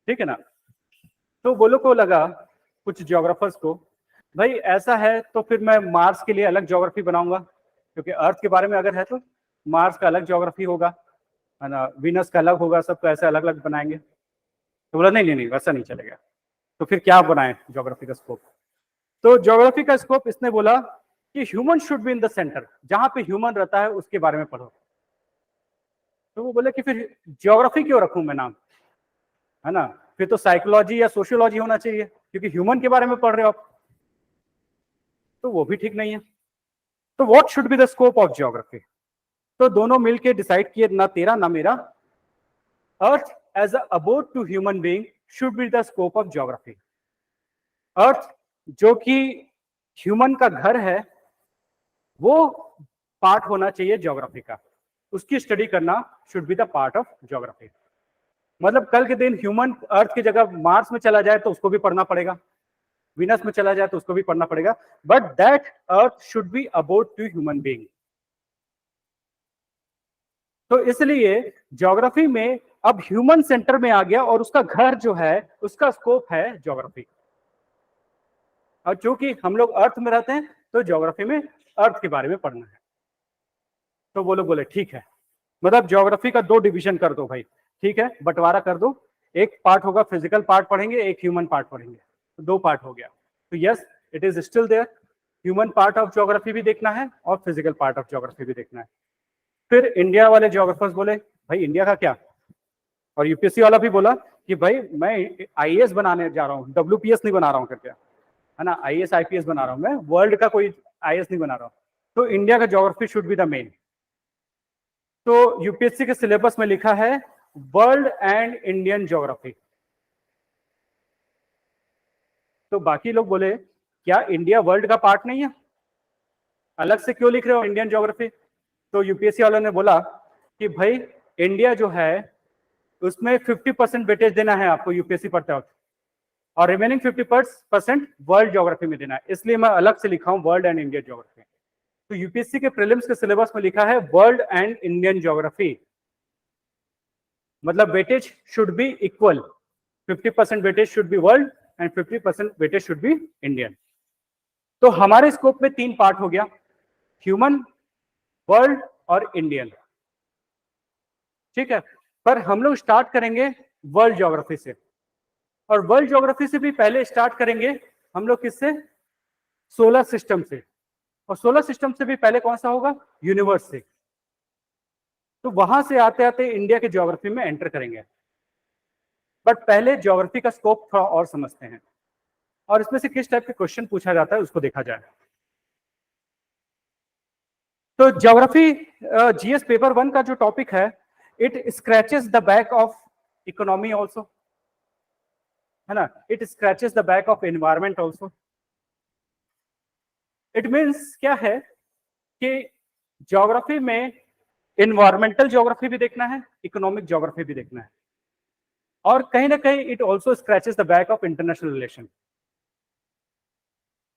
ठीक है ना। तो वो लोग को लगा, कुछ ज्योग्राफर्स को, भाई ऐसा है तो फिर मैं मार्स के लिए अलग ज्योग्राफी बनाऊंगा, क्योंकि अर्थ के बारे में अगर है तो मार्स का अलग ज्योग्राफी होगा, है ना, वीनस का अलग होगा, सबको ऐसे अलग अलग बनाएंगे। तो बोला नहीं नहीं नहीं, वैसा नहीं चलेगा। तो फिर क्या बनाए ज्योग्राफी का स्कोप? तो ज्योग्राफी का स्कोप इसने बोला कि human should be in the centre, जहां पे ह्यूमन रहता है उसके बारे में पढ़ो। तो वो बोले कि फिर ज्योग्राफी क्यों रखूं मैं नाम, है ना, फिर तो साइकोलॉजी या सोशियोलॉजी होना चाहिए क्योंकि ह्यूमन के बारे में पढ़ रहे हो आप, तो वो भी ठीक नहीं है। तो what should be the scope of geography? तो दोनों मिलके डिसाइड किए, ना तेरा ना मेरा, earth as a abode to human being should be the scope of geography. Earth जो कि ह्यूमन का घर है वो पार्ट होना चाहिए ज्योग्राफी का, उसकी स्टडी करना should be the part of geography. मतलब कल के दिन ह्यूमन अर्थ की जगह मार्स में चला जाए तो उसको भी पढ़ना पड़ेगा, विनस में चला जाए तो उसको भी पढ़ना पड़ेगा, but that earth should be about to human being. तो इसलिए ज्योग्राफी में अब ह्यूमन सेंटर में आ गया और उसका घर जो है उसका स्कोप है ज्योग्राफी। और चूंकि हम लोग अर्थ में रहते हैं तो ज्योग्राफी में अर्थ के बारे में पढ़ना है। तो वो लोग बोले ठीक है, मतलब ज्योग्राफी का 2 डिवीजन कर दो भाई, ठीक है, बंटवारा कर दो, एक पार्ट होगा फिजिकल पार्ट पढ़ेंगे, एक ह्यूमन पार्ट पढ़ेंगे, तो 2 पार्ट हो गया। तो yes, it is still there, human part of geography भी देखना है और फिजिकल पार्ट ऑफ ज्योग्राफी भी देखना है। फिर इंडिया वाले ज्योग्राफर्स बोले भाई इंडिया का क्या, और यूपीएससी वाला भी बोला कि भाई मैं आईएएस बनाने जा रहा हूँ, डब्ल्यूपीएस नहीं बना रहा हूँ करके, है ना, आईएएस आईपीएस बना रहा हूँ मैं, वर्ल्ड का कोई आईएएस नहीं बना रहा हूँ, तो इंडिया का geography should be the main. तो यूपीएससी के सिलेबस में लिखा है वर्ल्ड एंड इंडियन ज्योग्राफी। तो बाकी लोग बोले क्या इंडिया वर्ल्ड का पार्ट नहीं है, अलग से क्यों लिख रहे हो इंडियन ज्योग्राफी? तो यूपीएससी वालों ने बोला कि भाई इंडिया जो है उसमें 50% वेटेज देना है आपको यूपीएससी पढ़ते वक्त, और रिमेनिंग 50% वर्ल्ड ज्योग्राफी में देना है, इसलिए मैं अलग से लिखा हूं वर्ल्ड एंड इंडियन ज्योग्राफी। तो यूपीएससी के प्रीलिम्स के सिलेबस में लिखा है वर्ल्ड एंड इंडियन ज्योग्राफी, मतलब weightage should be equal, 50% weightage should be world and 50% weightage should be Indian. तो हमारे स्कोप में 3 पार्ट हो गया, ह्यूमन, वर्ल्ड और इंडियन, ठीक है। पर हम लोग स्टार्ट करेंगे वर्ल्ड ज्योग्राफी से, और वर्ल्ड ज्योग्राफी से भी पहले स्टार्ट करेंगे हम लोग किससे, सोलर सिस्टम से, और सोलर सिस्टम से भी पहले कौन सा होगा, यूनिवर्स से। तो वहां से आते आते इंडिया के ज्योग्राफी में एंटर करेंगे, बट पहले ज्योग्राफी का स्कोप थोड़ा और समझते हैं, और इसमें से किस टाइप के क्वेश्चन पूछा जाता है उसको देखा जाए। तो ज्योग्राफी जीएस पेपर 1 का जो टॉपिक है, it scratches the back of economy also, है ना, it scratches the back of environment also. It means क्या है कि ज्योग्राफी में एनवायरमेंटल ज्योग्राफी भी देखना है, इकोनॉमिक ज्योग्राफी भी देखना है, और कहीं ना कहीं it also scratches the back of international relation,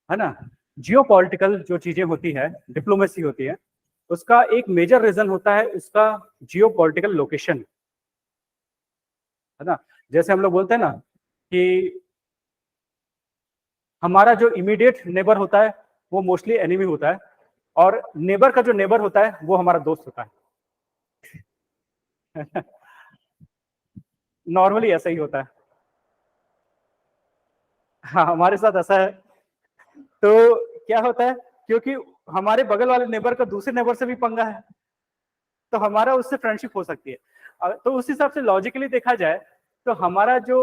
है ना। जियोपॉलिटिकल जो चीजें होती है, डिप्लोमेसी होती है, उसका एक मेजर रीजन होता है उसका जियोपॉलिटिकल लोकेशन, है ना। जैसे हम लोग बोलते हैं ना कि हमारा जो इमीडिएट नेबर होता है वो मोस्टली एनिमी होता है, और नेबर का जो नेबर होता है वो हमारा दोस्त होता है। नॉर्मली ऐसा ही होता है, हाँ हमारे साथ ऐसा है। तो क्या होता है, क्योंकि हमारे बगल वाले नेबर का दूसरे नेबर से भी पंगा है, तो हमारा उससे फ्रेंडशिप हो सकती है। तो उस हिसाब से लॉजिकली देखा जाए तो हमारा जो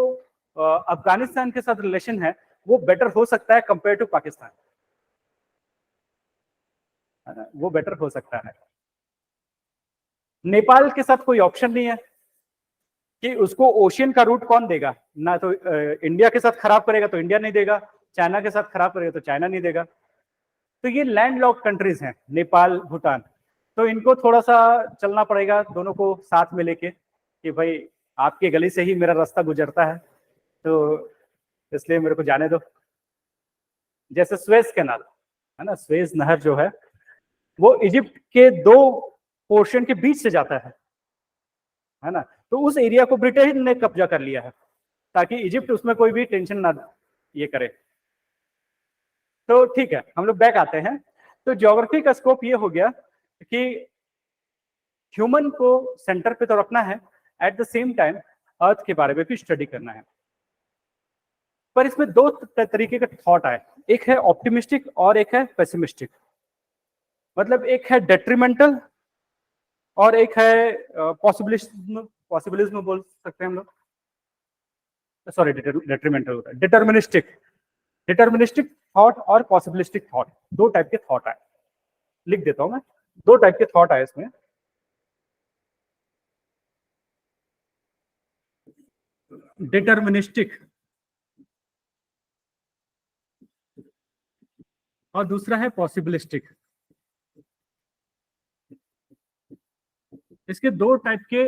अफगानिस्तान के साथ रिलेशन है वो बेटर हो सकता है कंपेयर टू पाकिस्तान, है ना, वो बेटर हो सकता है। नेपाल के साथ कोई ऑप्शन नहीं है कि उसको ओशियन का रूट कौन देगा, ना तो इंडिया के साथ खराब करेगा तो इंडिया नहीं देगा, चाइना के साथ खराब करेगा तो चाइना नहीं देगा। तो ये लैंडलॉक्ड कंट्रीज हैं नेपाल भूटान, तो इनको थोड़ा सा चलना पड़ेगा दोनों को साथ में लेके कि भाई आपकी गली से ही मेरा रास्ता गुजरता है तो इसलिए मेरे को जाने दो। जैसे स्वेज कैनाल, है ना, स्वेज नहर जो है वो इजिप्ट के 2 पोर्शन के बीच से जाता है ना, तो उस एरिया को ब्रिटेन ने कब्जा कर लिया है ताकि इजिप्ट उसमें कोई भी टेंशन ना ये करे। तो ठीक है, हम लोग बैक आते हैं। तो ज्योग्राफी का स्कोप ये हो गया कि ह्यूमन को सेंटर पे तो रखना है, एट द सेम टाइम अर्थ के बारे में भी स्टडी करना है। पर इसमें 2 तरीके का थॉट आए, एक है ऑप्टिमिस्टिक और एक है पेसिमिस्टिक। मतलब एक है डेट्रीमेंटल और एक है पॉसिबिलिज्म बोल सकते हैं हम लोग, सॉरी डिटरमिनेंटल होता है, डिटर्मिनिस्टिक थॉट और पॉसिबिलिस्टिक थॉट, दो टाइप के थॉट आए, लिख देता हूं मैं, दो टाइप के थॉट आए इसमें। डिटर्मिनिस्टिक और दूसरा है पॉसिबिलिस्टिक। इसके दो टाइप के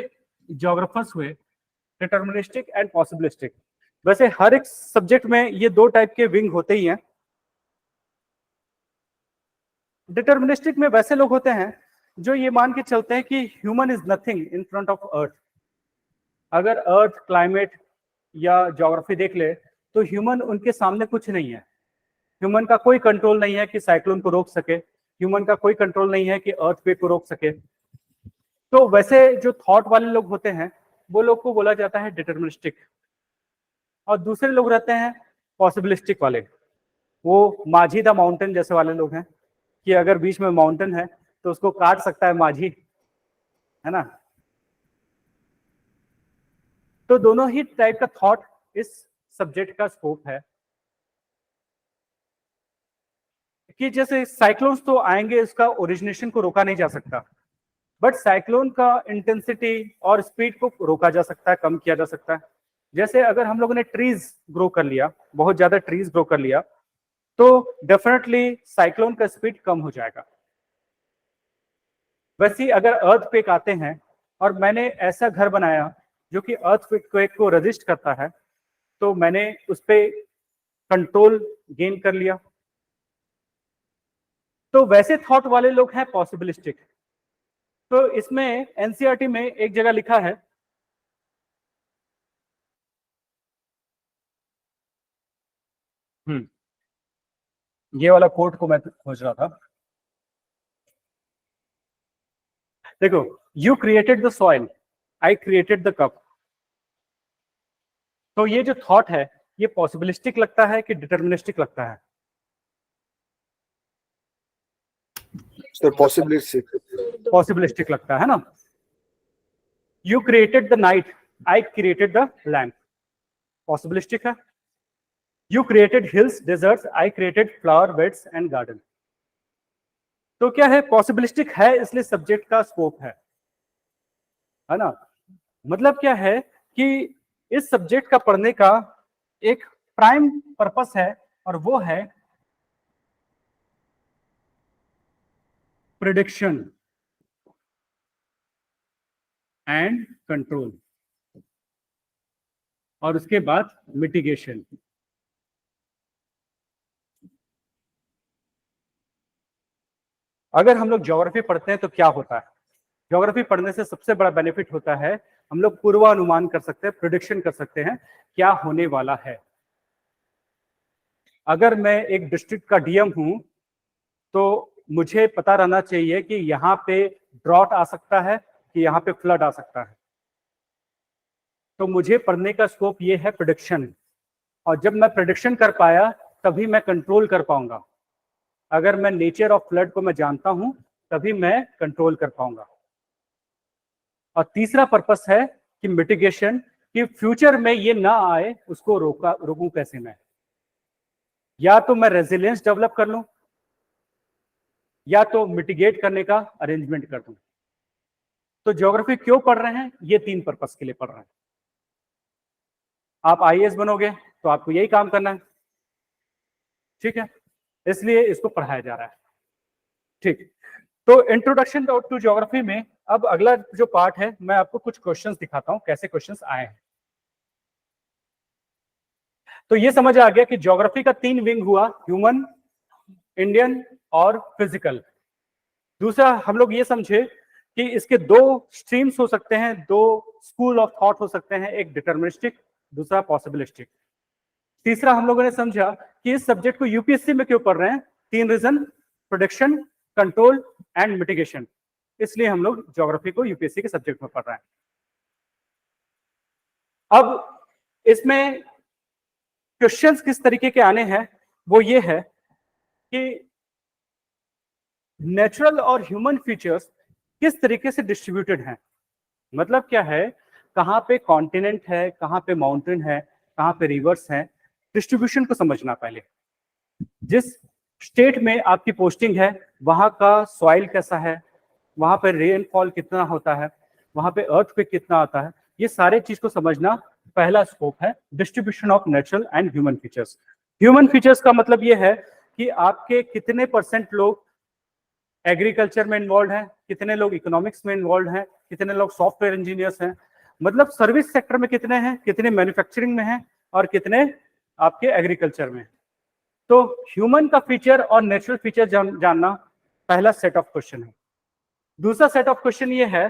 ज्योग्राफर्स हुए, डिटर्मिनिस्टिक एंड पॉसिबिलिस्टिक। वैसे हर एक सब्जेक्ट में ये दो टाइप के विंग होते ही हैं। डिटर्मिनिस्टिक में वैसे लोग होते हैं जो ये मान के चलते हैं कि human is nothing in front of earth. अगर अर्थ, क्लाइमेट या ज्योग्राफी देख ले तो ह्यूमन उनके सामने कुछ नहीं है। ह्यूमन का कोई कंट्रोल नहीं है कि साइक्लोन को रोक सके, ह्यूमन का कोई कंट्रोल नहीं है कि अर्थक्वेक को रोक सके। तो वैसे जो थॉट वाले लोग होते हैं वो लोग को बोला जाता है डिटर्मिनिस्टिक, और दूसरे लोग रहते हैं पॉसिबिलिस्टिक वाले। वो माझी द माउंटेन जैसे वाले लोग हैं कि अगर बीच में माउंटेन है तो उसको काट सकता है माझी, है ना। तो दोनों ही टाइप का थॉट इस सब्जेक्ट का स्कोप है कि जैसे साइक्लोन्स तो आएंगे, उसका ओरिजिनेशन को रोका नहीं जा सकता, बट साइक्लोन का इंटेंसिटी और स्पीड को रोका जा सकता है, कम किया जा सकता है। जैसे अगर हम लोगों ने ट्रीज ग्रो कर लिया, बहुत ज्यादा ट्रीज ग्रो कर लिया, तो डेफिनेटली साइक्लोन का स्पीड कम हो जाएगा। वैसे ही अगर अर्थक्वेक आते हैं और मैंने ऐसा घर बनाया जो कि अर्थक्वेक को रेजिस्ट करता है, तो मैंने उस पर कंट्रोल गेन कर लिया। तो वैसे थॉट वाले लोग हैं पॉसिबिलिस्टिक। तो इसमें एनसीईआरटी में एक जगह लिखा है, ये वाला कोट को मैं खोज रहा था। देखो, you created the soil, I created the cup. तो ये जो थॉट है ये पॉसिबिलिस्टिक लगता है कि डिटर्मिनिस्टिक लगता है? सर पॉसिबिलिस्टिक लगता है ना। You created the night, I created the lamp, possibilistic है। You created hills, deserts, I created flower beds and garden. तो क्या है, पॉसिबिलिस्टिक है, इसलिए सब्जेक्ट का स्कोप है ना। मतलब क्या है कि इस सब्जेक्ट का पढ़ने का एक प्राइम पर्पस है, और वो है प्रेडिक्शन एंड कंट्रोल, और उसके बाद मिटिगेशन। अगर हम लोग ज्योग्राफी पढ़ते हैं तो क्या होता है? ज्योग्राफी पढ़ने से सबसे बड़ा बेनिफिट होता है, हम लोग पूर्वानुमान कर सकते हैं, प्रेडिक्शन कर सकते हैं क्या होने वाला है। अगर मैं एक डिस्ट्रिक्ट का डीएम हूं तो मुझे पता रहना चाहिए कि यहाँ पे ड्रॉट आ सकता है कि यहाँ पे फ्लड आ सकता है। तो मुझे पढ़ने का स्कोप ये है प्रेडिक्शन, और जब मैं प्रेडिक्शन कर पाया तभी मैं कंट्रोल कर पाऊंगा। अगर मैं नेचर ऑफ फ्लड को मैं जानता हूं तभी मैं कंट्रोल कर पाऊंगा। और तीसरा पर्पस है कि मिटिगेशन, कि फ्यूचर में ये ना आए उसको रोकूं कैसे मैं। या तो मैं रेजिलियंस डेवलप कर लूं, या तो मिटिगेट करने का अरेंजमेंट कर दूं। तो ज्योग्राफी क्यों पढ़ रहे हैं? ये तीन पर्पस के लिए पढ़ रहे हैं। आप आईएएस बनोगे तो आपको यही काम करना है, ठीक है, इसलिए इसको पढ़ाया जा रहा है। ठीक, तो इंट्रोडक्शन टू ज्योग्राफी में अब अगला जो पार्ट है, मैं आपको कुछ क्वेश्चंस दिखाता हूं, कैसे क्वेश्चंस आए हैं। तो ये समझ आ गया कि ज्योग्राफी का तीन विंग हुआ, ह्यूमन, इंडियन और फिजिकल। दूसरा हम लोग ये समझे कि इसके दो स्ट्रीम्स हो सकते हैं, दो स्कूल ऑफ थॉट हो सकते हैं, एक डिटर्मिनिस्टिक, दूसरा पॉसिबिलिस्टिक। तीसरा हम लोगों ने समझा कि इस सब्जेक्ट को यूपीएससी में क्यों पढ़ रहे हैं। तीन region, production, control and mitigation, इसलिए हम लोग ज्योग्राफी को यूपीएससी के सब्जेक्ट में पढ़ रहे हैं। अब इसमें क्वेश्चंस किस तरीके के आने हैं, वो ये है कि नेचुरल और ह्यूमन फीचर्स किस तरीके से डिस्ट्रीब्यूटेड हैं। मतलब क्या है, कहाँ पे कॉन्टिनेंट है, कहाँ पे माउंटेन है, कहाँ पे रिवर्स है, डिस्ट्रीब्यूशन को समझना पहले। जिस स्टेट में आपकी पोस्टिंग है वहाँ का सॉइल कैसा है, वहाँ पे रेनफॉल कितना होता है, वहाँ पे अर्थक्वेक कितना आता है, ये सारे चीज को समझना पहला स्कोप है distribution of natural and human features. Human features का मतलब ये है कि आपके कितने % लोग एग्रीकल्चर में इन्वॉल्व हैं, कितने लोग इकोनॉमिक्स में इन्वॉल्व हैं, कितने लोग सॉफ्टवेयर इंजीनियर्स हैं, मतलब सर्विस सेक्टर में कितने हैं, कितने मैन्युफैक्चरिंग में हैं, और कितने आपके एग्रीकल्चर में। तो ह्यूमन का फीचर और नेचुरल फीचर जानना पहला सेट ऑफ क्वेश्चन है। दूसरा सेट ऑफ क्वेश्चन ये है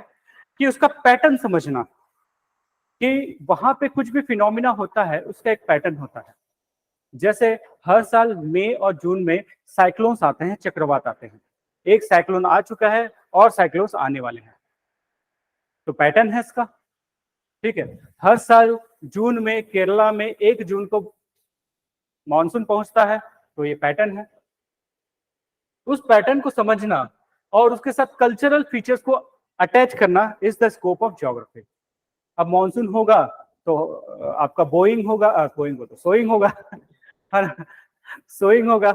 कि उसका पैटर्न समझना, कि वहां पे कुछ भी फिनोमिना होता है उसका एक पैटर्न होता है। जैसे हर साल मई और जून में साइक्लोन्स आते हैं, चक्रवात आते हैं। एक साइक्लोन आ चुका है और साइक्लोन्स आने वाले हैं, तो पैटर्न है इसका। ठीक है, हर साल जून में केरला में 1 जून को मॉनसून पहुंचता है, तो ये पैटर्न है। उस पैटर्न को समझना और उसके साथ कल्चरल फीचर्स को अटैच करना is the scope of geography. अब मॉनसून होगा तो आपका बोइंग होगा, बोइंग हो तो सोइंग होगा, है ना, सोइंग होगा,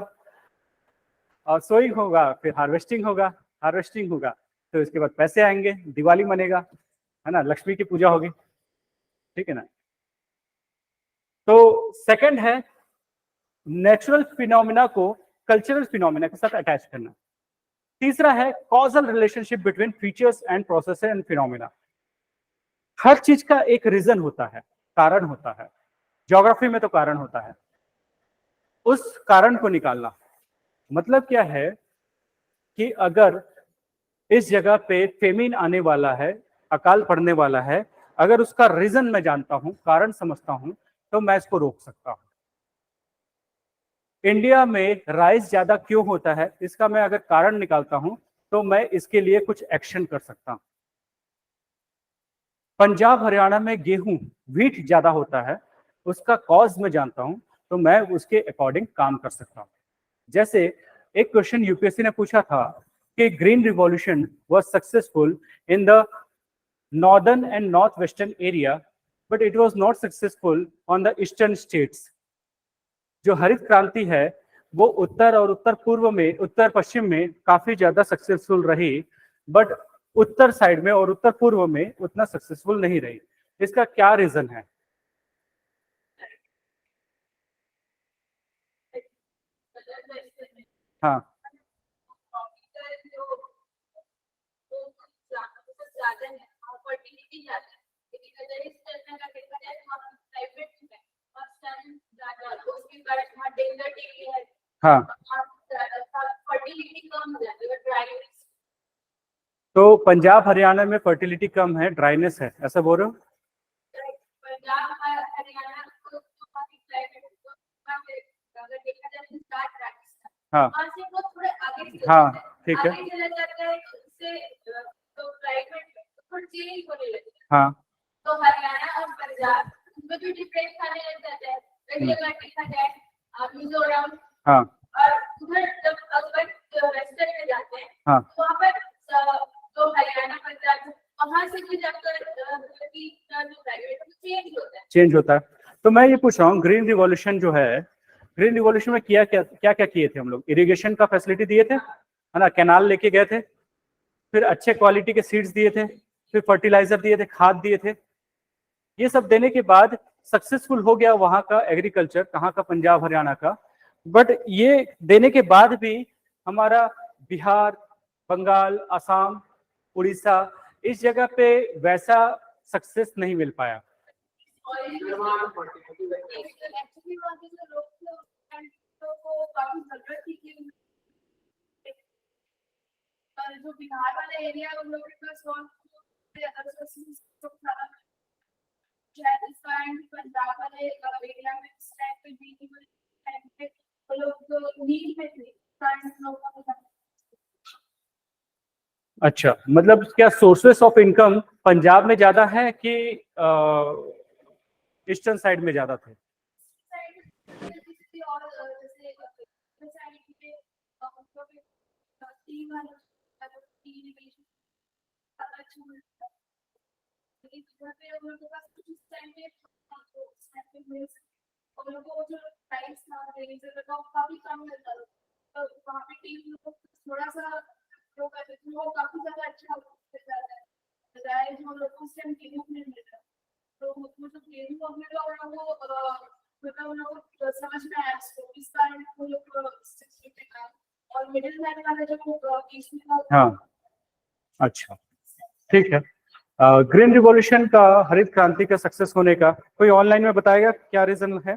और सोइंग होगा फिर हार्वेस्टिंग होगा, हार्वेस्टिंग होगा तो इसके बाद पैसे आएंगे, दिवाली मनेगा, है ना, लक्ष्मी की पूजा होगी। ठीक है ना। तो सेकंड है नेचुरल फिनोमिना को कल्चरल फिनोमिना के साथ अटैच करना। तीसरा है causal relationship between features and process and phenomena. हर चीज का एक रीजन होता है, कारण होता है। ज्योग्राफी में तो कारण होता है, उस कारण को निकालना। मतलब क्या है कि अगर इस जगह पे फेमिन आने वाला है, अकाल पड़ने वाला है, अगर उसका रीजन मैं जानता हूं, कारण समझता हूं, तो मैं इसको रोक सकता हूं। इंडिया में राइस ज्यादा क्यों होता है, इसका मैं अगर कारण निकालता हूं तो मैं इसके लिए कुछ एक्शन कर सकता हूं। पंजाब हरियाणा में गेहूं व्हीट ज्यादा होता है, उसका कॉज मैं जानता हूं तो मैं उसके अकॉर्डिंग काम कर सकता हूं। जैसे एक क्वेश्चन यूपीएससी ने पूछा था कि green revolution was successful in the northern and north western area but it was not successful on the eastern states. जो हरित क्रांति है वो उत्तर और उत्तर पूर्व में, उत्तर पश्चिम में काफी ज्यादा सक्सेसफुल रही, बट उत्तर साइड में और उत्तर पूर्व में उतना सक्सेसफुल नहीं रही। इसका क्या रीजन है? हाँ, हाँ, तो पंजाब हरियाणा में फर्टिलिटी कम है, ड्राइनेस है, ऐसा बोल रहे हो? हाँ, हाँ, ठीक है, हाँ, तो हरियाणा और पंजाब में जो डिफरेंस आने लग जाता है, मिजोरम, हाँ, और उधर जब अगर वेस्टर्न में जाते हैं, हाँ, तो वहाँ पर तो हरियाणा पंजाब वहाँ से भी जाकर जो प्राइवेट चेंज होता है। तो मैं ये पूछ रहा हूँ, ग्रीन रिवॉल्यूशन जो है, ग्रीन रिवॉल्यूशन में क्या क्या किए थे हम लोग? इरिगेशन का फैसिलिटी दिए थे, है ना, कैनाल लेके गए थे, फिर अच्छे क्वालिटी के सीड्स दिए थे, फिर फर्टिलाइजर दिए थे, खाद दिए थे। ये सब देने के बाद सक्सेसफुल हो गया वहां का एग्रीकल्चर, कहाँ का? पंजाब हरियाणा का। बट ये देने के बाद भी हमारा बिहार, बंगाल, असम, उड़ीसा, इस जगह पे वैसा सक्सेस नहीं मिल पाया। जो बिहार वाला एरिया है उन लोगों के पास राजस्थान, पंजाब वाले एरिया में इस टाइप पे भी लोग नीड में थे। अच्छा, मतलब क्या सोर्सेस ऑफ इनकम पंजाब में ज्यादा है कि ईस्टर्न साइड में ज्यादा थे? हाँ, अच्छा, ठीक है। ग्रीन रिवॉल्यूशन का, हरित क्रांति का सक्सेस होने का कोई ऑनलाइन में बताएगा क्या रीजन है?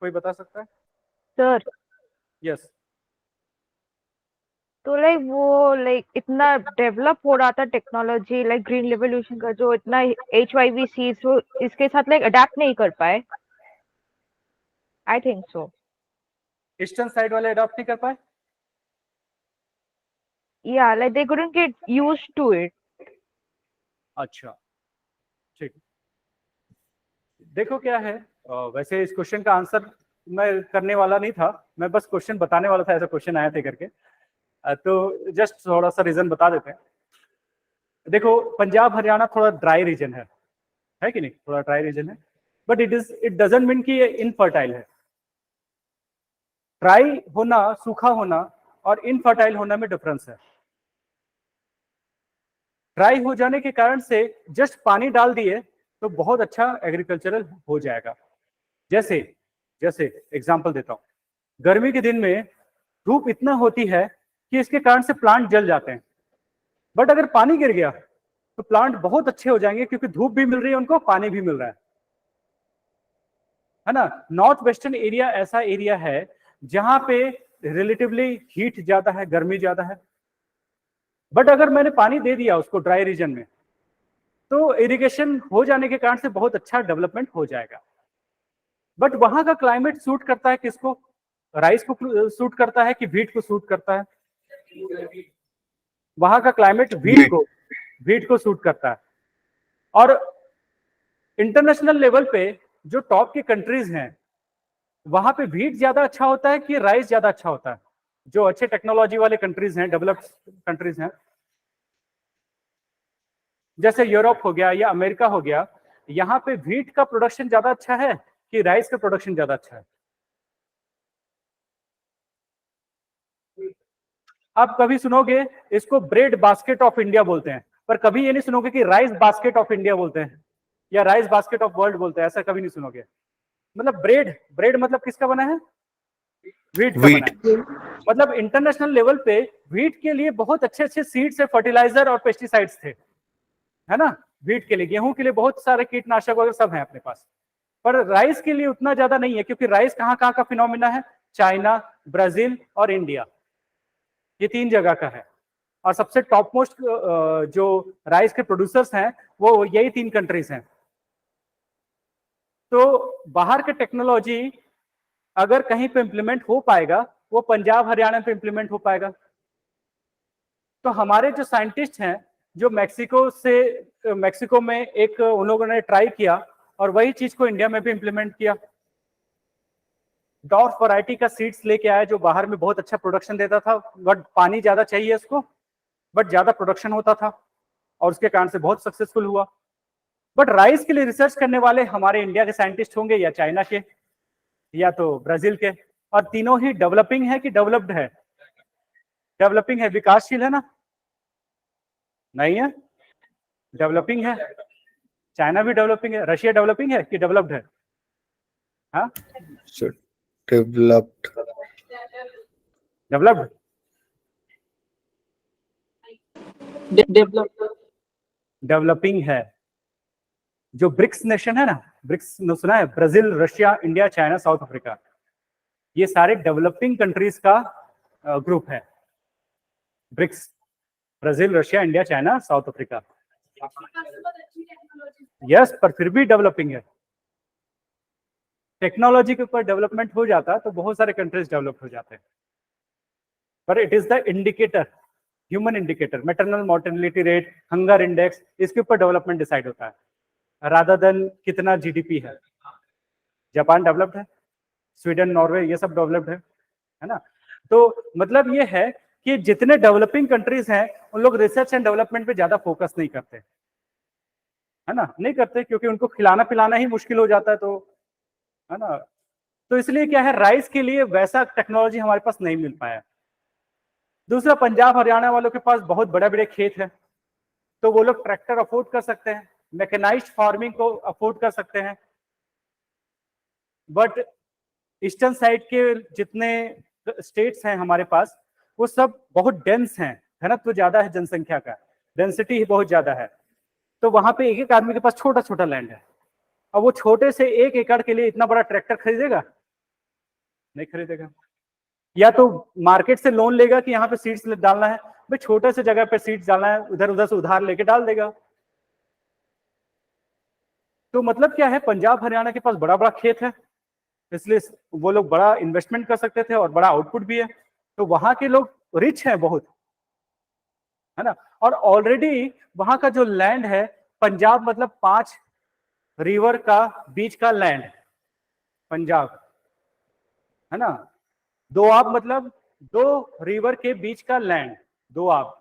कोई बता सकता है? Sir yes. तो वो इतना डेवलप हो रहा था टेक्नोलॉजी, ग्रीन रेवोल्यूशन का, जो इतना HYVC जो इसके साथ अडेप्ट नहीं कर पाए। I think so. Eastern side वाले अडॉप्ट नहीं कर पाए? या दे couldn't get used to it. अच्छा, ठीक। देखो क्या है, वैसे इस क्वेश्चन का आंसर मैं करने वाला नहीं था, मैं बस क्वेश्चन बताने वाला था, ऐसा क्वेश्चन आया थे करके। तो जस्ट थोड़ा सा रीजन बता देते हैं। देखो, पंजाब हरियाणा थोड़ा ड्राई रीजन है कि नहीं? थोड़ा ड्राई रीजन है, बट इट डजंट मीन कि ये इनफर्टाइल है। ड्राई होना, सूखा होना और इनफर्टाइल होना में डिफरेंस है। ड्राई हो जाने के कारण से जस्ट पानी डाल दिए तो बहुत अच्छा एग्रीकल्चरल हो जाएगा। जैसे एग्जांपल देता हूं, गर्मी के दिन में धूप इतना होती है कि इसके कारण से प्लांट जल जाते हैं, बट अगर पानी गिर गया तो प्लांट बहुत अच्छे हो जाएंगे, क्योंकि धूप भी मिल रही है उनको, पानी भी मिल रहा है ना। नॉर्थ वेस्टर्न एरिया ऐसा एरिया है जहां पे रिलेटिवली हीट ज्यादा है, गर्मी ज्यादा है, बट अगर मैंने पानी दे दिया उसको ड्राई रीजन में तो इरिगेशन हो जाने के कारण से बहुत अच्छा डेवलपमेंट हो जाएगा। बट वहां का क्लाइमेट सूट करता है किसको? राइस को सूट करता है कि व्हीट को सूट करता है? वहां का क्लाइमेट व्हीट को सूट करता है। और इंटरनेशनल लेवल पे जो टॉप की कंट्रीज हैं वहां पे व्हीट ज्यादा अच्छा होता है कि राइस ज्यादा अच्छा होता है? जो अच्छे टेक्नोलॉजी वाले कंट्रीज हैं, डेवलप्ड कंट्रीज हैं, जैसे यूरोप हो गया या अमेरिका हो गया, यहाँ पे व्हीट का प्रोडक्शन ज्यादा अच्छा है कि राइस का प्रोडक्शन ज्यादा अच्छा है? आप कभी सुनोगे इसको ब्रेड बास्केट ऑफ इंडिया बोलते हैं, पर कभी ये नहीं सुनोगे कि राइस बास्केट ऑफ इंडिया बोलते हैं या राइस बास्केट ऑफ वर्ल्ड बोलते हैं, ऐसा कभी नहीं सुनोगे। मतलब ब्रेड मतलब किसका बना है? व्हीट का बना है। मतलब इंटरनेशनल लेवल पे व्हीट के लिए बहुत अच्छे अच्छे सीड्स है, फर्टिलाइजर और पेस्टिसाइड्स थे, है ना। व्हीट के लिए, गेहूं के लिए बहुत सारे कीटनाशक वगैरह सब है अपने पास, पर राइस के लिए उतना ज्यादा नहीं है, क्योंकि राइस कहाँ कहाँ का फिनोमिना है? चाइना, ब्राजील और इंडिया, ये 3 जगह का है। और सबसे टॉप मोस्ट जो राइस के प्रोड्यूसर्स हैं वो यही 3 कंट्रीज हैं। तो बाहर के टेक्नोलॉजी अगर कहीं पे इंप्लीमेंट हो पाएगा, वो पंजाब हरियाणा पे इंप्लीमेंट हो पाएगा। तो हमारे जो साइंटिस्ट हैं, जो मैक्सिको में एक उन लोगों ने ट्राई किया और वही चीज को इंडिया में भी इंप्लीमेंट किया। डॉर्फ वैरायटी का सीड्स लेके आया जो बाहर में बहुत अच्छा प्रोडक्शन देता था, बट पानी ज्यादा चाहिए उसको, बट ज्यादा प्रोडक्शन होता था और उसके कारण से बहुत सक्सेसफुल हुआ। बट राइस के लिए रिसर्च करने वाले हमारे इंडिया के साइंटिस्ट होंगे या चाइना के या तो ब्राजील के, और तीनों ही डेवलपिंग है कि डेवलप्ड है? डेवलपिंग है, विकासशील है ना? नहीं है, डेवलपिंग है। चाइना भी डेवलपिंग है, रशिया डेवलपिंग है कि डेवलप्ड है? हाँ, डेवलप्ड। डेवलपिंग है। जो ब्रिक्स नेशन है ना, ब्रिक्स सुना है? Brazil, Russia, India, China, South Africa, ये सारे डेवलपिंग कंट्रीज का ग्रुप है। BRICS, Brazil, Russia, India, China, South Africa. Yes, पर फिर भी डेवलपिंग है। टेक्नोलॉजी के ऊपर डेवलपमेंट हो जाता तो बहुत सारे कंट्रीज डेवलप हो जाते हैं, पर it is the indicator, human indicator, maternal mortality rate, hunger index, इसके ऊपर डेवलपमेंट डिसाइड होता है, रादर देन कितना जीडीपी है। जापान डेवलप्ड है, स्वीडन, नॉर्वे, ये सब डेवलप्ड है ना। तो मतलब ये है कि जितने डेवलपिंग कंट्रीज हैं उन लोग रिसर्च एंड डेवलपमेंट पे ज्यादा फोकस नहीं करते, है ना, नहीं करते, क्योंकि उनको खिलाना पिलाना ही मुश्किल हो जाता है, तो है ना, तो इसलिए क्या है, राइस के लिए वैसा टेक्नोलॉजी हमारे पास नहीं मिल पाया। दूसरा, पंजाब हरियाणा वालों के पास बहुत बड़े बड़े खेत है, तो वो लोग ट्रैक्टर अफोर्ड कर सकते हैं, मैकेनाइज्ड फार्मिंग को अफोर्ड कर सकते हैं। बट ईस्टर्न साइड के जितने स्टेट्स हैं हमारे पास, वो सब बहुत डेंस हैं, घनत्व ज्यादा है जनसंख्या का, डेंसिटी बहुत ज्यादा है, तो वहां पे एक एक आदमी के पास छोटा छोटा लैंड है। अब वो छोटे से 1 एकड़ के लिए इतना बड़ा ट्रैक्टर खरीदेगा? नहीं खरीदेगा। या तो मार्केट से लोन लेगा कि यहाँ पे सीड्स डालना है, भाई छोटे से जगह पे सीड्स डालना है, उधर उधर से उधार लेके डाल देगा। तो मतलब क्या है, पंजाब हरियाणा के पास बड़ा बड़ा खेत है, इसलिए वो लोग बड़ा इन्वेस्टमेंट कर सकते थे और बड़ा आउटपुट भी है, तो वहां के लोग रिच हैं बहुत, है ना। और ऑलरेडी वहां का जो लैंड है, पंजाब मतलब 5 रिवर का बीच का लैंड पंजाब, है ना। दोआब मतलब 2 रिवर के बीच का लैंड, दोआब।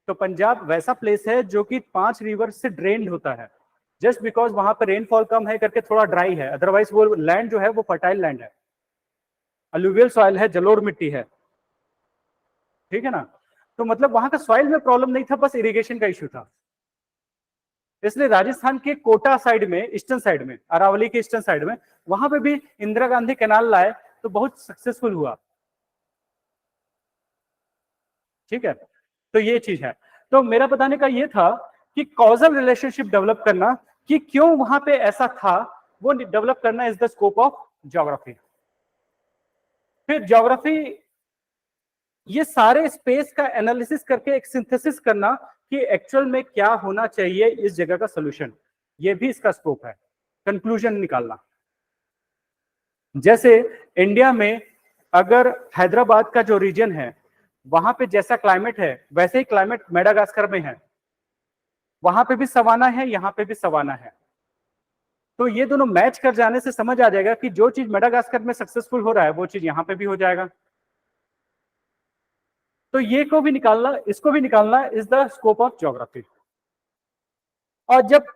तो पंजाब वैसा प्लेस है जो कि 5 रिवर से ड्रेन्ड होता है, जस्ट बिकॉज वहां पर रेनफॉल कम है करके थोड़ा ड्राई है, अदरवाइज वो लैंड जो है वो फर्टाइल लैंड है, अलुवियल सॉइल है, जलोढ़ मिट्टी है, ठीक है ना। तो मतलब वहां का सॉइल में प्रॉब्लम नहीं था, बस इरिगेशन का इश्यू था। इसलिए राजस्थान के कोटा साइड में, ईस्टर्न साइड में, अरावली के ईस्टर्न साइड में, वहां पे भी इंदिरा गांधी कैनाल लाए तो बहुत सक्सेसफुल हुआ, ठीक है। तो ये चीज है। तो मेरा बताने का ये था कि कॉजल रिलेशनशिप डेवलप करना, कि क्यों वहां पे ऐसा था, वो डेवलप करना is the scope of geography. फिर ज्योग्राफी ये सारे स्पेस का एनालिसिस करके एक सिंथेसिस करना कि एक्चुअल में क्या होना चाहिए इस जगह का सोल्यूशन, ये भी इसका स्कोप है, कंक्लूजन निकालना। जैसे इंडिया में अगर हैदराबाद का जो रीजन है, वहां पे जैसा क्लाइमेट है वैसे ही क्लाइमेट मेडागास्कर में है, वहां पे भी सवाना है, यहाँ पे भी सवाना है, तो ये दोनों मैच कर जाने से समझ आ जाएगा कि जो चीज मेडागास्कर में सक्सेसफुल हो रहा है वो चीज यहाँ पे भी हो जाएगा। तो ये को भी निकालना, इसको भी निकालना is the scope of geography. और जब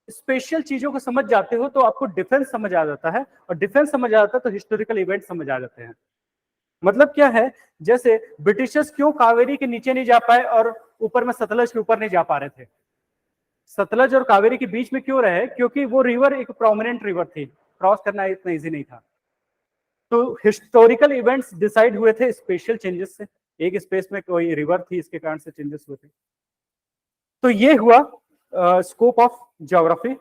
स्पेशल चीजों को समझ जाते हो तो आपको डिफेंस समझ आ जाता है, और डिफेंस समझ आ जाता है तो हिस्टोरिकल इवेंट समझ आ जाते हैं। मतलब क्या है, जैसे ब्रिटिशर्स क्यों कावेरी के नीचे नहीं जा पाए और ऊपर में सतलज के ऊपर नहीं जा पा रहे थे, सतलज और कावेरी के बीच में क्यों रहे, क्योंकि वो रिवर एक प्रोमिनेंट रिवर थी, क्रॉस करना इतना इजी नहीं था। तो हिस्टोरिकल इवेंट्स डिसाइड हुए थे स्पेशल चेंजेस से, एक स्पेस में कोई रिवर थी, इसके कारण से चेंजेस हुए थे। तो ये हुआ स्कोप ऑफ ज्योग्राफी।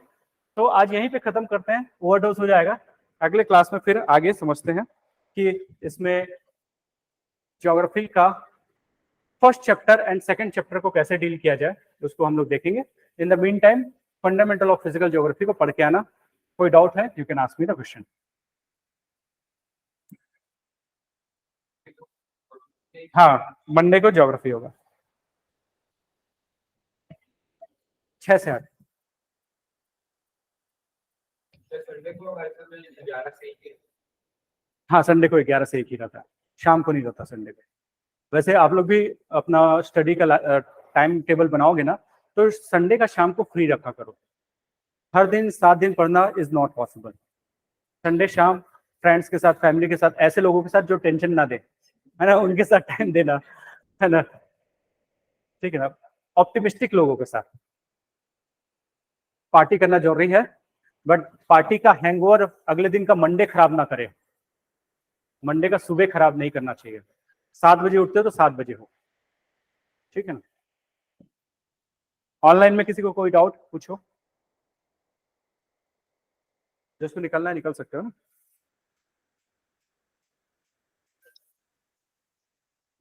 तो आज यहीं पे खत्म करते हैं, ओवरडोज हो जाएगा, अगले क्लास में फिर आगे समझते हैं कि इसमें ज्योग्राफी का first chapter and second chapter को कैसे डील किया जाए, उसको हम लोग देखेंगे। In the mean time fundamental of physical geography को पढ़ के आना। कोई डाउट है, you can ask me the question. हाँ, मंडे को ज्योग्राफी होगा 6 से 8। हाँ, संडे को 11 से 1 ही रहता है, शाम को नहीं रहता संडे को। वैसे आप लोग भी अपना स्टडी का टाइम टेबल बनाओगे ना, तो संडे का शाम को फ्री रखा करो। हर दिन 7 दिन पढ़ना इज नॉट पॉसिबल। संडे शाम फ्रेंड्स के साथ, फैमिली के साथ, ऐसे लोगों के साथ जो टेंशन ना दे, है ना, उनके साथ टाइम देना, है ना, ठीक है ना। ऑप्टिमिस्टिक लोगों के साथ पार्टी करना जरूरी है, बट पार्टी का हैंगओवर अगले दिन का मंडे खराब ना करे। मंडे का सुबह खराब नहीं करना चाहिए। 7 बजे उठते हो तो 7 बजे हो, ठीक है ना। ऑनलाइन में किसी को कोई डाउट पूछो, जिसको निकलना है निकल सकते हो ना।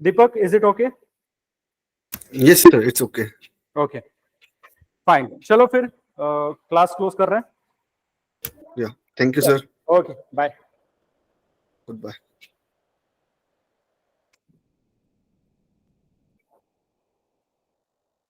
Deepak, is it okay? Yes sir, it's okay. Okay fine, चलो फिर क्लास क्लोज कर रहे हैं। या thank you sir. Okay bye. Good bye.